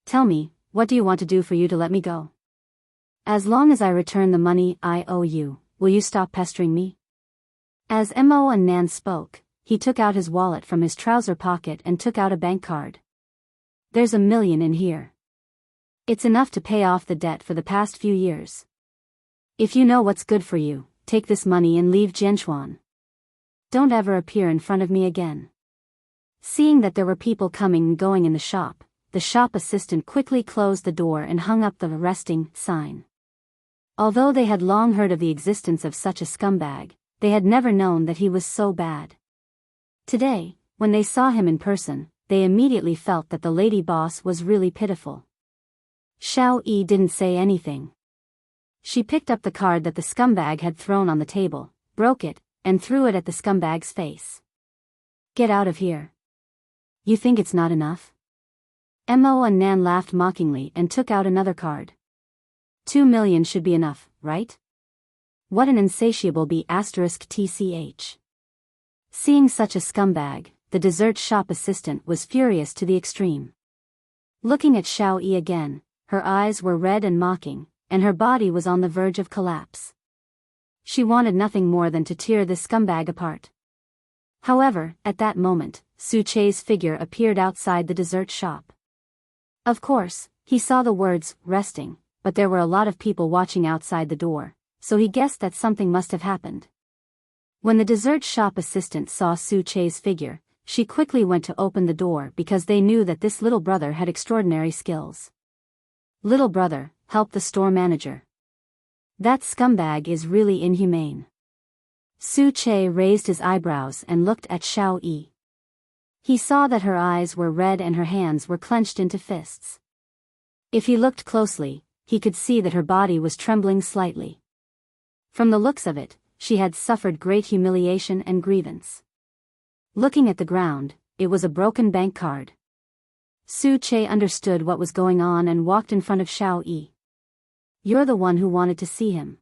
Tell me, what do you want to do for you to let me go? As long as I return the money I owe you, will you stop pestering me? As Nan spoke, he took out his wallet from his trouser pocket and took out a bank card. There's 1 million in here. It's enough to pay off the debt for the past few years. If you know what's good for you, take this money and leave Jianchuan. Don't ever appear in front of me again. Seeing that there were people coming and going in the shop assistant quickly closed the door and hung up the arresting sign. Although they had long heard of the existence of such a scumbag, they had never known that he was so bad. Today, when they saw him in person, they immediately felt that the lady boss was really pitiful. Xiao Yi didn't say anything. She picked up the card that the scumbag had thrown on the table, broke it, and threw it at the scumbag's face. Get out of here. You think it's not enough? Nan laughed mockingly and took out another card. 2 million should be enough, right? What an insatiable *tch. Seeing such a scumbag, the dessert shop assistant was furious to the extreme. Looking at Xiao Yi again, her eyes were red and mocking, and her body was on the verge of collapse. She wanted nothing more than to tear this scumbag apart. However, at that moment, Su Che's figure appeared outside the dessert shop. Of course, he saw the words, resting, but there were a lot of people watching outside the door, so he guessed that something must have happened. When the dessert shop assistant saw Su Che's figure, she quickly went to open the door because they knew that this little brother had extraordinary skills. Little brother, help the store manager. That scumbag is really inhumane. Su Che raised his eyebrows and looked at Xiao Yi. He saw that her eyes were red and her hands were clenched into fists. If he looked closely, he could see that her body was trembling slightly. From the looks of it, she had suffered great humiliation and grievance. Looking at the ground, it was a broken bank card. Su Che understood what was going on and walked in front of Xiao Yi. You're the one who wanted to see him.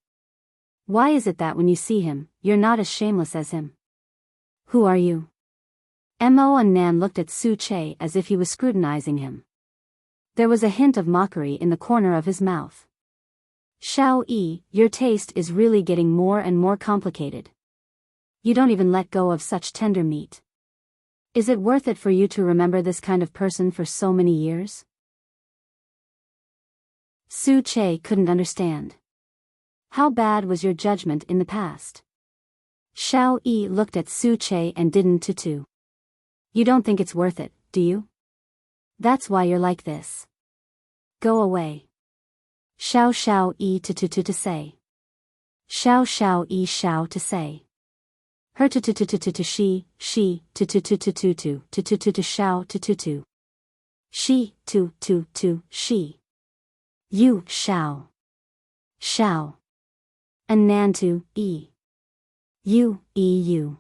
Why is it that when you see him, you're not as shameless as him? Who are you? Mo and Nan looked at Su Che as if he was scrutinizing him. There was a hint of mockery in the corner of his mouth. Xiao Yi, your taste is really getting more and more complicated. You don't even let go of such tender meat. Is it worth it for you to remember this kind of person for so many years? Su Che couldn't understand. How bad was your judgment in the past? Xiao Yi looked at Su Che and didn't too. You don't think it's worth it, do you? That's why you're like this. Go away. Xiao Yi to say. Xiao Yi to say. Her to she to xiao to. She to she. You xiao. And Nan to e. You eu.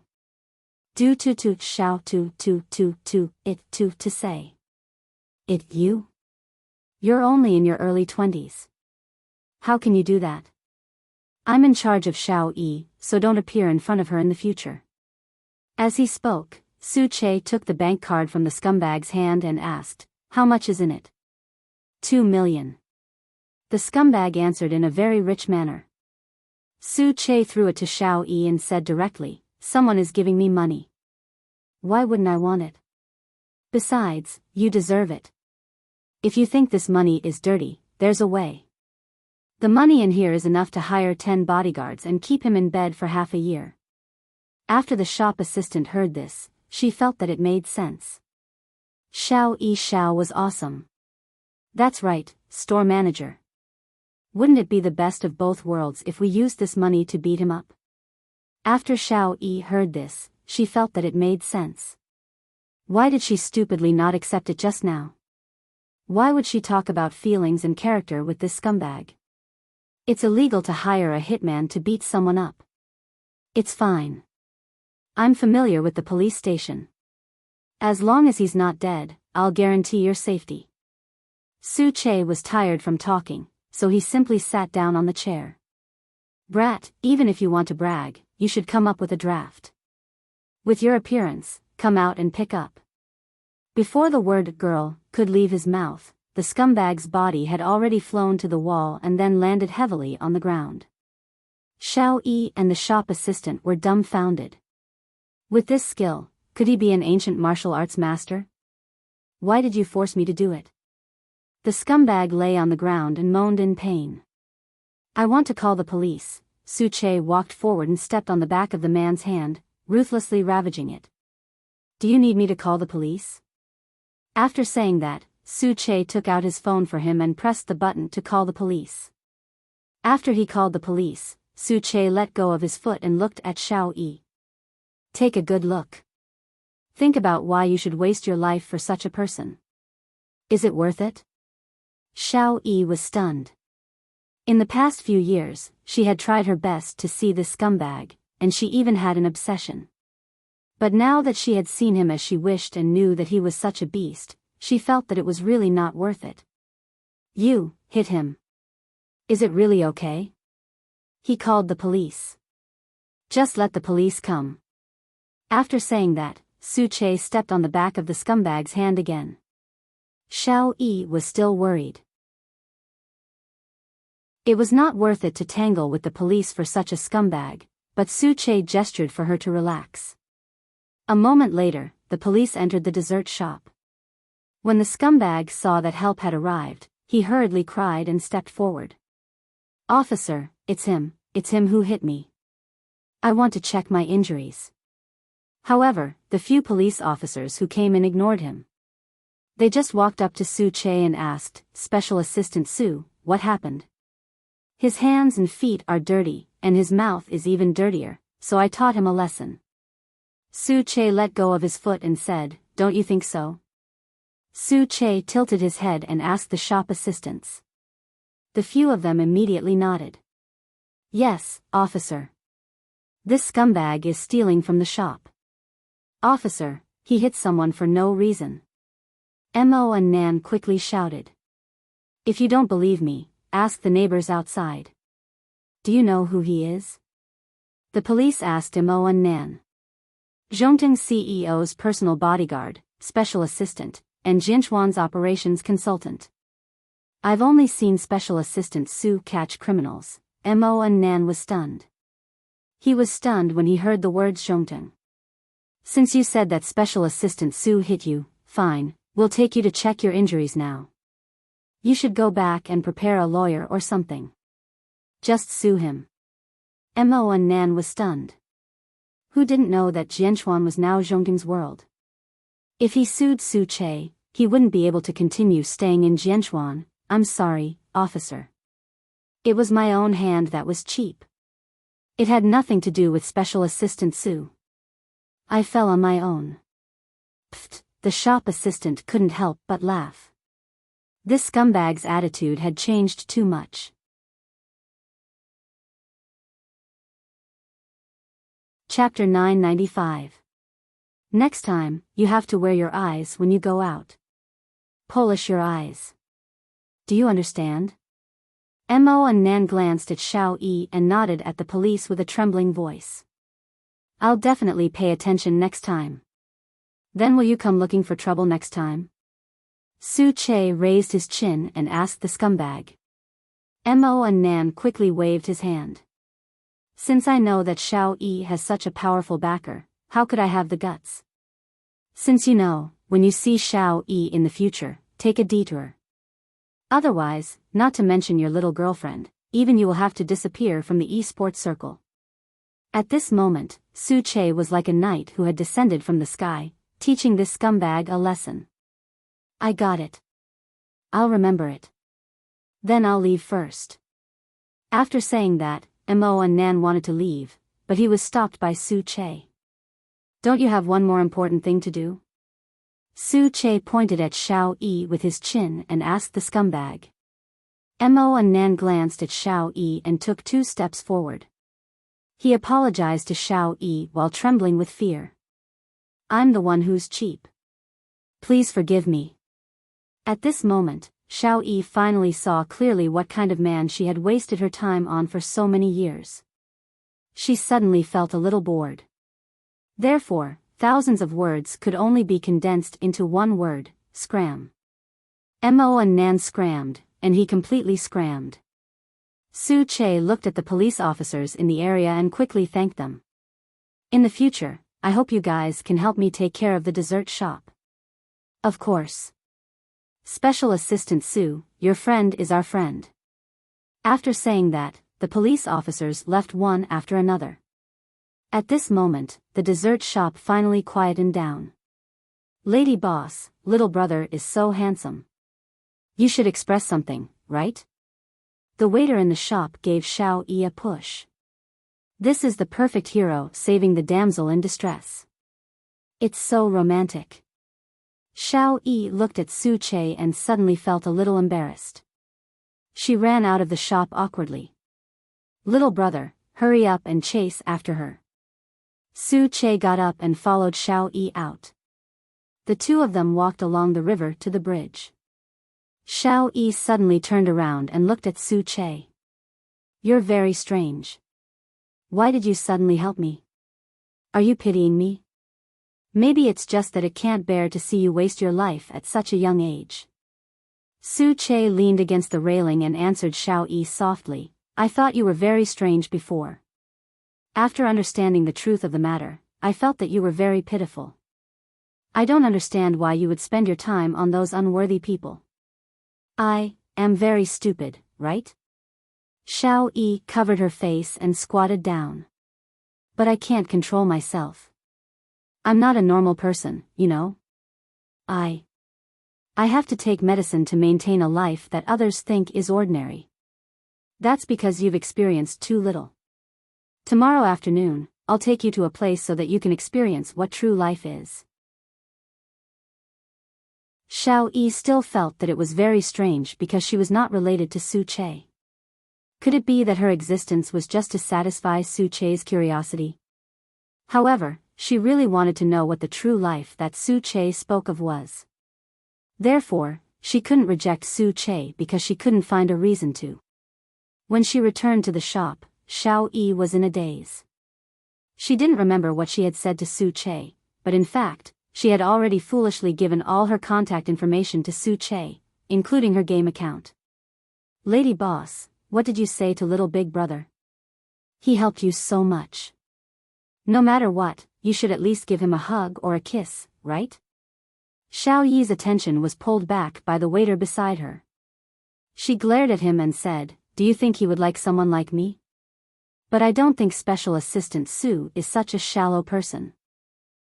Do to xiao to it to say. It you? You're only in your early 20s. How can you do that? I'm in charge of Xiao Yi, so don't appear in front of her in the future. As he spoke, Su Che took the bank card from the scumbag's hand and asked, how much is in it? 2 million. The scumbag answered in a very rich manner. Su Che threw it to Xiao Yi and said directly, someone is giving me money. Why wouldn't I want it? Besides, you deserve it. If you think this money is dirty, there's a way. The money in here is enough to hire 10 bodyguards and keep him in bed for half a year. After the shop assistant heard this, she felt that it made sense. Xiao Yi was awesome. That's right, store manager. Wouldn't it be the best of both worlds if we used this money to beat him up? After Xiao Yi heard this, she felt that it made sense. Why did she stupidly not accept it just now? Why would she talk about feelings and character with this scumbag? It's illegal to hire a hitman to beat someone up. It's fine. I'm familiar with the police station. As long as he's not dead, I'll guarantee your safety. Su Che was tired from talking, so he simply sat down on the chair. Brat, even if you want to brag, you should come up with a draft. With your appearance, come out and pick up. Before the word girl could leave his mouth, the scumbag's body had already flown to the wall and then landed heavily on the ground. Xiao Yi and the shop assistant were dumbfounded. With this skill, could he be an ancient martial arts master? Why did you force me to do it? The scumbag lay on the ground and moaned in pain. I want to call the police. Su Che walked forward and stepped on the back of the man's hand, ruthlessly ravaging it. Do you need me to call the police? After saying that, Su Che took out his phone for him and pressed the button to call the police. After he called the police, Su Che let go of his foot and looked at Xiao Yi. Take a good look. Think about why you should waste your life for such a person. Is it worth it? Xiao Yi was stunned. In the past few years, she had tried her best to see this scumbag, and she even had an obsession. But now that she had seen him as she wished and knew that he was such a beast, she felt that it was really not worth it. You hit him. Is it really okay? He called the police. Just let the police come. After saying that, Su Che stepped on the back of the scumbag's hand again. Xiao Yi was still worried. It was not worth it to tangle with the police for such a scumbag, but Su Che gestured for her to relax. A moment later, the police entered the dessert shop. When the scumbag saw that help had arrived, he hurriedly cried and stepped forward. "Officer, it's him who hit me. I want to check my injuries." However, the few police officers who came in ignored him. They just walked up to Su Che and asked, "Special Assistant Su, what happened?" "His hands and feet are dirty, and his mouth is even dirtier, so I taught him a lesson." Su Che let go of his foot and said, "Don't you think so?" Su Che tilted his head and asked the shop assistants. The few of them immediately nodded. "Yes, officer. This scumbag is stealing from the shop." "Officer, he hit someone for no reason." Mo and Nan quickly shouted. "If you don't believe me, ask the neighbors outside." "Do you know who he is?" The police asked Mo and Nan. "Zhongting CEO's personal bodyguard, special assistant, and Jinchuan's operations consultant." "I've only seen Special Assistant Su catch criminals." Mo and Nan was stunned. He was stunned when he heard the words Zhongting. "Since you said that Special Assistant Su hit you, fine, we'll take you to check your injuries now. You should go back and prepare a lawyer or something. Just sue him." Mo and Nan was stunned. Who didn't know that Jianchuan was now Zhongting's world? If he sued Su Che, he wouldn't be able to continue staying in Jianchuan. "I'm sorry, officer. It was my own hand that was cheap. It had nothing to do with Special Assistant Su. I fell on my own." Pfft, the shop assistant couldn't help but laugh. This scumbag's attitude had changed too much. Chapter 995. Next time, you have to wear your eyes when you go out. Polish your eyes. Do you understand? Mo and Nan glanced at Xiao Yi and nodded at the police with a trembling voice. "I'll definitely pay attention next time." "Then will you come looking for trouble next time?" Su Che raised his chin and asked the scumbag. Mo and Nan quickly waved his hand. "Since I know that Xiao Yi has such a powerful backer, how could I have the guts? Since you know, when you see Xiao Yi in the future, take a detour. Otherwise, not to mention your little girlfriend, even you will have to disappear from the e-sports circle." At this moment, Su Che was like a knight who had descended from the sky, teaching this scumbag a lesson. "I got it. I'll remember it. Then I'll leave first." After saying that, Mo and Nan wanted to leave, but he was stopped by Su Che. "Don't you have one more important thing to do?" Su Che pointed at Xiao Yi with his chin and asked the scumbag. Mo and Nan glanced at Xiao Yi and took 2 steps forward. He apologized to Xiao Yi while trembling with fear. "I'm the one who's cheap. Please forgive me." At this moment, Xiao Yi finally saw clearly what kind of man she had wasted her time on for so many years. She suddenly felt a little bored. Therefore, thousands of words could only be condensed into one word: scram. Mo and Nan scrammed, and he completely scrammed. Su Che looked at the police officers in the area and quickly thanked them. "In the future, I hope you guys can help me take care of the dessert shop." "Of course. Special Assistant Su, your friend is our friend." After saying that, the police officers left one after another. At this moment, the dessert shop finally quietened down. "Lady boss, little brother is so handsome. You should express something, right?" The waiter in the shop gave Xiao Yi a push. "This is the perfect hero saving the damsel in distress. It's so romantic." Xiao Yi looked at Su Che and suddenly felt a little embarrassed. She ran out of the shop awkwardly. "Little brother, hurry up and chase after her." Su Che got up and followed Xiao Yi out. The two of them walked along the river to the bridge. Xiao Yi suddenly turned around and looked at Su Che. "You're very strange. Why did you suddenly help me? Are you pitying me? Maybe it's just that it can't bear to see you waste your life at such a young age." Su Che leaned against the railing and answered Xiao Yi softly, I thought you were very strange before. After understanding the truth of the matter, I felt that you were very pitiful. I don't understand why you would spend your time on those unworthy people. I am very stupid, right? Xiao Yi covered her face and squatted down. But I can't control myself. I'm not a normal person, you know? I have to take medicine to maintain a life that others think is ordinary. That's because you've experienced too little. Tomorrow afternoon, I'll take you to a place so that you can experience what true life is. Xiao Yi still felt that it was very strange because she was not related to Su Che. Could it be that her existence was just to satisfy Su Che's curiosity? However, she really wanted to know what the true life that Su Che spoke of was. Therefore, she couldn't reject Su Che because she couldn't find a reason to. When she returned to the shop, Xiao Yi was in a daze. She didn't remember what she had said to Su Che, but in fact, she had already foolishly given all her contact information to Su Che, including her game account. Lady Boss, what did you say to little big brother? He helped you so much. No matter what, you should at least give him a hug or a kiss, right? Xiao Yi's attention was pulled back by the waiter beside her. She glared at him and said, Do you think he would like someone like me? But I don't think Special Assistant Su is such a shallow person.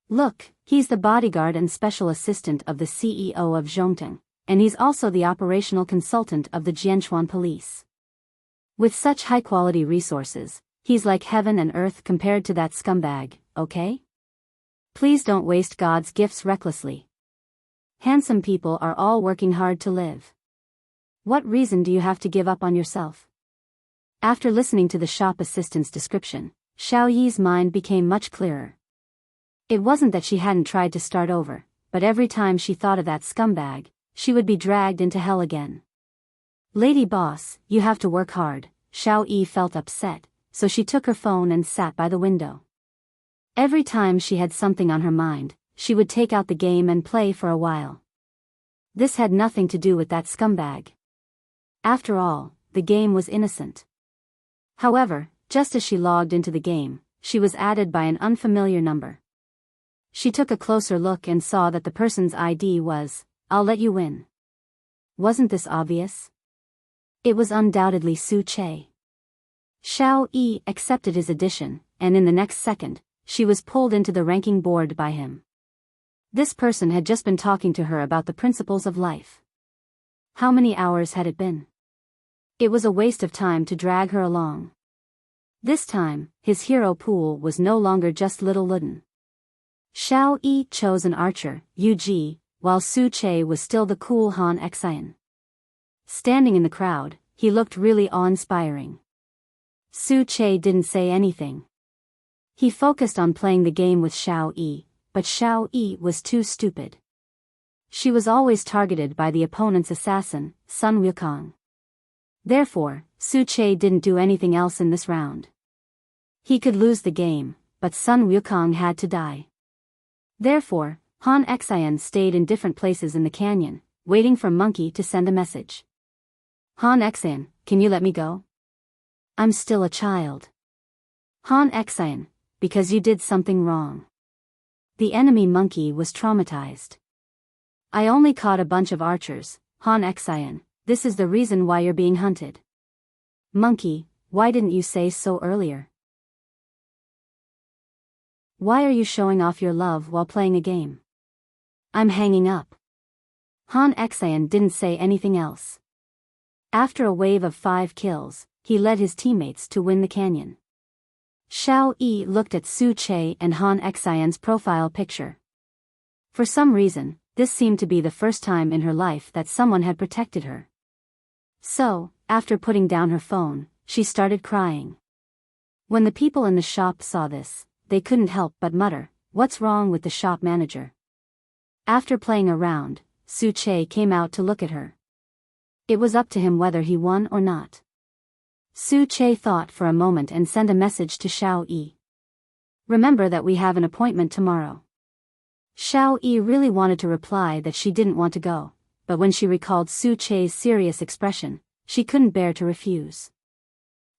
Look, he's the bodyguard and special assistant of the CEO of Zhongteng, and he's also the operational consultant of the Jianchuan police. With such high-quality resources, he's like heaven and earth compared to that scumbag, okay? Please don't waste God's gifts recklessly. Handsome people are all working hard to live. What reason do you have to give up on yourself? After listening to the shop assistant's description, Xiao Yi's mind became much clearer. It wasn't that she hadn't tried to start over, but every time she thought of that scumbag, she would be dragged into hell again. Lady Boss, you have to work hard. Xiao Yi felt upset, so she took her phone and sat by the window. Every time she had something on her mind, she would take out the game and play for a while. This had nothing to do with that scumbag. After all, the game was innocent. However, just as she logged into the game, she was added by an unfamiliar number. She took a closer look and saw that the person's ID was, I'll let you win. Wasn't this obvious? It was undoubtedly Su Che. Xiao Yi accepted his addition, and in the next second, she was pulled into the ranking board by him. This person had just been talking to her about the principles of life. How many hours had it been? It was a waste of time to drag her along. This time, his hero pool was no longer just Little Luden. Xiao Yi chose an archer, Yu Ji, while Su Che was still the cool Han Xian. Standing in the crowd, he looked really awe-inspiring. Su Che didn't say anything. He focused on playing the game with Xiao Yi, but Xiao Yi was too stupid. She was always targeted by the opponent's assassin, Sun Wukong. Therefore, Su Che didn't do anything else in this round. He could lose the game, but Sun Wukong had to die. Therefore, Han Xian stayed in different places in the canyon, waiting for Monkey to send a message. Han Xian, can you let me go? I'm still a child. Han Xian, because you did something wrong. The enemy Monkey was traumatized. I only caught a bunch of archers, Han Xian, this is the reason why you're being hunted. Monkey, why didn't you say so earlier? Why are you showing off your love while playing a game? I'm hanging up. Han Xian didn't say anything else. After a wave of 5 kills, he led his teammates to win the canyon. Xiao Yi looked at Su Che and Han Xian's profile picture. For some reason, this seemed to be the first time in her life that someone had protected her. So, after putting down her phone, she started crying. When the people in the shop saw this, they couldn't help but mutter, "What's wrong with the shop manager?" After playing a round, Su Che came out to look at her. It was up to him whether he won or not. Su Che thought for a moment and sent a message to Xiao Yi. "Remember that we have an appointment tomorrow." Xiao Yi really wanted to reply that she didn't want to go, but when she recalled Su Che's serious expression, she couldn't bear to refuse.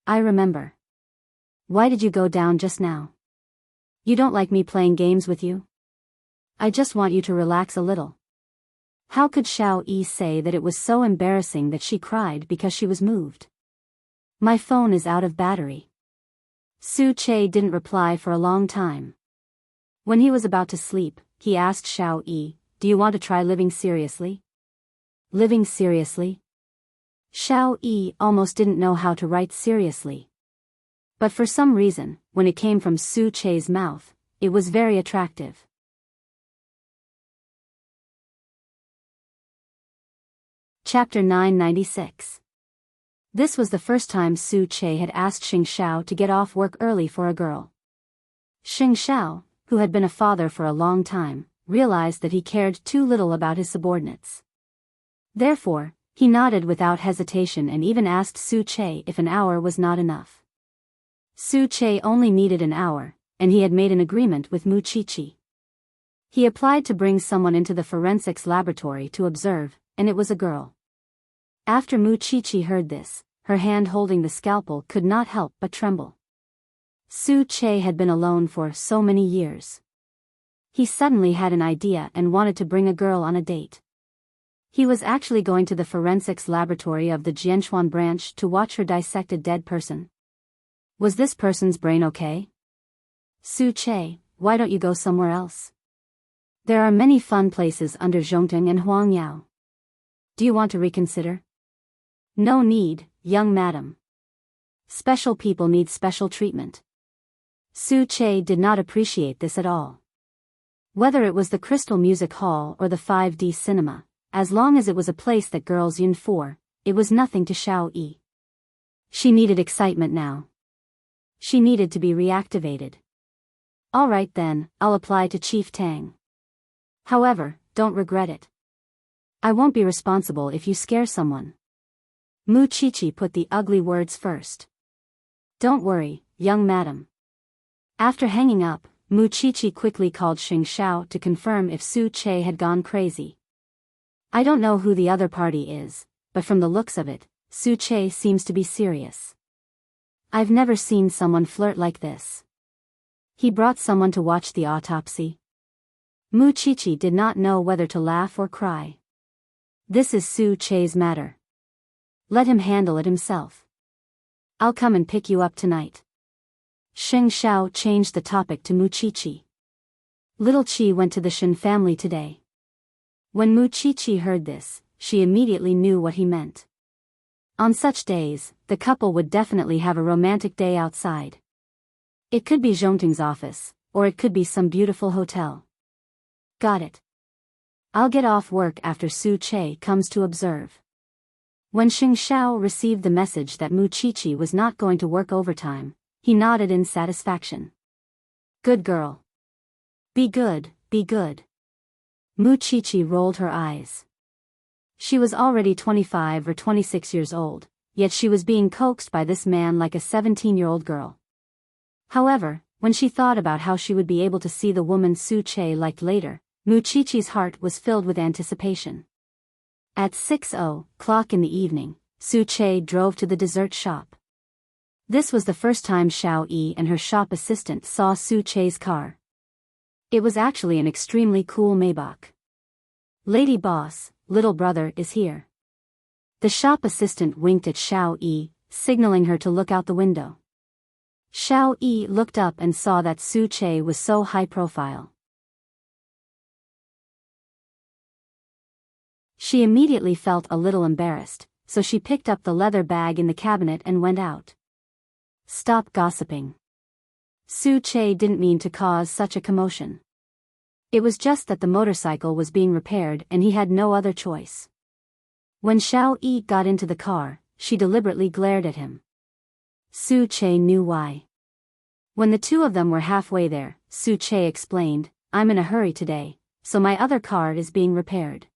I remember. Why did you go down just now? You don't like me playing games with you? I just want you to relax a little. How could Xiao Yi say that it was so embarrassing that she cried because she was moved? My phone is out of battery. Su Che didn't reply for a long time. When he was about to sleep, he asked Xiao Yi, "Do you want to try living seriously?" Living seriously? Xiao Yi almost didn't know how to write seriously. But for some reason, when it came from Su Che's mouth, it was very attractive. Chapter 996. This was the first time Su Che had asked Xing Xiao to get off work early for a girl. Xing Xiao, who had been a father for a long time, realized that he cared too little about his subordinates. Therefore, he nodded without hesitation and even asked Su Che if an hour was not enough. Su Che only needed an hour, and he had made an agreement with Mu Chichi. He applied to bring someone into the forensics laboratory to observe, and it was a girl. After Mu Chichi heard this, her hand holding the scalpel could not help but tremble. Su Che had been alone for so many years. He suddenly had an idea and wanted to bring a girl on a date. He was actually going to the forensics laboratory of the Jianchuan branch to watch her dissect a dead person. Was this person's brain okay? Su Che, why don't you go somewhere else? There are many fun places under Zhongteng and Huangyao. Do you want to reconsider? No need, young madam. Special people need special treatment. Su Che did not appreciate this at all. Whether it was the Crystal Music Hall or the 5D cinema, as long as it was a place that girls yearned for, it was nothing to Xiao Yi. She needed excitement now. She needed to be reactivated. All right then, I'll apply to Chief Tang. However, don't regret it. I won't be responsible if you scare someone. Mu Chichi put the ugly words first. Don't worry, young madam. After hanging up, Mu Chichi quickly called Xing Xiao to confirm if Su Che had gone crazy. I don't know who the other party is, but from the looks of it, Su Che seems to be serious. I've never seen someone flirt like this. He brought someone to watch the autopsy. Mu Chichi did not know whether to laugh or cry. This is Su Che's matter. Let him handle it himself. I'll come and pick you up tonight. Xing Xiao changed the topic to Mu Chichi. Little Chi went to the Shen family today. When Mu Chichi heard this, she immediately knew what he meant. On such days, the couple would definitely have a romantic day outside. It could be Zhongting's office, or it could be some beautiful hotel. Got it. I'll get off work after Su Che comes to observe. When Xing Xiao received the message that Mu Chichi was not going to work overtime, he nodded in satisfaction. Good girl. Be good, be good. Mu Chichi rolled her eyes. She was already 25 or 26 years old, yet she was being coaxed by this man like a 17-year-old girl. However, when she thought about how she would be able to see the woman Su Che liked later, Mu Chichi's heart was filled with anticipation. At 6:00 in the evening, Su Che drove to the dessert shop. This was the first time Xiao Yi and her shop assistant saw Su Che's car. It was actually an extremely cool Maybach. Lady boss, little brother is here. The shop assistant winked at Xiao Yi, signaling her to look out the window. Xiao Yi looked up and saw that Su Che was so high profile. She immediately felt a little embarrassed, so she picked up the leather bag in the cabinet and went out. Stop gossiping. Su Che didn't mean to cause such a commotion. It was just that the motorcycle was being repaired and he had no other choice. When Xiao Yi got into the car, she deliberately glared at him. Su Che knew why. When the two of them were halfway there, Su Che explained, I'm in a hurry today, so my other car is being repaired.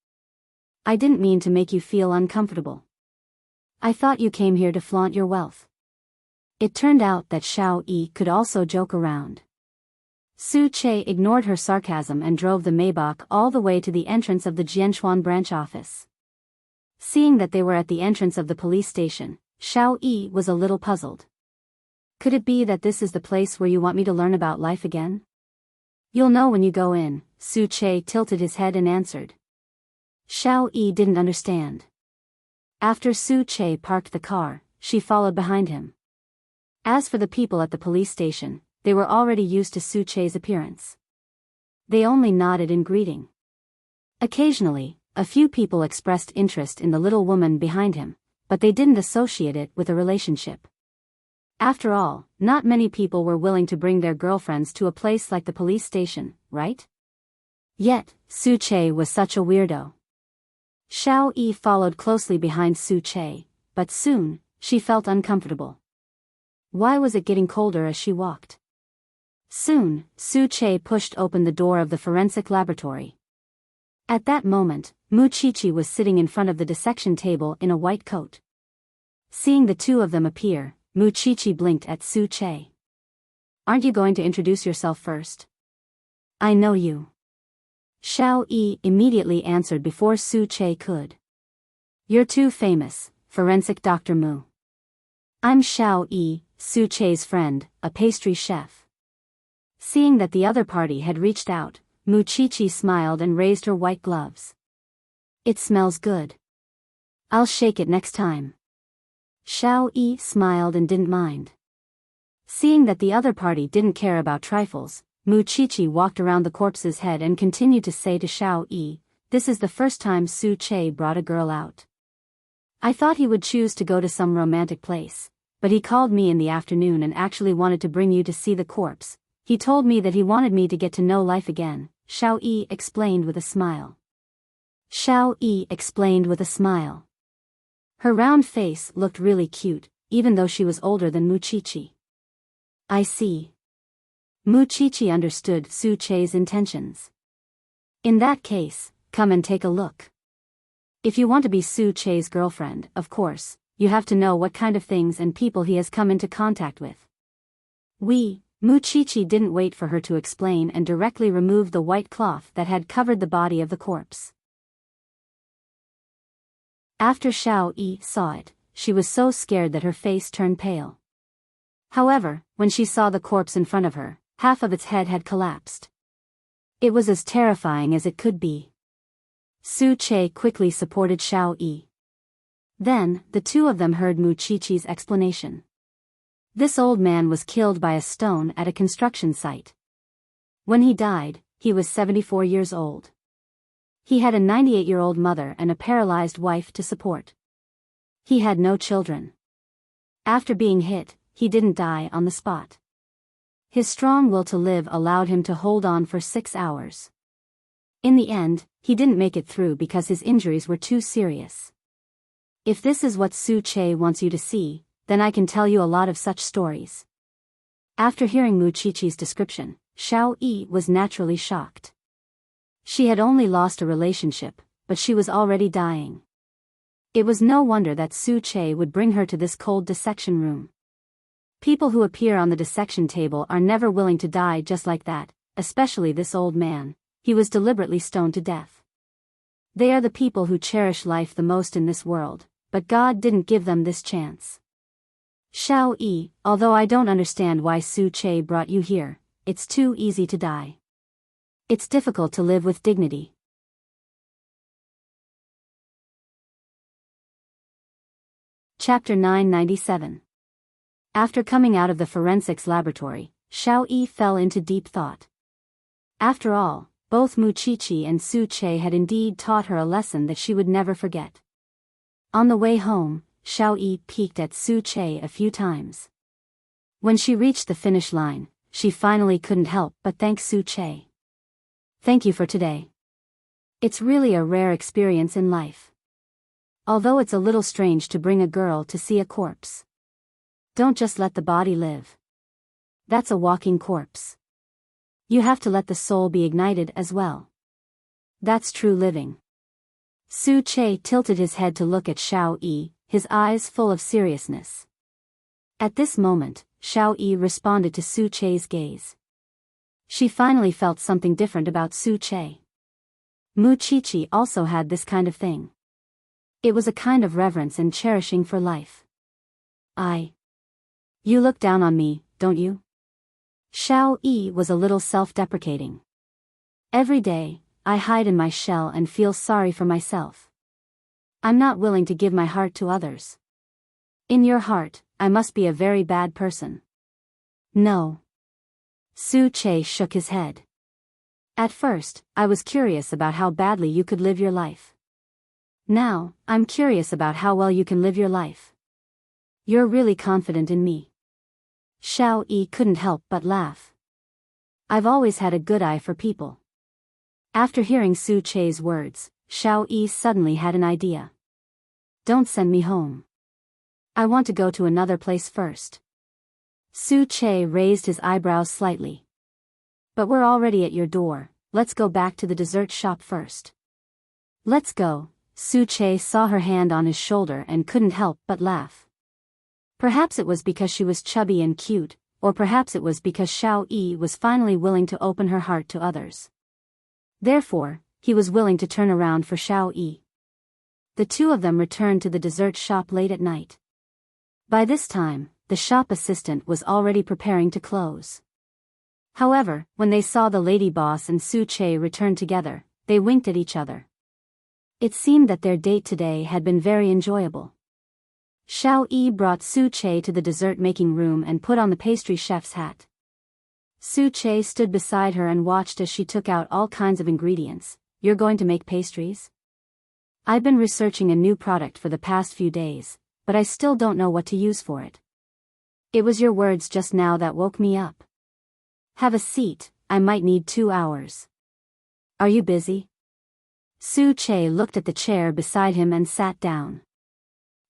I didn't mean to make you feel uncomfortable. I thought you came here to flaunt your wealth. It turned out that Xiao Yi could also joke around. Su Che ignored her sarcasm and drove the Maybach all the way to the entrance of the Jianchuan branch office. Seeing that they were at the entrance of the police station, Xiao Yi was a little puzzled. Could it be that this is the place where you want me to learn about life again? You'll know when you go in, Su Che tilted his head and answered. Xiao Yi didn't understand. After Su Che parked the car, she followed behind him. As for the people at the police station, they were already used to Su Che's appearance. They only nodded in greeting. Occasionally, a few people expressed interest in the little woman behind him, but they didn't associate it with a relationship. After all, not many people were willing to bring their girlfriends to a place like the police station, right? Yet, Su Che was such a weirdo. Xiao Yi followed closely behind Su Che, but soon, she felt uncomfortable. Why was it getting colder as she walked? Soon, Su Che pushed open the door of the forensic laboratory. At that moment, Mu Chichi was sitting in front of the dissection table in a white coat. Seeing the two of them appear, Mu Chichi blinked at Su Che. Aren't you going to introduce yourself first? I know you. Xiao Yi immediately answered before Su Che could. You're too famous, Forensic Dr. Mu. I'm Xiao Yi, Su Che's friend, a pastry chef. Seeing that the other party had reached out, Mu Chichi smiled and raised her white gloves. It smells good. I'll shake it next time. Xiao Yi smiled and didn't mind. Seeing that the other party didn't care about trifles, Mu Chichi walked around the corpse's head and continued to say to Xiao Yi, this is the first time Su Che brought a girl out. I thought he would choose to go to some romantic place, but he called me in the afternoon and actually wanted to bring you to see the corpse. He told me that he wanted me to get to know life again, Xiao Yi explained with a smile. Xiao Yi explained with a smile. Her round face looked really cute, even though she was older than Mu Chichi. I see. Mu Chichi understood Su Che's intentions. In that case, come and take a look. If you want to be Su Che's girlfriend, of course, you have to know what kind of things and people he has come into contact with. Mu Chichi didn't wait for her to explain and directly removed the white cloth that had covered the body of the corpse. After Xiao Yi saw it, she was so scared that her face turned pale. However, when she saw the corpse in front of her, half of its head had collapsed. It was as terrifying as it could be. Su Che quickly supported Xiao Yi. Then, the two of them heard Mu Chichi's explanation. This old man was killed by a stone at a construction site. When he died, he was 74 years old. He had a 98-year-old mother and a paralyzed wife to support. He had no children. After being hit, he didn't die on the spot. His strong will to live allowed him to hold on for 6 hours. In the end, he didn't make it through because his injuries were too serious. If this is what Su Che wants you to see, then I can tell you a lot of such stories. After hearing Mu Chichi's description, Xiao Yi was naturally shocked. She had only lost a relationship, but she was already dying. It was no wonder that Su Che would bring her to this cold dissection room. People who appear on the dissection table are never willing to die just like that, especially this old man. He was deliberately stoned to death. They are the people who cherish life the most in this world, but God didn't give them this chance. Xiao Yi, although I don't understand why Su Che brought you here, it's too easy to die. It's difficult to live with dignity. Chapter 997. After coming out of the forensics laboratory, Xiao Yi fell into deep thought. After all, both Mu Chichi and Su Che had indeed taught her a lesson that she would never forget. On the way home, Xiao Yi peeked at Su Che a few times. When she reached the finish line, she finally couldn't help but thank Su Che. Thank you for today. It's really a rare experience in life. Although it's a little strange to bring a girl to see a corpse. Don't just let the body live. That's a walking corpse. You have to let the soul be ignited as well. That's true living. Su Che tilted his head to look at Xiao Yi, his eyes full of seriousness. At this moment, Xiao Yi responded to Su Che's gaze. She finally felt something different about Su Che. Mu Chichi also had this kind of thing. It was a kind of reverence and cherishing for life. You look down on me, don't you? Xiao Yi was a little self-deprecating. Every day, I hide in my shell and feel sorry for myself. I'm not willing to give my heart to others. In your heart, I must be a very bad person. No. Su Che shook his head. At first, I was curious about how badly you could live your life. Now, I'm curious about how well you can live your life. You're really confident in me. Xiao Yi couldn't help but laugh. I've always had a good eye for people. After hearing Su Che's words, Xiao Yi suddenly had an idea. Don't send me home. I want to go to another place first. Su Che raised his eyebrows slightly. But we're already at your door, let's go back to the dessert shop first. Let's go. Su Che saw her hand on his shoulder and couldn't help but laugh. Perhaps it was because she was chubby and cute, or perhaps it was because Xiao Yi was finally willing to open her heart to others. Therefore, he was willing to turn around for Xiao Yi. The two of them returned to the dessert shop late at night. By this time, the shop assistant was already preparing to close. However, when they saw the lady boss and Su Che return together, they winked at each other. It seemed that their date today had been very enjoyable. Xiao Yi brought Su Che to the dessert-making room and put on the pastry chef's hat. Su Che stood beside her and watched as she took out all kinds of ingredients. You're going to make pastries? I've been researching a new product for the past few days, but I still don't know what to use for it. It was your words just now that woke me up. Have a seat, I might need 2 hours. Are you busy? Su Che looked at the chair beside him and sat down.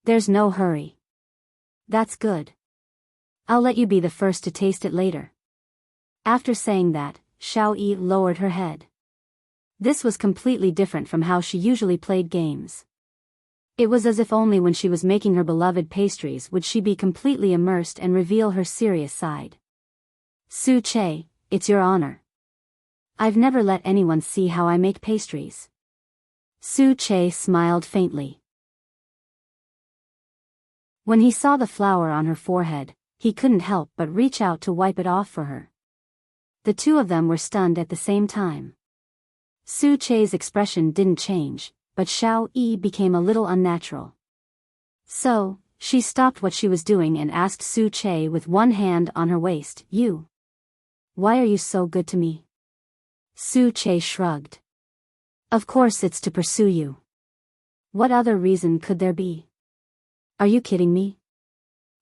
There's no hurry. That's good. I'll let you be the first to taste it later. After saying that, Xiao Yi lowered her head. This was completely different from how she usually played games. It was as if only when she was making her beloved pastries would she be completely immersed and reveal her serious side. Su Che, it's your honor. I've never let anyone see how I make pastries. Su Che smiled faintly. When he saw the flour on her forehead, he couldn't help but reach out to wipe it off for her. The two of them were stunned at the same time. Su Che's expression didn't change, but Xiao Yi became a little unnatural. So, she stopped what she was doing and asked Su Che with one hand on her waist, Why are you so good to me? Su Che shrugged. Of course it's to pursue you. What other reason could there be? Are you kidding me?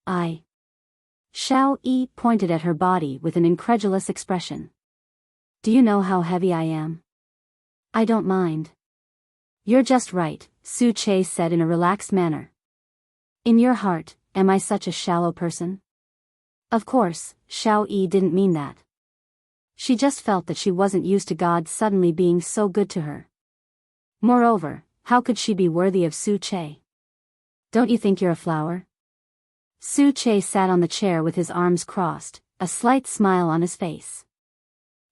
Xiao Yi pointed at her body with an incredulous expression. Do you know how heavy I am? I don't mind. You're just right, Su Che said in a relaxed manner. In your heart, am I such a shallow person? Of course, Xiao Yi didn't mean that. She just felt that she wasn't used to God suddenly being so good to her. Moreover, how could she be worthy of Su Che? Don't you think you're a flower? Su Che sat on the chair with his arms crossed, a slight smile on his face.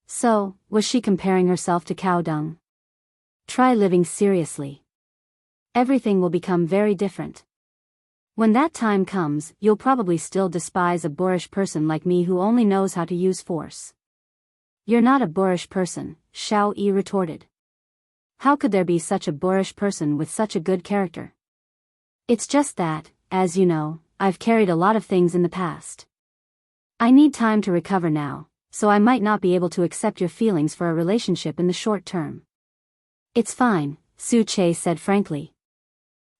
So, was she comparing herself to cow dung? Try living seriously. Everything will become very different. When that time comes, you'll probably still despise a boorish person like me who only knows how to use force. You're not a boorish person, Xiao Yi retorted. How could there be such a boorish person with such a good character? It's just that, as you know, I've carried a lot of things in the past. I need time to recover now, so I might not be able to accept your feelings for a relationship in the short term. It's fine, Su Che said frankly.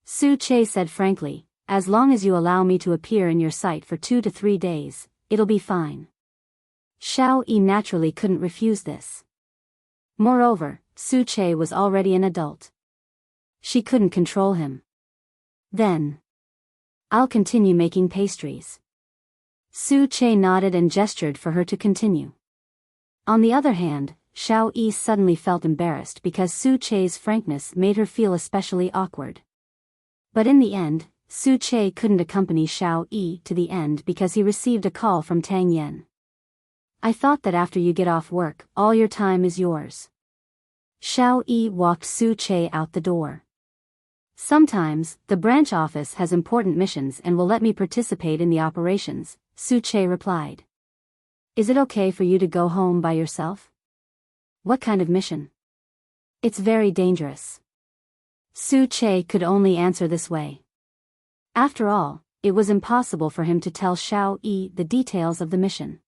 Su Che said frankly, as long as you allow me to appear in your sight for 2 to 3 days, it'll be fine. Xiao Yi naturally couldn't refuse this. Moreover, Su Che was already an adult. She couldn't control him. Then. I'll continue making pastries. Su Che nodded and gestured for her to continue. On the other hand, Xiao Yi suddenly felt embarrassed because Su Che's frankness made her feel especially awkward. But in the end, Su Che couldn't accompany Xiao Yi to the end because he received a call from Tang Yan. I thought that after you get off work, all your time is yours. Xiao Yi walked Su Che out the door. Sometimes, the branch office has important missions and will let me participate in the operations, Su-che replied. Is it okay for you to go home by yourself? What kind of mission? It's very dangerous. Su-che could only answer this way. After all, it was impossible for him to tell Xiao-yi the details of the mission.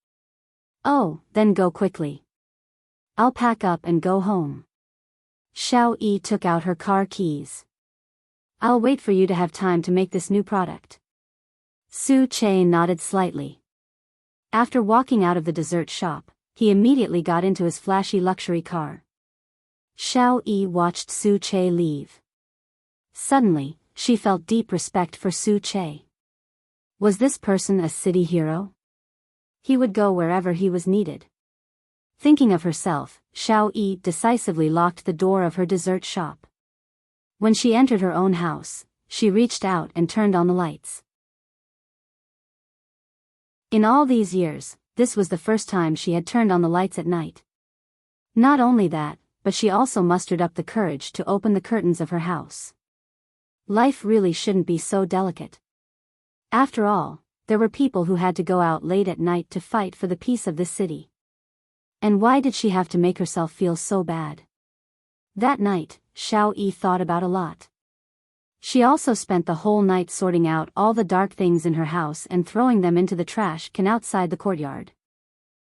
Oh, then go quickly. I'll pack up and go home. Xiao-yi took out her car keys. I'll wait for you to have time to make this new product. Su-che nodded slightly. After walking out of the dessert shop, he immediately got into his flashy luxury car. Xiao-yi watched Su-che leave. Suddenly, she felt deep respect for Su-che. Was this person a city hero? He would go wherever he was needed. Thinking of herself, Xiao-yi decisively locked the door of her dessert shop. When she entered her own house, she reached out and turned on the lights. In all these years, this was the first time she had turned on the lights at night. Not only that, but she also mustered up the courage to open the curtains of her house. Life really shouldn't be so delicate. After all, there were people who had to go out late at night to fight for the peace of this city. And why did she have to make herself feel so bad? That night, Xiao-yi thought about a lot. She also spent the whole night sorting out all the dark things in her house and throwing them into the trash can outside the courtyard.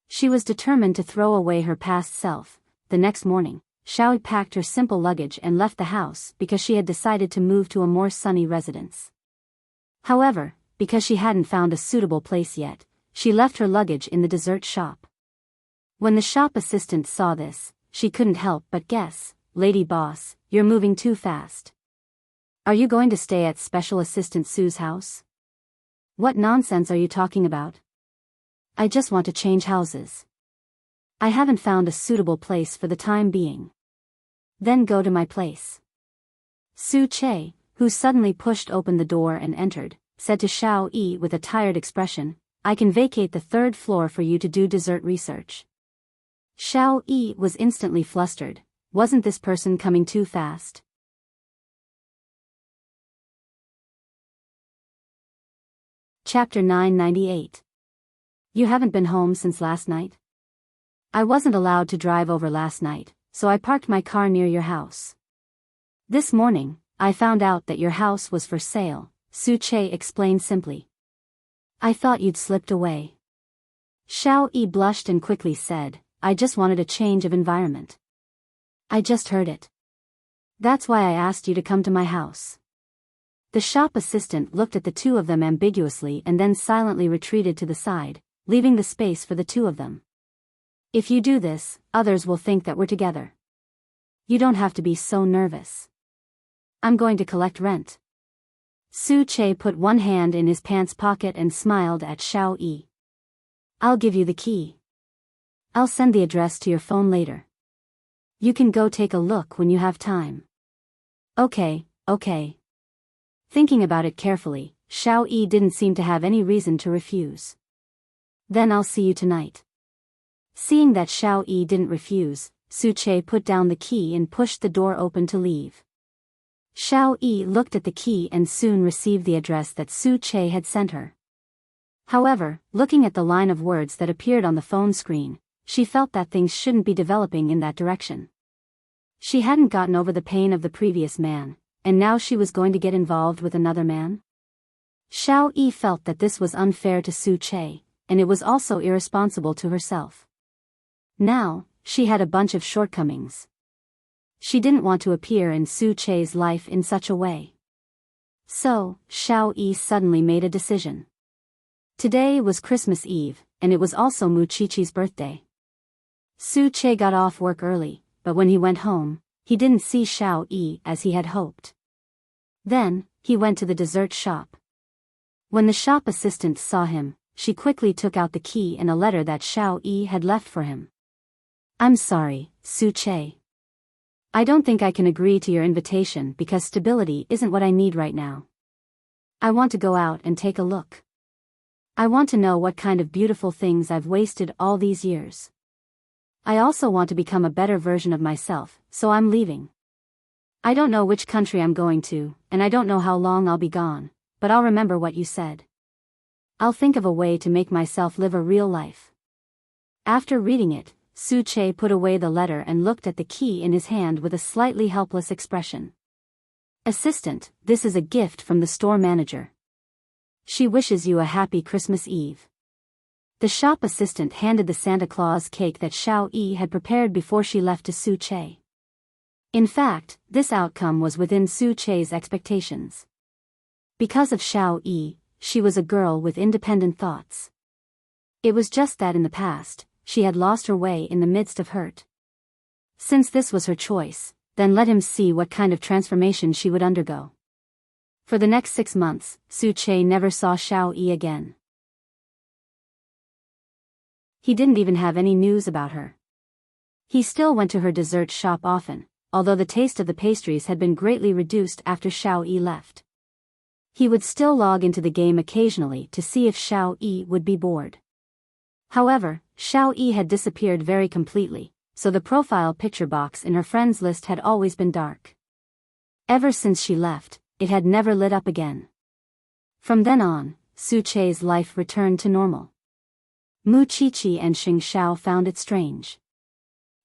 She was determined to throw away her past self. The next morning, Xiao-yi packed her simple luggage and left the house because she had decided to move to a more sunny residence. However, because she hadn't found a suitable place yet, she left her luggage in the dessert shop. When the shop assistant saw this, she couldn't help but guess, "Lady boss, you're moving too fast. Are you going to stay at Special Assistant Sue's house?" "What nonsense are you talking about? I just want to change houses. I haven't found a suitable place for the time being." "Then go to my place." Su-che, who suddenly pushed open the door and entered, said to Xiao-yi with a tired expression, "I can vacate the third floor for you to do dessert research." Xiao-yi was instantly flustered. Wasn't this person coming too fast? Chapter 998. You haven't been home since last night? I wasn't allowed to drive over last night, so I parked my car near your house. This morning, I found out that your house was for sale, Su-che explained simply. I thought you'd slipped away. Xiao-yi blushed and quickly said, I just wanted a change of environment. I just heard it. That's why I asked you to come to my house. The shop assistant looked at the two of them ambiguously and then silently retreated to the side, leaving the space for the two of them. If you do this, others will think that we're together. You don't have to be so nervous. I'm going to collect rent. Su-che put one hand in his pants pocket and smiled at Xiao-yi. I'll give you the key. I'll send the address to your phone later. You can go take a look when you have time. Okay. Thinking about it carefully, Xiao-yi didn't seem to have any reason to refuse. Then I'll see you tonight. Seeing that Xiao-yi didn't refuse, Su-che put down the key and pushed the door open to leave. Xiao-yi looked at the key and soon received the address that Su-che had sent her. However, looking at the line of words that appeared on the phone screen, she felt that things shouldn't be developing in that direction. She hadn't gotten over the pain of the previous man, and now she was going to get involved with another man? Xiao-yi felt that this was unfair to Su-che, and it was also irresponsible to herself. Now, she had a bunch of shortcomings. She didn't want to appear in Su-che's life in such a way. So, Xiao-yi suddenly made a decision. Today was Christmas Eve, and it was also Muchichi's birthday. Su-che got off work early, but when he went home, he didn't see Xiao-yi as he had hoped. Then, he went to the dessert shop. When the shop assistant saw him, she quickly took out the key and a letter that Xiao-yi had left for him. I'm sorry, Su-che. I don't think I can agree to your invitation because stability isn't what I need right now. I want to go out and take a look. I want to know what kind of beautiful things I've wasted all these years. I also want to become a better version of myself, so I'm leaving. I don't know which country I'm going to, and I don't know how long I'll be gone, but I'll remember what you said. I'll think of a way to make myself live a real life. After reading it, Su-che put away the letter and looked at the key in his hand with a slightly helpless expression. Assistant, this is a gift from the store manager. She wishes you a happy Christmas Eve. The shop assistant handed the Santa Claus cake that Xiao-yi had prepared before she left to Su-che. In fact, this outcome was within Su-che's expectations. Because of Xiao-yi, she was a girl with independent thoughts. It was just that in the past, she had lost her way in the midst of hurt. Since this was her choice, then let him see what kind of transformation she would undergo. For the next 6 months, Su-che never saw Xiao-yi again. He didn't even have any news about her. He still went to her dessert shop often, although the taste of the pastries had been greatly reduced after Xiao-yi left. He would still log into the game occasionally to see if Xiao-yi would be bored. However, Xiao-yi had disappeared very completely, so the profile picture box in her friends list had always been dark. Ever since she left, it had never lit up again. From then on, Su-che's life returned to normal. Mu Qiqi and Xing Xiao found it strange.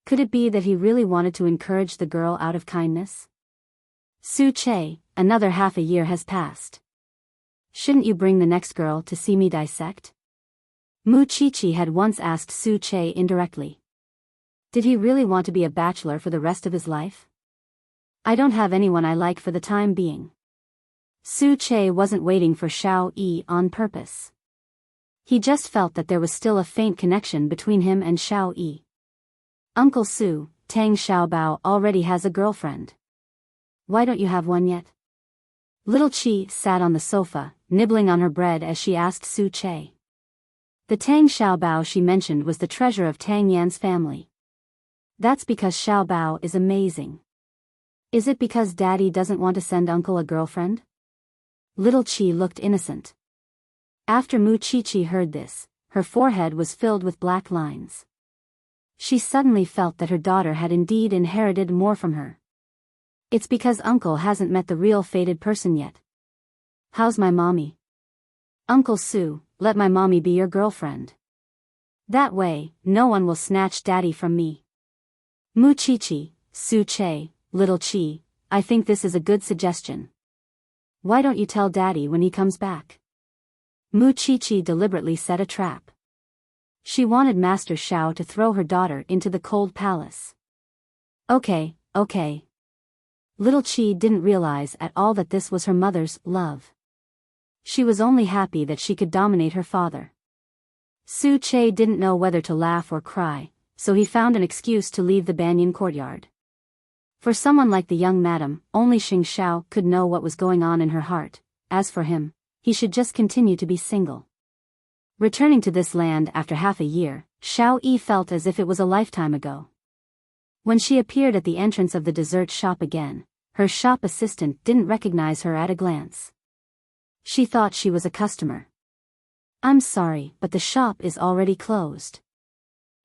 Could it be that he really wanted to encourage the girl out of kindness? Su-che, another half a year has passed. Shouldn't you bring the next girl to see me dissect? Mu Qiqi had once asked Su-che indirectly. Did he really want to be a bachelor for the rest of his life? I don't have anyone I like for the time being. Su-che wasn't waiting for Xiao-yi on purpose. He just felt that there was still a faint connection between him and Xiao-yi. Uncle Su, Tang Xiaobao already has a girlfriend. Why don't you have one yet? Little Chi sat on the sofa, nibbling on her bread as she asked Su-che. The Tang Xiaobao she mentioned was the treasure of Tang Yan's family. That's because Xiaobao is amazing. Is it because Daddy doesn't want to send Uncle a girlfriend? Little Chi looked innocent. After Mu Qiqi heard this, her forehead was filled with black lines. She suddenly felt that her daughter had indeed inherited more from her. It's because Uncle hasn't met the real fated person yet. How's my mommy? Uncle Su, let my mommy be your girlfriend. That way, no one will snatch Daddy from me. Mu Qiqi, Su-che, Little Chi, I think this is a good suggestion. Why don't you tell Daddy when he comes back? Mu Qiqi deliberately set a trap. She wanted Master Xiao to throw her daughter into the cold palace. Okay. Little Chi didn't realize at all that this was her mother's love. She was only happy that she could dominate her father. Su-che didn't know whether to laugh or cry, so he found an excuse to leave the banyan courtyard. For someone like the young madam, only Xing Xiao could know what was going on in her heart. As for him, he should just continue to be single. Returning to this land after half a year, Xiao-yi felt as if it was a lifetime ago. When she appeared at the entrance of the dessert shop again, her shop assistant didn't recognize her at a glance. She thought she was a customer. I'm sorry, but the shop is already closed.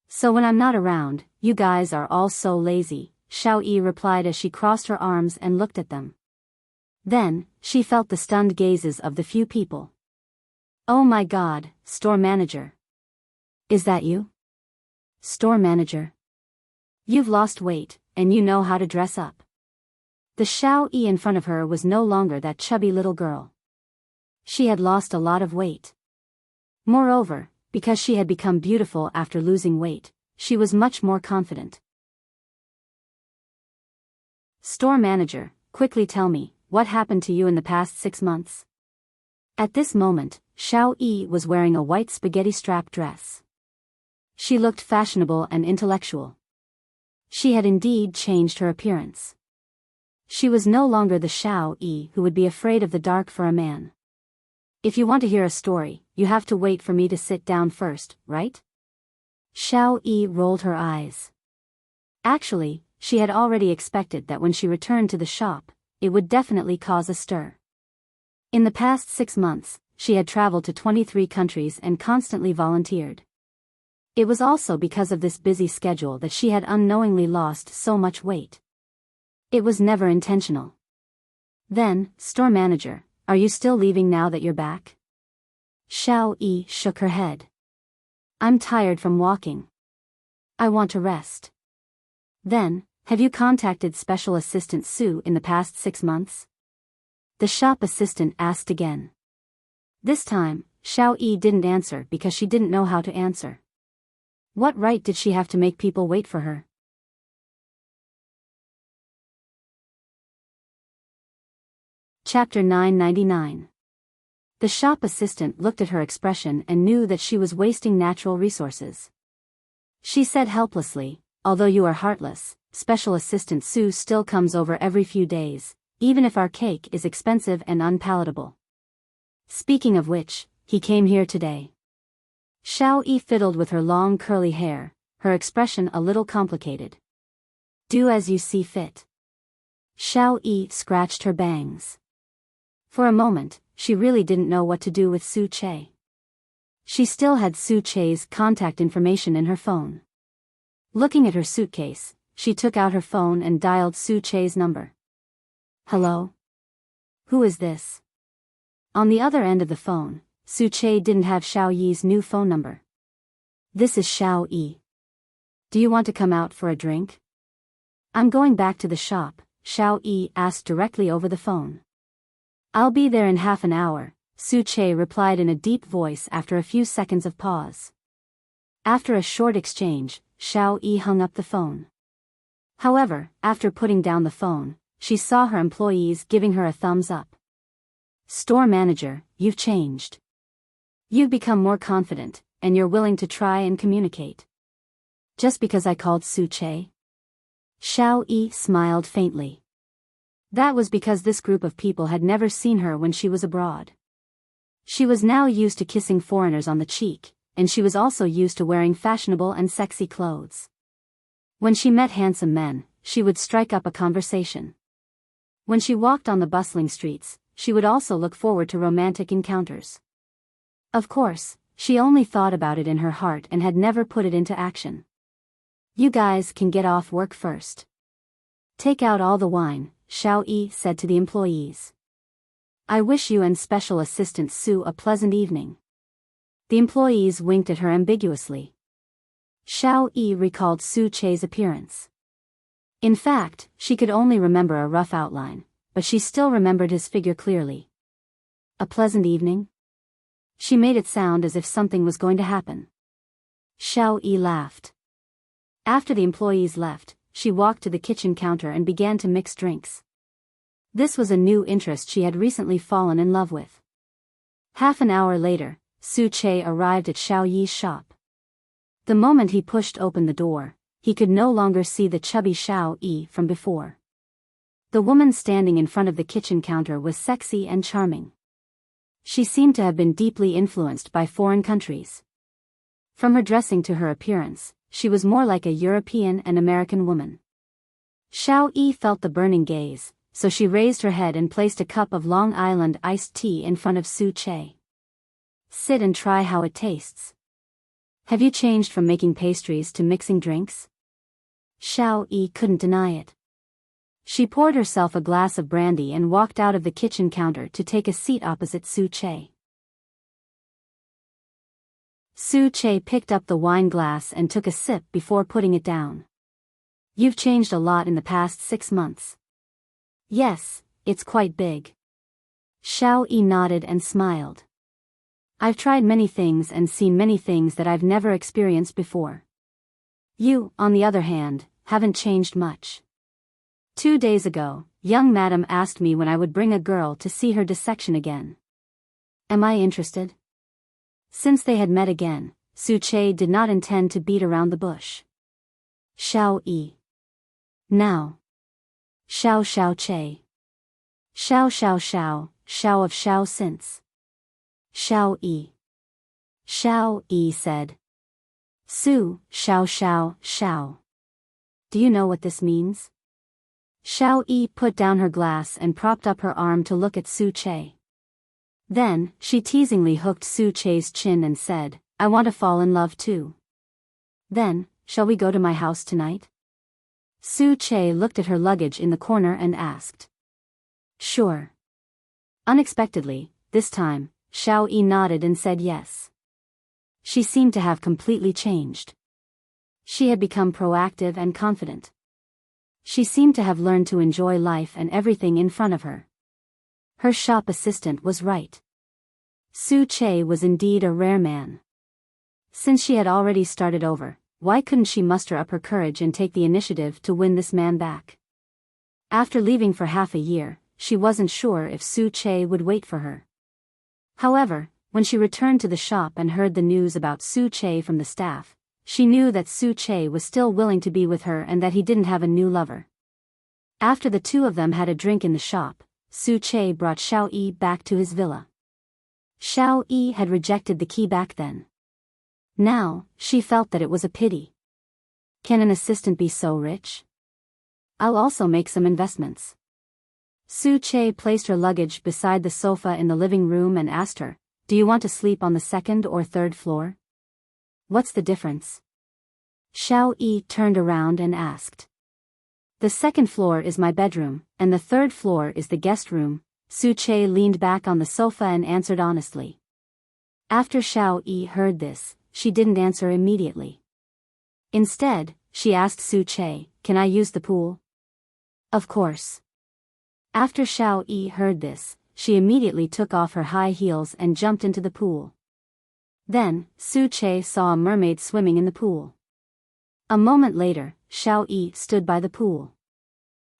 So when I'm not around, you guys are all so lazy, Xiao-yi replied as she crossed her arms and looked at them. Then, she felt the stunned gazes of the few people. Oh my God, store manager. Is that you? Store manager. You've lost weight, and you know how to dress up. The Xiao-yi in front of her was no longer that chubby little girl. She had lost a lot of weight. Moreover, because she had become beautiful after losing weight, she was much more confident. Store manager, quickly tell me, what happened to you in the past 6 months? At this moment, Xiao-yi was wearing a white spaghetti strap dress. She looked fashionable and intellectual. She had indeed changed her appearance. She was no longer the Xiao-yi who would be afraid of the dark for a man. If you want to hear a story, you have to wait for me to sit down first, right? Xiao-yi rolled her eyes. Actually, she had already expected that when she returned to the shop, it would definitely cause a stir. In the past 6 months, she had traveled to 23 countries and constantly volunteered. It was also because of this busy schedule that she had unknowingly lost so much weight. It was never intentional. Then, store manager, are you still leaving now that you're back? Xiao Yi shook her head. I'm tired from walking. I want to rest. Then, have you contacted Special Assistant Sue in the past 6 months? The shop assistant asked again. This time, Xiao Yi didn't answer because she didn't know how to answer. What right did she have to make people wait for her? Chapter 999. The shop assistant looked at her expression and knew that she was wasting natural resources. She said helplessly, although you are heartless, Special Assistant Sue still comes over every few days, even if our cake is expensive and unpalatable. Speaking of which, he came here today. Xiao Yi fiddled with her long curly hair, her expression a little complicated. Do as you see fit. Xiao Yi scratched her bangs. For a moment, she really didn't know what to do with Su Che. She still had Su Che's contact information in her phone. Looking at her suitcase, she took out her phone and dialed Su Che's number. Hello? Who is this? On the other end of the phone, Su Che didn't have Xiao Yi's new phone number. This is Xiao Yi. Do you want to come out for a drink? I'm going back to the shop, Xiao Yi asked directly over the phone. I'll be there in half an hour, Su Che replied in a deep voice after a few seconds of pause. After a short exchange, Xiao Yi hung up the phone. However, after putting down the phone, she saw her employees giving her a thumbs up. Store manager, you've changed. You've become more confident, and you're willing to try and communicate. Just because I called Su Che? Xiao Yi smiled faintly. That was because this group of people had never seen her when she was abroad. She was now used to kissing foreigners on the cheek, and she was also used to wearing fashionable and sexy clothes. When she met handsome men, she would strike up a conversation. When she walked on the bustling streets, she would also look forward to romantic encounters. Of course, she only thought about it in her heart and had never put it into action. You guys can get off work first. Take out all the wine, Xiao Yi said to the employees. I wish you and Special Assistant Sue a pleasant evening. The employees winked at her ambiguously. Xiao Yi recalled Su Che's appearance. In fact, she could only remember a rough outline, but she still remembered his figure clearly. A pleasant evening? She made it sound as if something was going to happen. Xiao Yi laughed. After the employees left, she walked to the kitchen counter and began to mix drinks. This was a new interest she had recently fallen in love with. Half an hour later, Su Che arrived at Xiao Yi's shop. The moment he pushed open the door, he could no longer see the chubby Xiao Yi from before. The woman standing in front of the kitchen counter was sexy and charming. She seemed to have been deeply influenced by foreign countries. From her dressing to her appearance, she was more like a European and American woman. Xiao Yi felt the burning gaze, so she raised her head and placed a cup of Long Island iced tea in front of Su Che. Sit and try how it tastes. Have you changed from making pastries to mixing drinks? Xiao Yi couldn't deny it. She poured herself a glass of brandy and walked out of the kitchen counter to take a seat opposite Su Che. Su Che picked up the wine glass and took a sip before putting it down. You've changed a lot in the past 6 months. Yes, it's quite big. Xiao Yi nodded and smiled. I've tried many things and seen many things that I've never experienced before. You, on the other hand, haven't changed much. 2 days ago, young madam asked me when I would bring a girl to see her dissection again. Am I interested? Since they had met again, Su Che did not intend to beat around the bush. Xiao Yi. Now. Xiao Che. Xiao of Xiao since. Xiao Yi said. Su, Xiao. Do you know what this means? Xiao Yi put down her glass and propped up her arm to look at Su Che. Then, she teasingly hooked Su Che's chin and said, I want to fall in love too. Then, shall we go to my house tonight? Su Che looked at her luggage in the corner and asked. Sure. Unexpectedly, this time, Xiao Yi nodded and said yes. She seemed to have completely changed. She had become proactive and confident. She seemed to have learned to enjoy life and everything in front of her. Her shop assistant was right. Su Che was indeed a rare man. Since she had already started over, why couldn't she muster up her courage and take the initiative to win this man back? After leaving for half a year, she wasn't sure if Su Che would wait for her. However, when she returned to the shop and heard the news about Su Che from the staff, she knew that Su Che was still willing to be with her and that he didn't have a new lover. After the two of them had a drink in the shop, Su Che brought Xiao Yi back to his villa. Xiao Yi had rejected the key back then. Now, she felt that it was a pity. Can an assistant be so rich? I'll also make some investments. Su Che placed her luggage beside the sofa in the living room and asked her, do you want to sleep on the second or third floor? What's the difference? Xiao Yi turned around and asked. The second floor is my bedroom, and the third floor is the guest room. Su Che leaned back on the sofa and answered honestly. After Xiao Yi heard this, she didn't answer immediately. Instead, she asked Su Che, can I use the pool? Of course. After Xiao Yi heard this, she immediately took off her high heels and jumped into the pool. Then, Su Che saw a mermaid swimming in the pool. A moment later, Xiao Yi stood by the pool.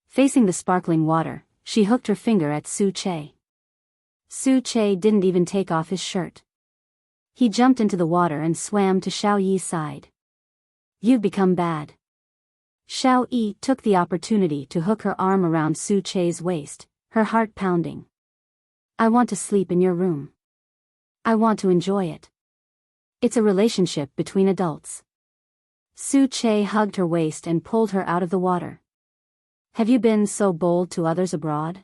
Facing the sparkling water, she hooked her finger at Su Che. Su Che didn't even take off his shirt. He jumped into the water and swam to Xiao Yi's side. You've become bad. Xiao Yi took the opportunity to hook her arm around Su Che's waist, her heart pounding. I want to sleep in your room. I want to enjoy it. It's a relationship between adults. Su Che hugged her waist and pulled her out of the water. Have you been so bold to others abroad?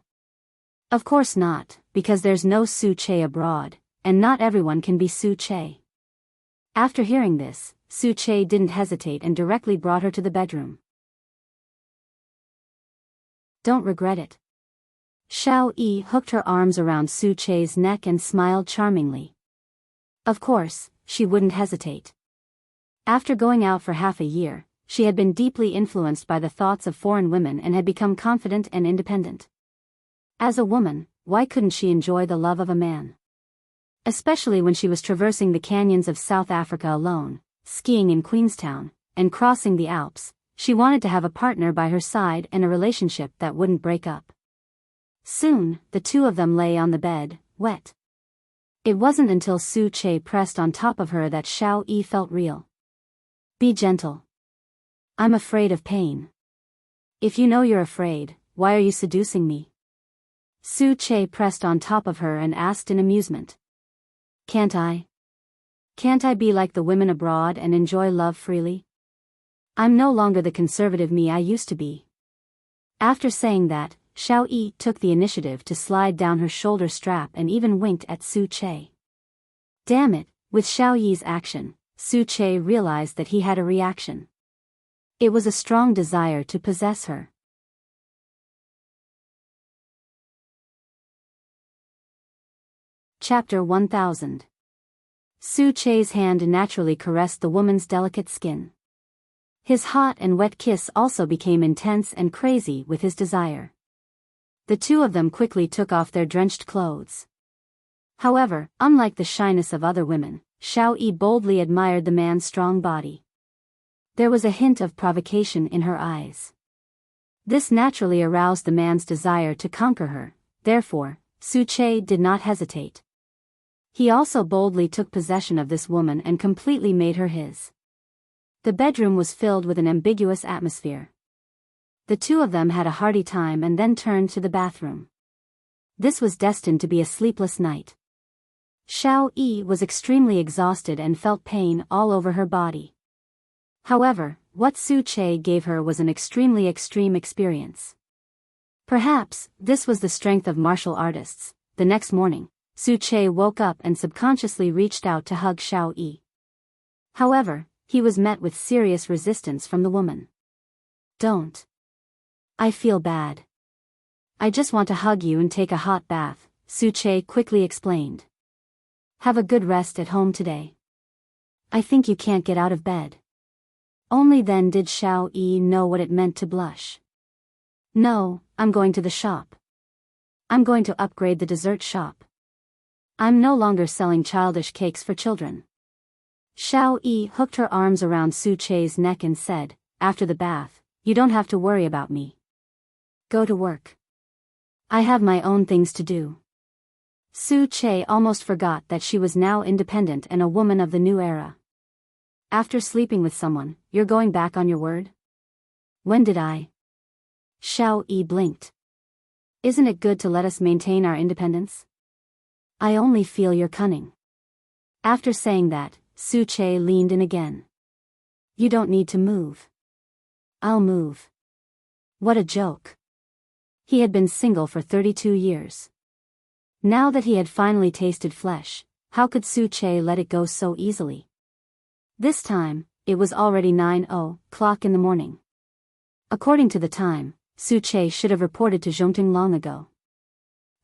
Of course not, because there's no Su Che abroad, and not everyone can be Su Che. After hearing this, Su Che didn't hesitate and directly brought her to the bedroom. Don't regret it. Xiao Yi hooked her arms around Su Che's neck and smiled charmingly. Of course, she wouldn't hesitate. After going out for half a year, she had been deeply influenced by the thoughts of foreign women and had become confident and independent. As a woman, why couldn't she enjoy the love of a man? Especially when she was traversing the canyons of South Africa alone, skiing in Queenstown, and crossing the Alps, she wanted to have a partner by her side and a relationship that wouldn't break up. Soon, the two of them lay on the bed, wet. It wasn't until Su Che pressed on top of her that Xiao Yi felt real. Be gentle. I'm afraid of pain. If you know you're afraid, why are you seducing me? Su Che pressed on top of her and asked in amusement. Can't I? Can't I be like the women abroad and enjoy love freely? I'm no longer the conservative me I used to be. After saying that, Xiao Yi took the initiative to slide down her shoulder strap and even winked at Su Che. Damn it, with Xiao Yi's action, Su Che realized that he had a reaction. It was a strong desire to possess her. Chapter 1000. Su Che's hand naturally caressed the woman's delicate skin. His hot and wet kiss also became intense and crazy with his desire. The two of them quickly took off their drenched clothes. However, unlike the shyness of other women, Xiao Yi boldly admired the man's strong body. There was a hint of provocation in her eyes. This naturally aroused the man's desire to conquer her, therefore, Su Che did not hesitate. He also boldly took possession of this woman and completely made her his. The bedroom was filled with an ambiguous atmosphere. The two of them had a hearty time and then turned to the bathroom. This was destined to be a sleepless night. Xiao Yi was extremely exhausted and felt pain all over her body. However, what Su Che gave her was an extremely extreme experience. Perhaps, this was the strength of martial artists. The next morning, Su Che woke up and subconsciously reached out to hug Xiao Yi. However, he was met with serious resistance from the woman. Don't. I feel bad. I just want to hug you and take a hot bath, Su-che quickly explained. Have a good rest at home today. I think you can't get out of bed. Only then did Xiao-yi know what it meant to blush. No, I'm going to the shop. I'm going to upgrade the dessert shop. I'm no longer selling childish cakes for children. Xiao-yi hooked her arms around Su-che's neck and said, after the bath, you don't have to worry about me. Go to work. I have my own things to do. Su-che almost forgot that she was now independent and a woman of the new era. After sleeping with someone, you're going back on your word? When did I? Xiao-yi blinked. Isn't it good to let us maintain our independence? I only feel your cunning. After saying that, Su-che leaned in again. You don't need to move. I'll move. What a joke. He had been single for 32 years. Now that he had finally tasted flesh, how could Su-che let it go so easily? This time, it was already 9:00 in the morning. According to the time, Su-che should have reported to Zhongting long ago.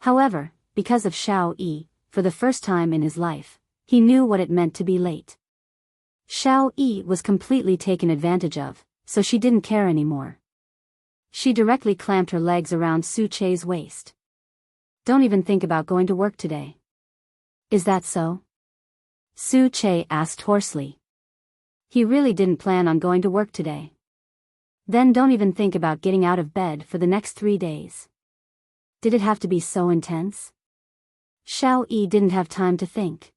However, because of Xiao-yi, for the first time in his life, he knew what it meant to be late. Xiao-yi was completely taken advantage of, so she didn't care anymore. She directly clamped her legs around Su-che's waist. Don't even think about going to work today. Is that so? Su-che asked hoarsely. He really didn't plan on going to work today. Then don't even think about getting out of bed for the next 3 days. Did it have to be so intense? Xiao-yi didn't have time to think.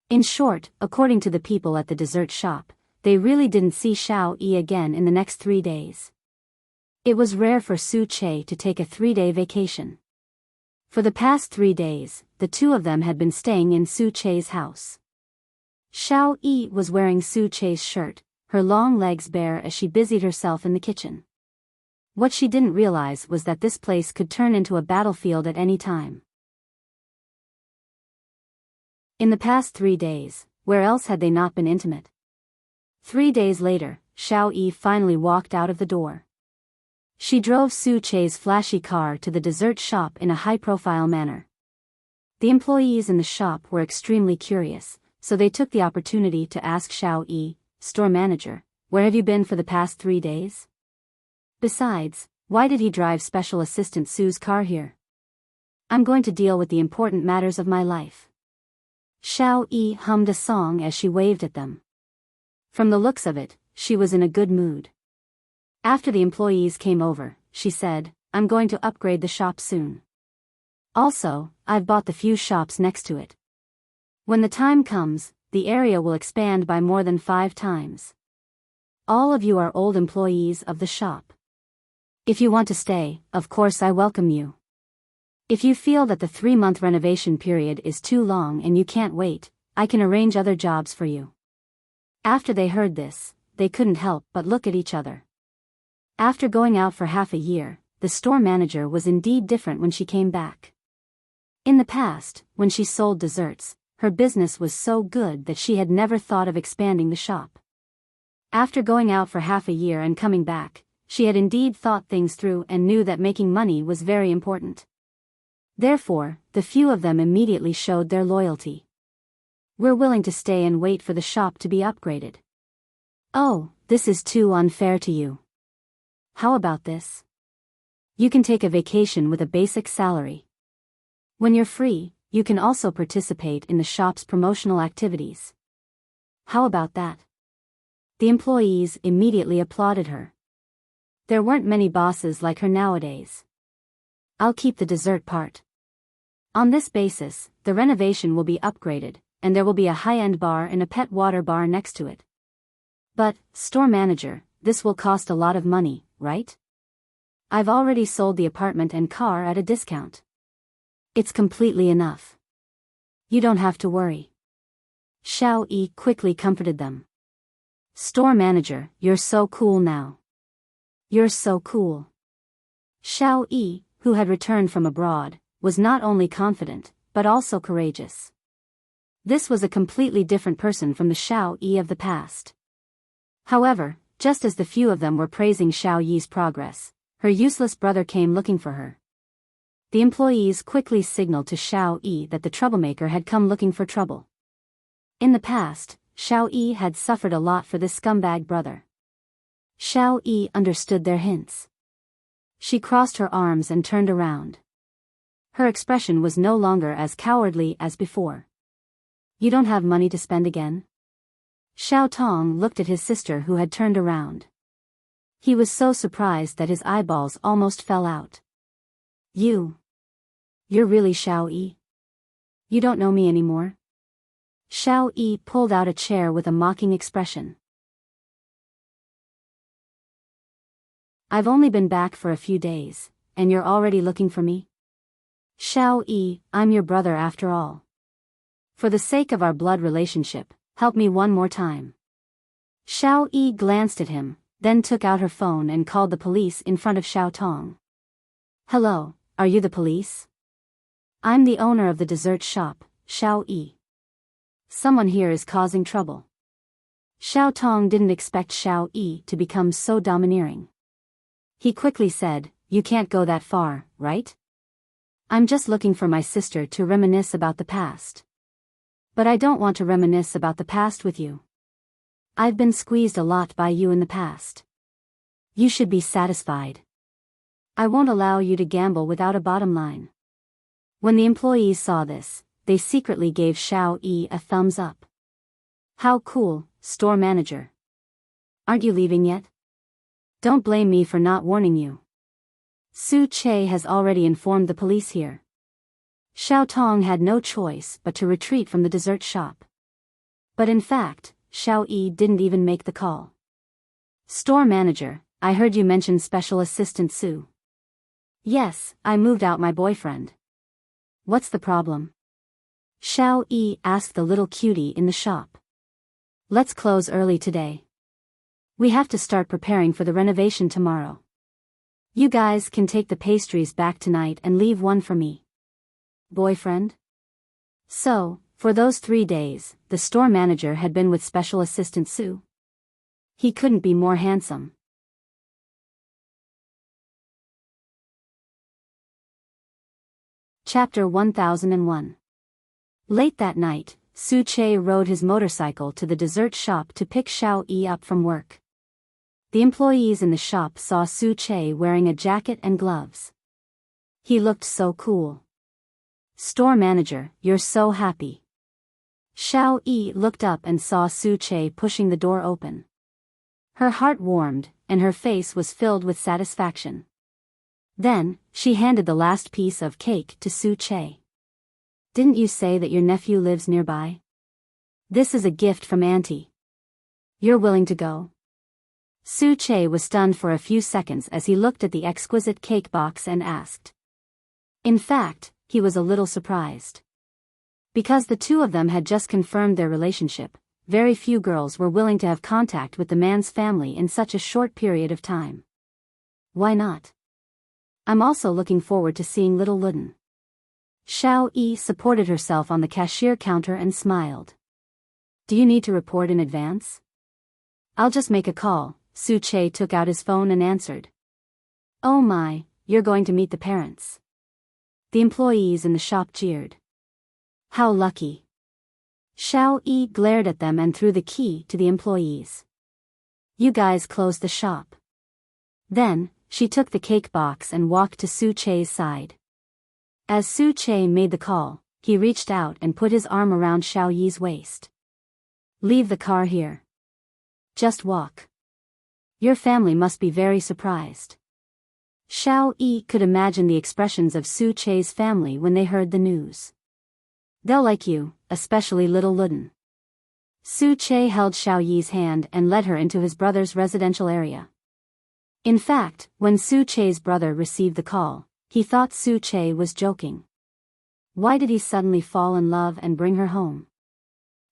In short, according to the people at the dessert shop, they really didn't see Xiao-yi again in the next 3 days. It was rare for Su-che to take a 3-day vacation. For the past 3 days, the two of them had been staying in Su-che's house. Xiao-yi was wearing Su-che's shirt, her long legs bare as she busied herself in the kitchen. What she didn't realize was that this place could turn into a battlefield at any time. In the past 3 days, where else had they not been intimate? 3 days later, Xiao-yi finally walked out of the door. She drove Su-che's flashy car to the dessert shop in a high-profile manner. The employees in the shop were extremely curious, so they took the opportunity to ask Xiao-yi, store manager, where have you been for the past 3 days? Besides, why did he drive Special Assistant Su's car here? I'm going to deal with the important matters of my life. Xiao-yi hummed a song as she waved at them. From the looks of it, she was in a good mood. After the employees came over, she said, I'm going to upgrade the shop soon. Also, I've bought the few shops next to it. When the time comes, the area will expand by more than 5 times. All of you are old employees of the shop. If you want to stay, of course I welcome you. If you feel that the 3-month renovation period is too long and you can't wait, I can arrange other jobs for you. After they heard this, they couldn't help but look at each other. After going out for half a year, the store manager was indeed different when she came back. In the past, when she sold desserts, her business was so good that she had never thought of expanding the shop. After going out for half a year and coming back, she had indeed thought things through and knew that making money was very important. Therefore, the few of them immediately showed their loyalty. We're willing to stay and wait for the shop to be upgraded. Oh, this is too unfair to you. How about this? You can take a vacation with a basic salary. When you're free, you can also participate in the shop's promotional activities. How about that? The employees immediately applauded her. There weren't many bosses like her nowadays. I'll keep the dessert part. On this basis, the renovation will be upgraded, and there will be a high-end bar and a pet water bar next to it. But, store manager, this will cost a lot of money, right? I've already sold the apartment and car at a discount. It's completely enough. You don't have to worry. Xiao-yi quickly comforted them. Store manager, you're so cool now. You're so cool. Xiao-yi, who had returned from abroad, was not only confident, but also courageous. This was a completely different person from the Xiao-yi of the past. However, Just as the few of them were praising Xiao Yi's progress, her useless brother came looking for her. The employees quickly signaled to Xiao Yi that the troublemaker had come looking for trouble. In the past, Xiao Yi had suffered a lot for this scumbag brother. Xiao Yi understood their hints. She crossed her arms and turned around. Her expression was no longer as cowardly as before. You don't have money to spend again? Xiao Tong looked at his sister who had turned around. He was so surprised that his eyeballs almost fell out. You're really Xiao Yi? You don't know me anymore? Xiao Yi pulled out a chair with a mocking expression. I've only been back for a few days, and you're already looking for me? Xiao Yi, I'm your brother after all. For the sake of our blood relationship, help me one more time. Xiao Yi glanced at him, then took out her phone and called the police in front of Xiao Tong. Hello, are you the police? I'm the owner of the dessert shop, Xiao Yi. Someone here is causing trouble. Xiao Tong didn't expect Xiao Yi to become so domineering. He quickly said, You can't go that far, right? I'm just looking for my sister to reminisce about the past. But I don't want to reminisce about the past with you. I've been squeezed a lot by you in the past. You should be satisfied. I won't allow you to gamble without a bottom line. When the employees saw this, they secretly gave Xiao Yi a thumbs up. How cool, store manager. Aren't you leaving yet? Don't blame me for not warning you. Su Che has already informed the police here. Xiao Tong had no choice but to retreat from the dessert shop. But in fact, Xiao Yi didn't even make the call. Store manager, I heard you mention Special Assistant Su. Yes, I moved out my boyfriend. What's the problem? Xiao Yi asked the little cutie in the shop. Let's close early today. We have to start preparing for the renovation tomorrow. You guys can take the pastries back tonight and leave one for me. Boyfriend? So, for those 3 days, the store manager had been with Special Assistant Su. He couldn't be more handsome. Chapter 1001. Late that night, Su Che rode his motorcycle to the dessert shop to pick Xiao Yi up from work. The employees in the shop saw Su Che wearing a jacket and gloves. He looked so cool. Store manager, you're so happy. Xiao Yi looked up and saw Su Che pushing the door open. Her heart warmed, and her face was filled with satisfaction. Then, she handed the last piece of cake to Su Che. Didn't you say that your nephew lives nearby? This is a gift from Auntie. You're willing to go? Su Che was stunned for a few seconds as he looked at the exquisite cake box and asked. In fact, he was a little surprised. Because the two of them had just confirmed their relationship, very few girls were willing to have contact with the man's family in such a short period of time. Why not? I'm also looking forward to seeing little Luden. Xiao Yi supported herself on the cashier counter and smiled. Do you need to report in advance? I'll just make a call. Su Che took out his phone and answered. Oh my, you're going to meet the parents. The employees in the shop jeered. How lucky. Xiao Yi glared at them and threw the key to the employees. You guys close the shop. Then, she took the cake box and walked to Su Che's side. As Su Che made the call, he reached out and put his arm around Xiao Yi's waist. Leave the car here. Just walk. Your family must be very surprised. Xiao Yi could imagine the expressions of Su Che's family when they heard the news. They'll like you, especially little Luden. Su Che held Xiao Yi's hand and led her into his brother's residential area. In fact, when Su Che's brother received the call, he thought Su Che was joking. Why did he suddenly fall in love and bring her home?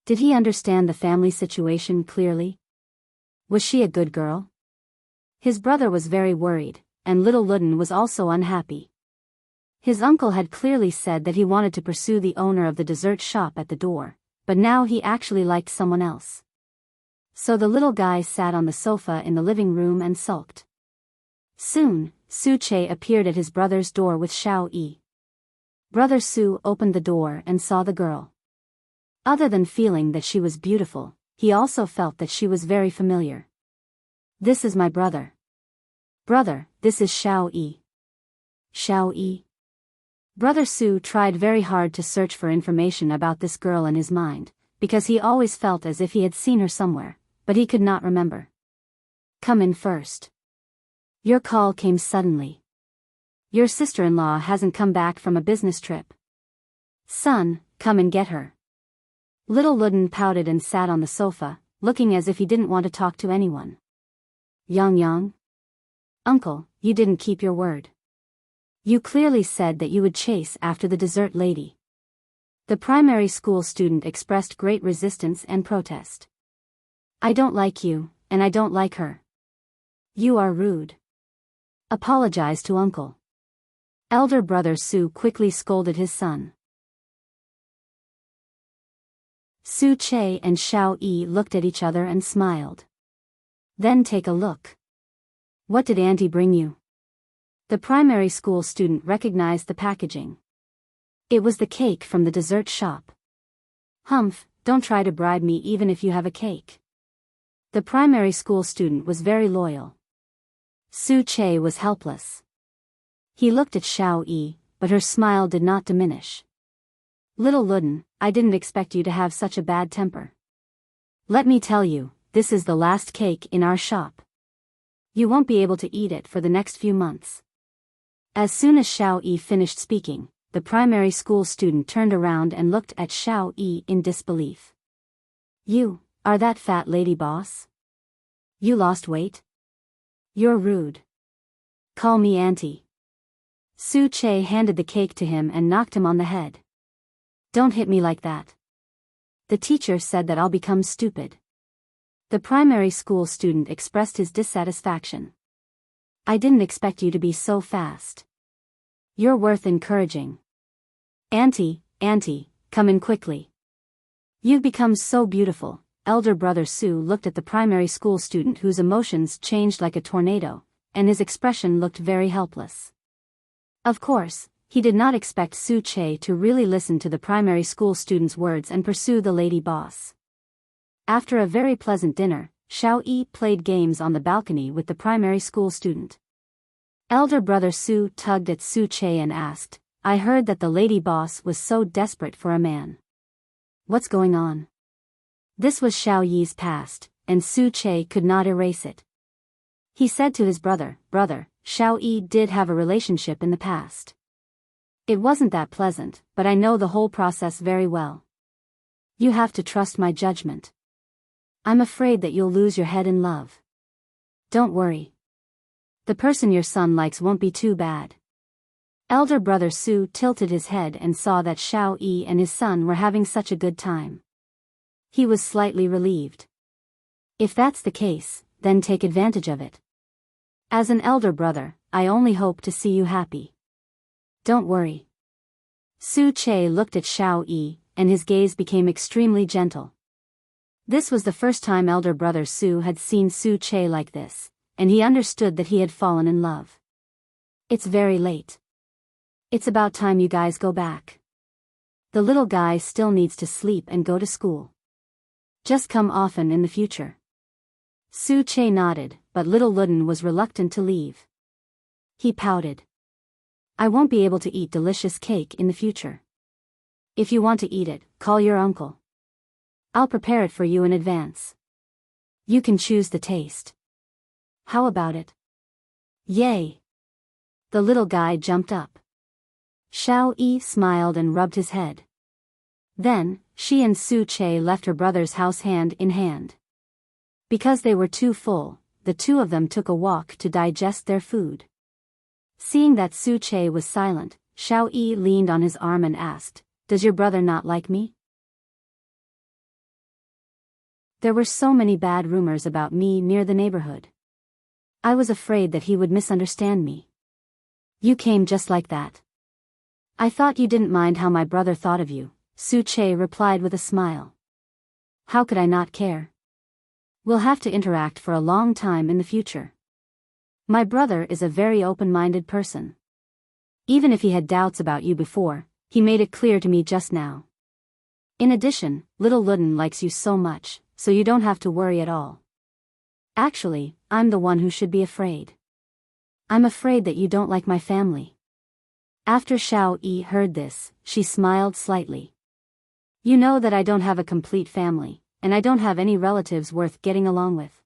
Did he understand the family situation clearly? Was she a good girl? His brother was very worried, and little Luden was also unhappy. His uncle had clearly said that he wanted to pursue the owner of the dessert shop at the door, but now he actually liked someone else. So the little guy sat on the sofa in the living room and sulked. Soon, Su Che appeared at his brother's door with Xiao Yi. Brother Su opened the door and saw the girl. Other than feeling that she was beautiful, he also felt that she was very familiar. This is my brother. Brother, this is Xiao Yi. Xiao Yi. Brother Su tried very hard to search for information about this girl in his mind, because he always felt as if he had seen her somewhere, but he could not remember. Come in first. Your call came suddenly. Your sister-in-law hasn't come back from a business trip. Son, come and get her. Little Ludden pouted and sat on the sofa, looking as if he didn't want to talk to anyone. Yang Yang? Uncle, you didn't keep your word. You clearly said that you would chase after the dessert lady. The primary school student expressed great resistance and protest. I don't like you, and I don't like her. You are rude. Apologize to uncle. Elder brother Su quickly scolded his son. Su Che and Xiao Yi looked at each other and smiled. Then take a look. What did Auntie bring you? The primary school student recognized the packaging. It was the cake from the dessert shop. Humph, don't try to bribe me even if you have a cake. The primary school student was very loyal. Su Che was helpless. He looked at Xiao Yi, but her smile did not diminish. Little Ludden, I didn't expect you to have such a bad temper. Let me tell you, this is the last cake in our shop. You won't be able to eat it for the next few months. As soon as Xiao Yi finished speaking, the primary school student turned around and looked at Xiao Yi in disbelief. You, are that fat lady boss? You lost weight? You're rude. Call me auntie. Su Che handed the cake to him and knocked him on the head. Don't hit me like that. The teacher said that I'll become stupid. The primary school student expressed his dissatisfaction. I didn't expect you to be so fast. You're worth encouraging. Auntie, come in quickly. You've become so beautiful. Elder brother Su looked at the primary school student whose emotions changed like a tornado, and his expression looked very helpless. Of course, he did not expect Su Che to really listen to the primary school student's words and pursue the lady boss. After a very pleasant dinner, Xiao Yi played games on the balcony with the primary school student. Elder brother Su tugged at Su Che and asked, I heard that the lady boss was so desperate for a man. What's going on? This was Xiao Yi's past, and Su Che could not erase it. He said to his brother, Xiao Yi did have a relationship in the past. It wasn't that pleasant, but I know the whole process very well. You have to trust my judgment. I'm afraid that you'll lose your head in love. Don't worry. The person your son likes won't be too bad. Elder brother Su tilted his head and saw that Xiao Yi and his son were having such a good time. He was slightly relieved. If that's the case, then take advantage of it. As an elder brother, I only hope to see you happy. Don't worry. Su Che looked at Xiao Yi, and his gaze became extremely gentle. This was the first time elder brother Su had seen Su Che like this, and he understood that he had fallen in love. It's very late. It's about time you guys go back. The little guy still needs to sleep and go to school. Just come often in the future. Su Che nodded, but little Ludden was reluctant to leave. He pouted. I won't be able to eat delicious cake in the future. If you want to eat it, call your uncle. I'll prepare it for you in advance. You can choose the taste. How about it? Yay! The little guy jumped up. Xiao Yi smiled and rubbed his head. Then, she and Su Che left her brother's house hand in hand. Because they were too full, the two of them took a walk to digest their food. Seeing that Su Che was silent, Xiao Yi leaned on his arm and asked, Does your brother not like me? There were so many bad rumors about me near the neighborhood. I was afraid that he would misunderstand me. You came just like that. I thought you didn't mind how my brother thought of you, Su Che replied with a smile. How could I not care? We'll have to interact for a long time in the future. My brother is a very open-minded person. Even if he had doubts about you before, he made it clear to me just now. In addition, little Luden likes you so much, so you don't have to worry at all. Actually, I'm the one who should be afraid. I'm afraid that you don't like my family. After Xiao Yi heard this, she smiled slightly. You know that I don't have a complete family, and I don't have any relatives worth getting along with.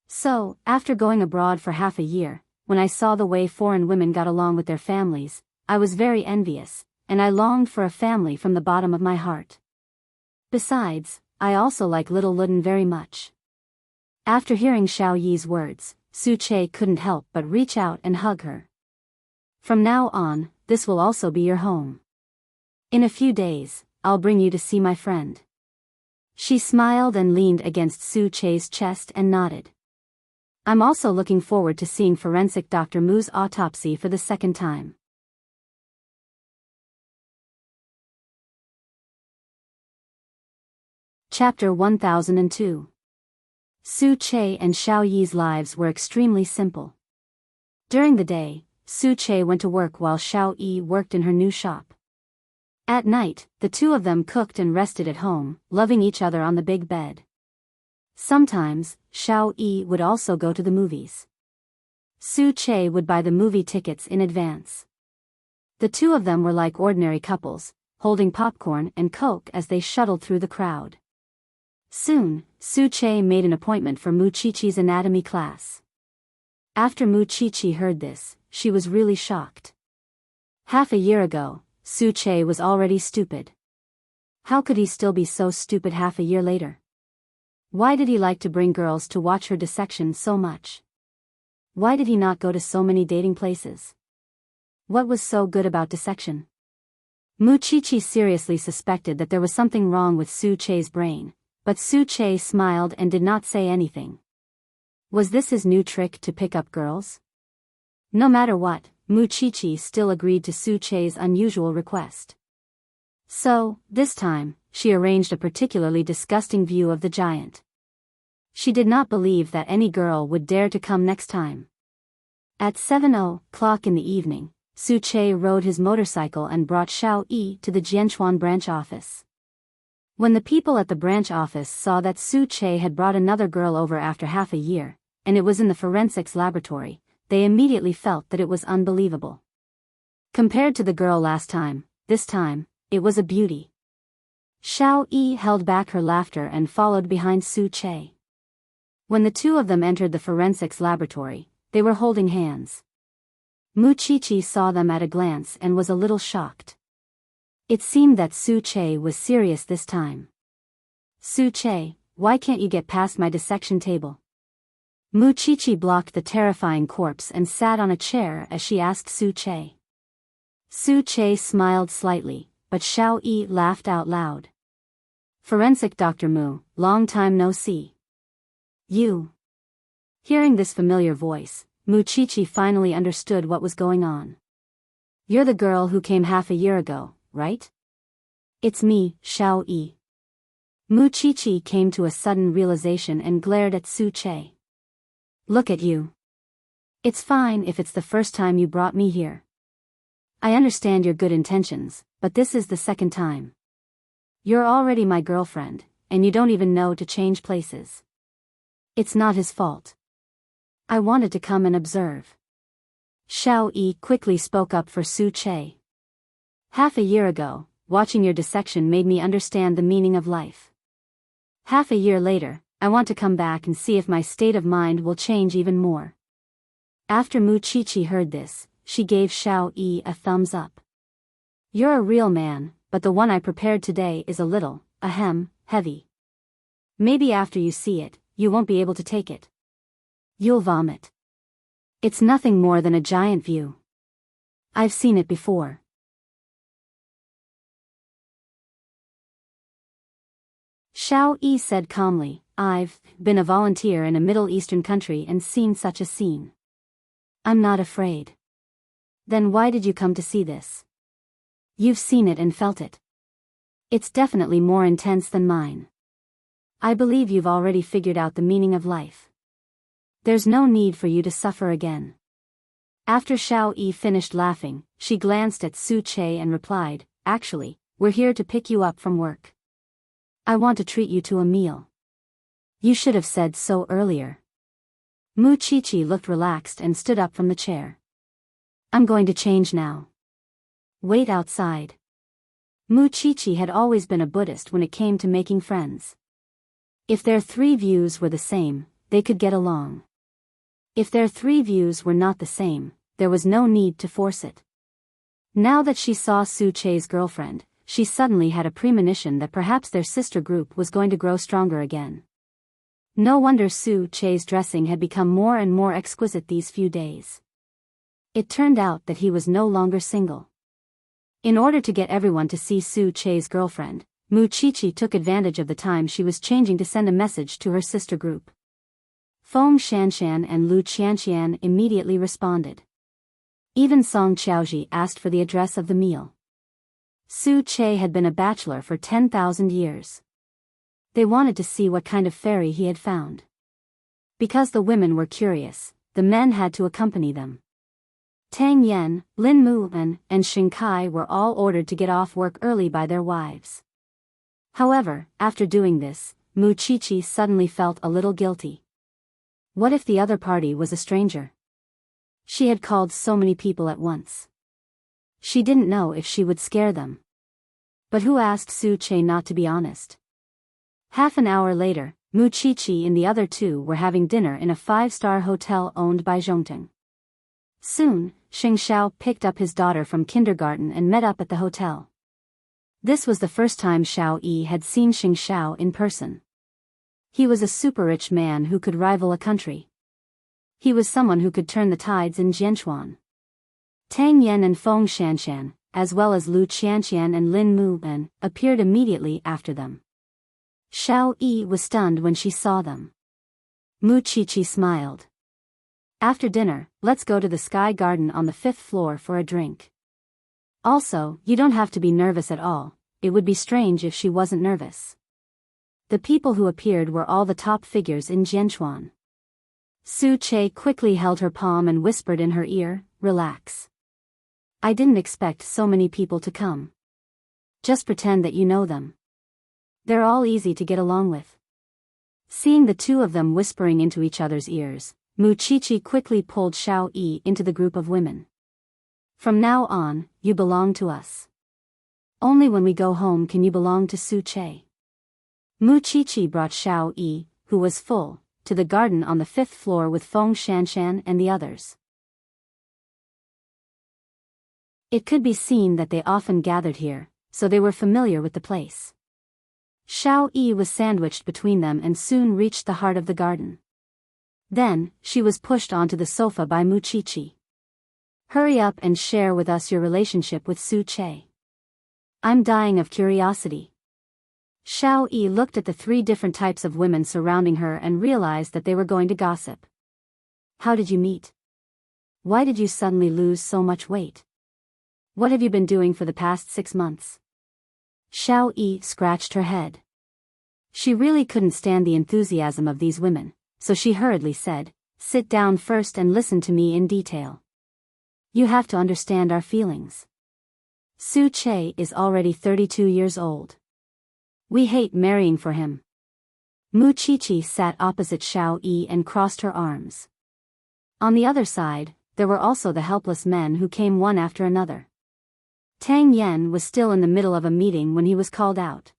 So, after going abroad for half a year, when I saw the way foreign women got along with their families, I was very envious, and I longed for a family from the bottom of my heart. Besides, I also like little Luden very much. After hearing Xiao Yi's words, Su Che couldn't help but reach out and hug her. From now on, this will also be your home. In a few days, I'll bring you to see my friend. She smiled and leaned against Su Che's chest and nodded. I'm also looking forward to seeing forensic Dr. Mu's autopsy for the second time. Chapter 1002. Su Che and Xiao Yi's lives were extremely simple. During the day, Su Che went to work while Xiao Yi worked in her new shop. At night, the two of them cooked and rested at home, loving each other on the big bed. Sometimes, Xiao Yi would also go to the movies. Su Che would buy the movie tickets in advance. The two of them were like ordinary couples, holding popcorn and Coke as they shuttled through the crowd. Soon, Su Che made an appointment for Mu Chichi's anatomy class. After Mu Chichi heard this, she was really shocked. Half a year ago, Su Che was already stupid. How could he still be so stupid half a year later? Why did he like to bring girls to watch her dissection so much? Why did he not go to so many dating places? What was so good about dissection? Mu Chichi seriously suspected that there was something wrong with Su Che's brain, but Su Che smiled and did not say anything. Was this his new trick to pick up girls? No matter what, Mu Chichi still agreed to Su Che's unusual request. So, this time, she arranged a particularly disgusting view of the giant. She did not believe that any girl would dare to come next time. At 7:00 in the evening, Su Che rode his motorcycle and brought Xiao Yi to the Jianchuan branch office. When the people at the branch office saw that Su Che had brought another girl over after half a year, and it was in the forensics laboratory, they immediately felt that it was unbelievable. Compared to the girl last time, this time, it was a beauty. Xiao Yi held back her laughter and followed behind Su Che. When the two of them entered the forensics laboratory, they were holding hands. Mu Chichi saw them at a glance and was a little shocked. It seemed that Su Che was serious this time. Su Che, why can't you get past my dissection table? Mu Chichi blocked the terrifying corpse and sat on a chair as she asked Su Che. Su Che smiled slightly, but Xiao Yi laughed out loud. Forensic Dr. Mu, long time no see. You. Hearing this familiar voice, Mu Chichi finally understood what was going on. You're the girl who came half a year ago, right? It's me, Xiao Yi. Mu Chichi came to a sudden realization and glared at Su Che. Look at you. It's fine if it's the first time you brought me here. I understand your good intentions, but this is the second time. You're already my girlfriend, and you don't even know to change places. It's not his fault. I wanted to come and observe. Xiao Yi quickly spoke up for Su Che. Half a year ago, watching your dissection made me understand the meaning of life. Half a year later, I want to come back and see if my state of mind will change even more. After Mu Chichi heard this, she gave Xiao Yi a thumbs up. You're a real man, but the one I prepared today is a little, heavy. Maybe after you see it, you won't be able to take it. You'll vomit. It's nothing more than a giant view. I've seen it before. Xiao Yi said calmly, I've been a volunteer in a Middle Eastern country and seen such a scene. I'm not afraid. Then why did you come to see this? You've seen it and felt it. It's definitely more intense than mine. I believe you've already figured out the meaning of life. There's no need for you to suffer again. After Xiao Yi finished laughing, she glanced at Su Che and replied, actually, we're here to pick you up from work. I want to treat you to a meal. You should have said so earlier. Mu Chichi looked relaxed and stood up from the chair. I'm going to change now. Wait outside. Mu Chichi had always been a Buddhist when it came to making friends. If their three views were the same, they could get along. If their three views were not the same, there was no need to force it. Now that she saw Su Che's girlfriend, she suddenly had a premonition that perhaps their sister group was going to grow stronger again. No wonder Su Che's dressing had become more and more exquisite these few days. It turned out that he was no longer single. In order to get everyone to see Su Che's girlfriend, Mu Chichi took advantage of the time she was changing to send a message to her sister group. Feng Shanshan and Lu Qianqian immediately responded. Even Song Qiaoji asked for the address of the meal. Su Che had been a bachelor for 10,000 years. They wanted to see what kind of fairy he had found. Because the women were curious, the men had to accompany them. Tang Yan, Lin Muan, and Xing Kai were all ordered to get off work early by their wives. However, after doing this, Mu Chichi suddenly felt a little guilty. What if the other party was a stranger? She had called so many people at once. She didn't know if she would scare them. But who asked Su Che not to be honest? Half an hour later, Mu Chichi and the other two were having dinner in a 5-star hotel owned by Zhongteng. Soon, Xing Xiao picked up his daughter from kindergarten and met up at the hotel. This was the first time Xiao Yi had seen Xing Xiao in person. He was a super rich man who could rival a country. He was someone who could turn the tides in Jianchuan. Tang Yan and Feng Shanshan, as well as Lu Qianqian and Lin Muan, appeared immediately after them. Xiao Yi was stunned when she saw them. Mu Chichi smiled. After dinner, let's go to the Sky Garden on the 5th floor for a drink. Also, you don't have to be nervous at all. It would be strange if she wasn't nervous. The people who appeared were all the top figures in Jianchuan. Su Che quickly held her palm and whispered in her ear, relax. I didn't expect so many people to come. Just pretend that you know them. They're all easy to get along with. Seeing the two of them whispering into each other's ears, Mu Chichi quickly pulled Xiao Yi into the group of women. From now on, you belong to us. Only when we go home can you belong to Su Che. Mu Chichi brought Xiao Yi, who was full, to the garden on the 5th floor with Feng Shanshan and the others. It could be seen that they often gathered here, so they were familiar with the place. Xiao Yi was sandwiched between them and soon reached the heart of the garden. Then, she was pushed onto the sofa by Mu Chichi. Hurry up and share with us your relationship with Su Che. I'm dying of curiosity. Xiao Yi looked at the 3 different types of women surrounding her and realized that they were going to gossip. How did you meet? Why did you suddenly lose so much weight? What have you been doing for the past 6 months? Xiao Yi scratched her head. She really couldn't stand the enthusiasm of these women, so she hurriedly said, sit down first and listen to me in detail. You have to understand our feelings. Su Che is already 32 years old. We hate marrying for him. Mu Chichi sat opposite Xiao Yi and crossed her arms. On the other side, there were also the helpless men who came one after another. Tang Yan was still in the middle of a meeting when he was called out.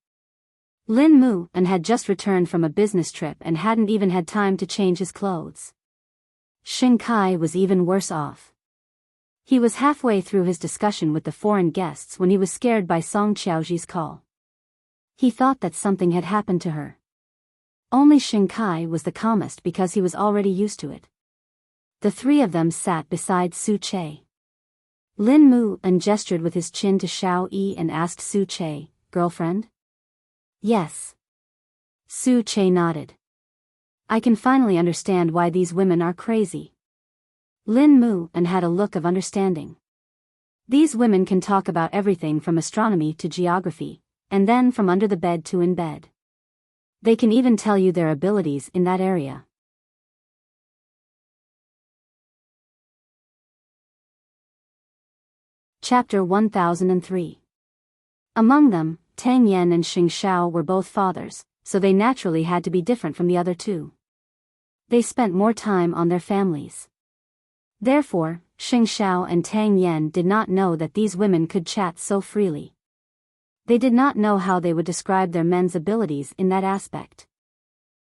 Lin Muan had just returned from a business trip and hadn't even had time to change his clothes. Xing Kai was even worse off. He was halfway through his discussion with the foreign guests when he was scared by Song Qiaoji's call. He thought that something had happened to her. Only Xing Kai was the calmest because he was already used to it. The 3 of them sat beside Su Che. Lin Muan gestured with his chin to Xiao Yi and asked Su Che, girlfriend? Yes. Su Che nodded. I can finally understand why these women are crazy. Lin Muan had a look of understanding. These women can talk about everything from astronomy to geography, and then from under the bed to in bed. They can even tell you their abilities in that area. Chapter 1003. Among them, Tang Yan and Xing Xiao were both fathers, so they naturally had to be different from the other two. They spent more time on their families. Therefore, Xing Xiao and Tang Yan did not know that these women could chat so freely. They did not know how they would describe their men's abilities in that aspect.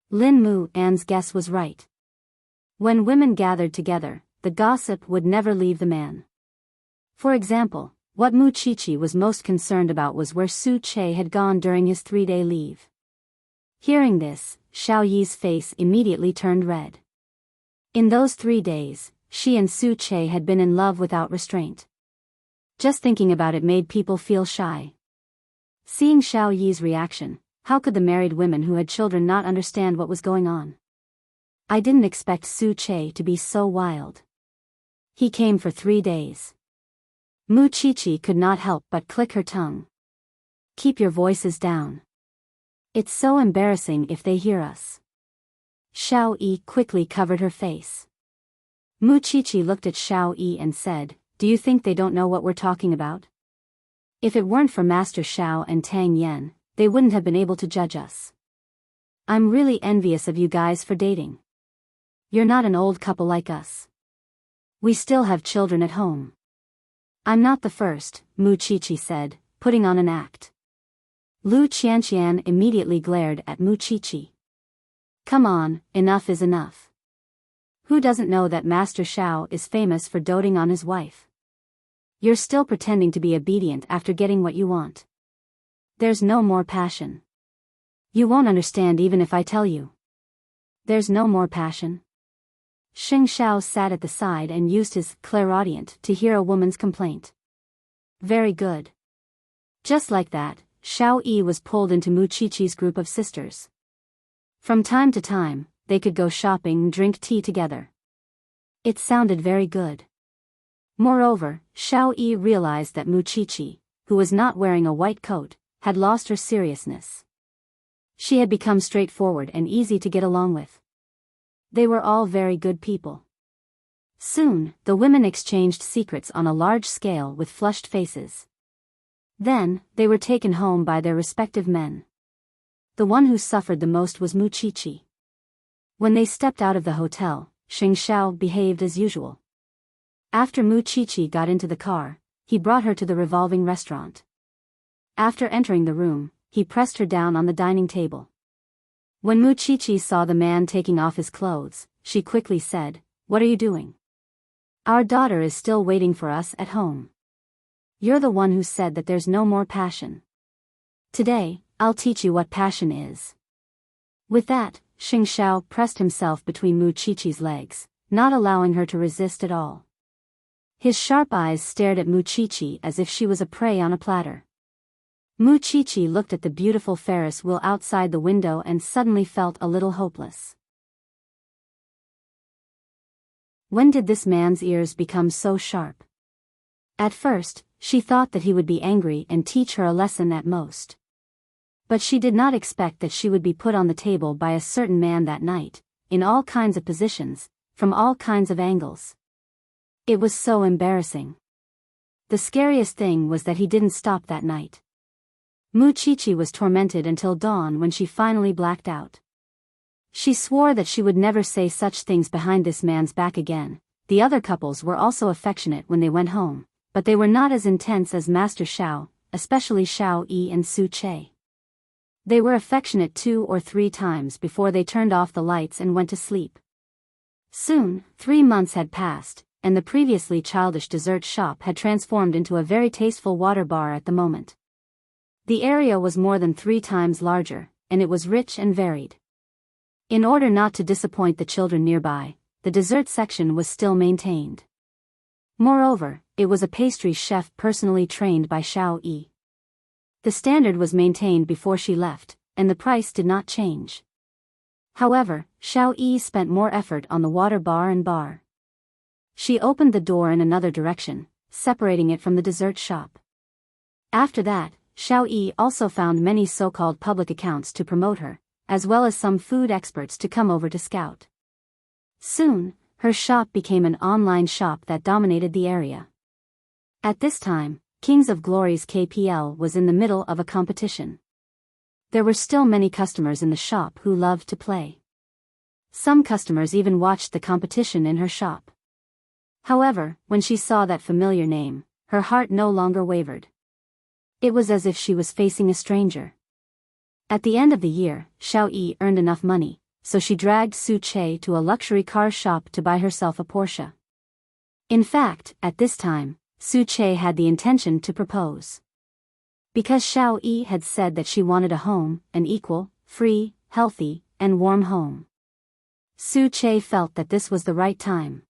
Lin Mu An's guess was right. When women gathered together, the gossip would never leave the man. For example, what Mu Chichi was most concerned about was where Su Che had gone during his 3-day leave. Hearing this, Xiao Yi's face immediately turned red. In those 3 days, she and Su Che had been in love without restraint. Just thinking about it made people feel shy. Seeing Xiao Yi's reaction, how could the married women who had children not understand what was going on? I didn't expect Su Che to be so wild. He came for 3 days. Mu Chichi could not help but click her tongue. Keep your voices down. It's so embarrassing if they hear us. Xiao Yi quickly covered her face. Mu Chichi looked at Xiao Yi and said, "Do you think they don't know what we're talking about? If it weren't for Master Xiao and Tang Yan, they wouldn't have been able to judge us. I'm really envious of you guys for dating. You're not an old couple like us. We still have children at home." "I'm not the first," Mu Chichi said, putting on an act. Lu Qianqian immediately glared at Mu Chichi. "Come on, enough is enough. Who doesn't know that Master Xiao is famous for doting on his wife? You're still pretending to be obedient after getting what you want. There's no more passion. You won't understand even if I tell you. There's no more passion." Xing Xiao sat at the side and used his clairaudient to hear a woman's complaint. Very good. Just like that, Xiao Yi was pulled into Mu Chichi's group of sisters. From time to time, they could go shopping and drink tea together. It sounded very good. Moreover, Xiao Yi realized that Mu Chichi, who was not wearing a white coat, had lost her seriousness. She had become straightforward and easy to get along with. They were all very good people. Soon, the women exchanged secrets on a large scale with flushed faces. Then, they were taken home by their respective men. The one who suffered the most was Mu Chichi. When they stepped out of the hotel, Xing Xiao behaved as usual. After Mu Chichi got into the car, he brought her to the revolving restaurant. After entering the room, he pressed her down on the dining table. When Mu Chichi saw the man taking off his clothes, she quickly said, "What are you doing? Our daughter is still waiting for us at home. You're the one who said that there's no more passion. Today, I'll teach you what passion is." With that, Xing Xiao pressed himself between Mu Chichi's legs, not allowing her to resist at all. His sharp eyes stared at Mu Chichi as if she was a prey on a platter. Mu Chichi looked at the beautiful Ferris wheel outside the window and suddenly felt a little hopeless. When did this man's ears become so sharp? At first, she thought that he would be angry and teach her a lesson at most. But she did not expect that she would be put on the table by a certain man that night, in all kinds of positions, from all kinds of angles. It was so embarrassing. The scariest thing was that he didn't stop that night. Mu Chichi was tormented until dawn when she finally blacked out. She swore that she would never say such things behind this man's back again. The other couples were also affectionate when they went home, but they were not as intense as Master Xiao, especially Xiao Yi and Su Che. They were affectionate 2 or 3 times before they turned off the lights and went to sleep. Soon, 3 months had passed, and the previously childish dessert shop had transformed into a very tasteful water bar at the moment. The area was more than 3 times larger, and it was rich and varied. In order not to disappoint the children nearby, the dessert section was still maintained. Moreover, it was a pastry chef personally trained by Xiao Yi. The standard was maintained before she left, and the price did not change. However, Xiao Yi spent more effort on the water bar and bar. She opened the door in another direction, separating it from the dessert shop. After that, Xiao Yi also found many so-called public accounts to promote her, as well as some food experts to come over to scout. Soon, her shop became an online shop that dominated the area. At this time, Kings of Glory's KPL was in the middle of a competition. There were still many customers in the shop who loved to play. Some customers even watched the competition in her shop. However, when she saw that familiar name, her heart no longer wavered. It was as if she was facing a stranger. At the end of the year, Xiao Yi earned enough money, so she dragged Su Che to a luxury car shop to buy herself a Porsche. In fact, at this time, Su Che had the intention to propose. Because Xiao Yi had said that she wanted a home, an equal, free, healthy, and warm home. Su Che felt that this was the right time.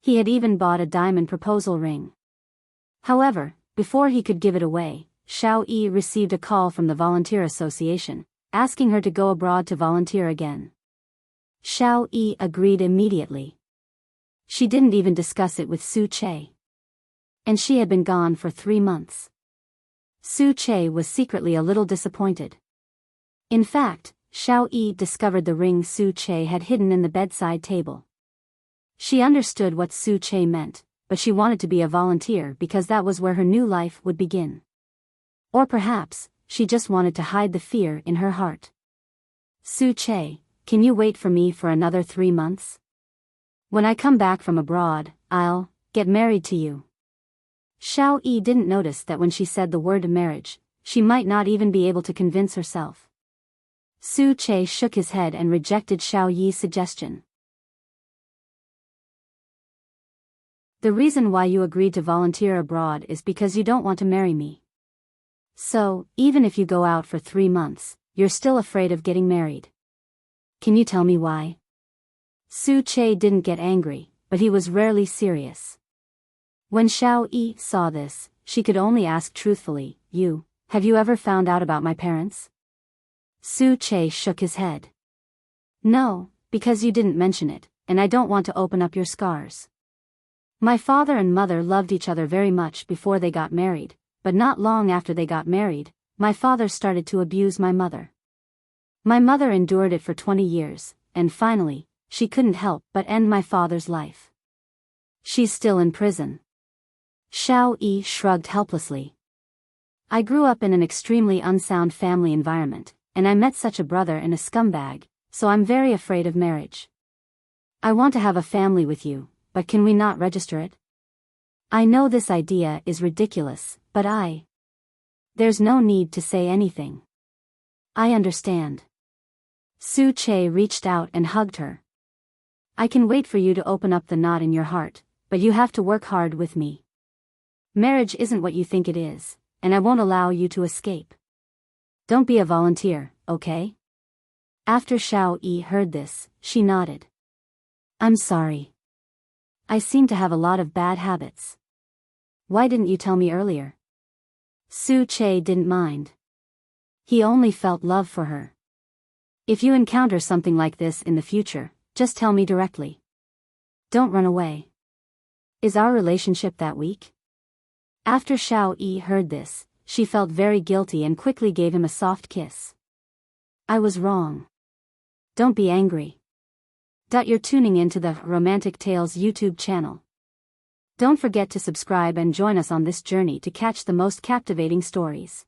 He had even bought a diamond proposal ring. However, before he could give it away, Xiao Yi received a call from the Volunteer Association, asking her to go abroad to volunteer again. Xiao Yi agreed immediately. She didn't even discuss it with Su Che. And she had been gone for 3 months. Su Che was secretly a little disappointed. In fact, Xiao Yi discovered the ring Su Che had hidden in the bedside table. She understood what Su Che meant, but she wanted to be a volunteer because that was where her new life would begin. Or perhaps, she just wanted to hide the fear in her heart. Su Che, can you wait for me for another 3 months? When I come back from abroad, I'll get married to you. Xiao Yi didn't notice that when she said the word marriage, she might not even be able to convince herself. Su Che shook his head and rejected Xiao Yi's suggestion. The reason why you agreed to volunteer abroad is because you don't want to marry me. So, even if you go out for 3 months, you're still afraid of getting married. Can you tell me why? Su Che didn't get angry, but he was rarely serious. When Xiao Yi saw this, she could only ask truthfully, have you ever found out about my parents? Su Che shook his head. No, because you didn't mention it, and I don't want to open up your scars. My father and mother loved each other very much before they got married, but not long after they got married, my father started to abuse my mother. My mother endured it for 20 years, and finally, she couldn't help but end my father's life. She's still in prison. Xiao Yi shrugged helplessly. I grew up in an extremely unsound family environment, and I met such a brother and a scumbag, so I'm very afraid of marriage. I want to have a family with you, but can we not register it? I know this idea is ridiculous, but there's no need to say anything. I understand. Su Che reached out and hugged her. I can wait for you to open up the knot in your heart, but you have to work hard with me. Marriage isn't what you think it is, and I won't allow you to escape. Don't be a volunteer, okay? After Xiao Yi heard this, she nodded. I'm sorry. I seem to have a lot of bad habits. Why didn't you tell me earlier? Su Che didn't mind. He only felt love for her. If you encounter something like this in the future, just tell me directly. Don't run away. Is our relationship that weak? After Xiao Yi heard this, she felt very guilty and quickly gave him a soft kiss. I was wrong. Don't be angry. You're tuning into the Romantic Tales YouTube channel. Don't forget to subscribe and join us on this journey to catch the most captivating stories.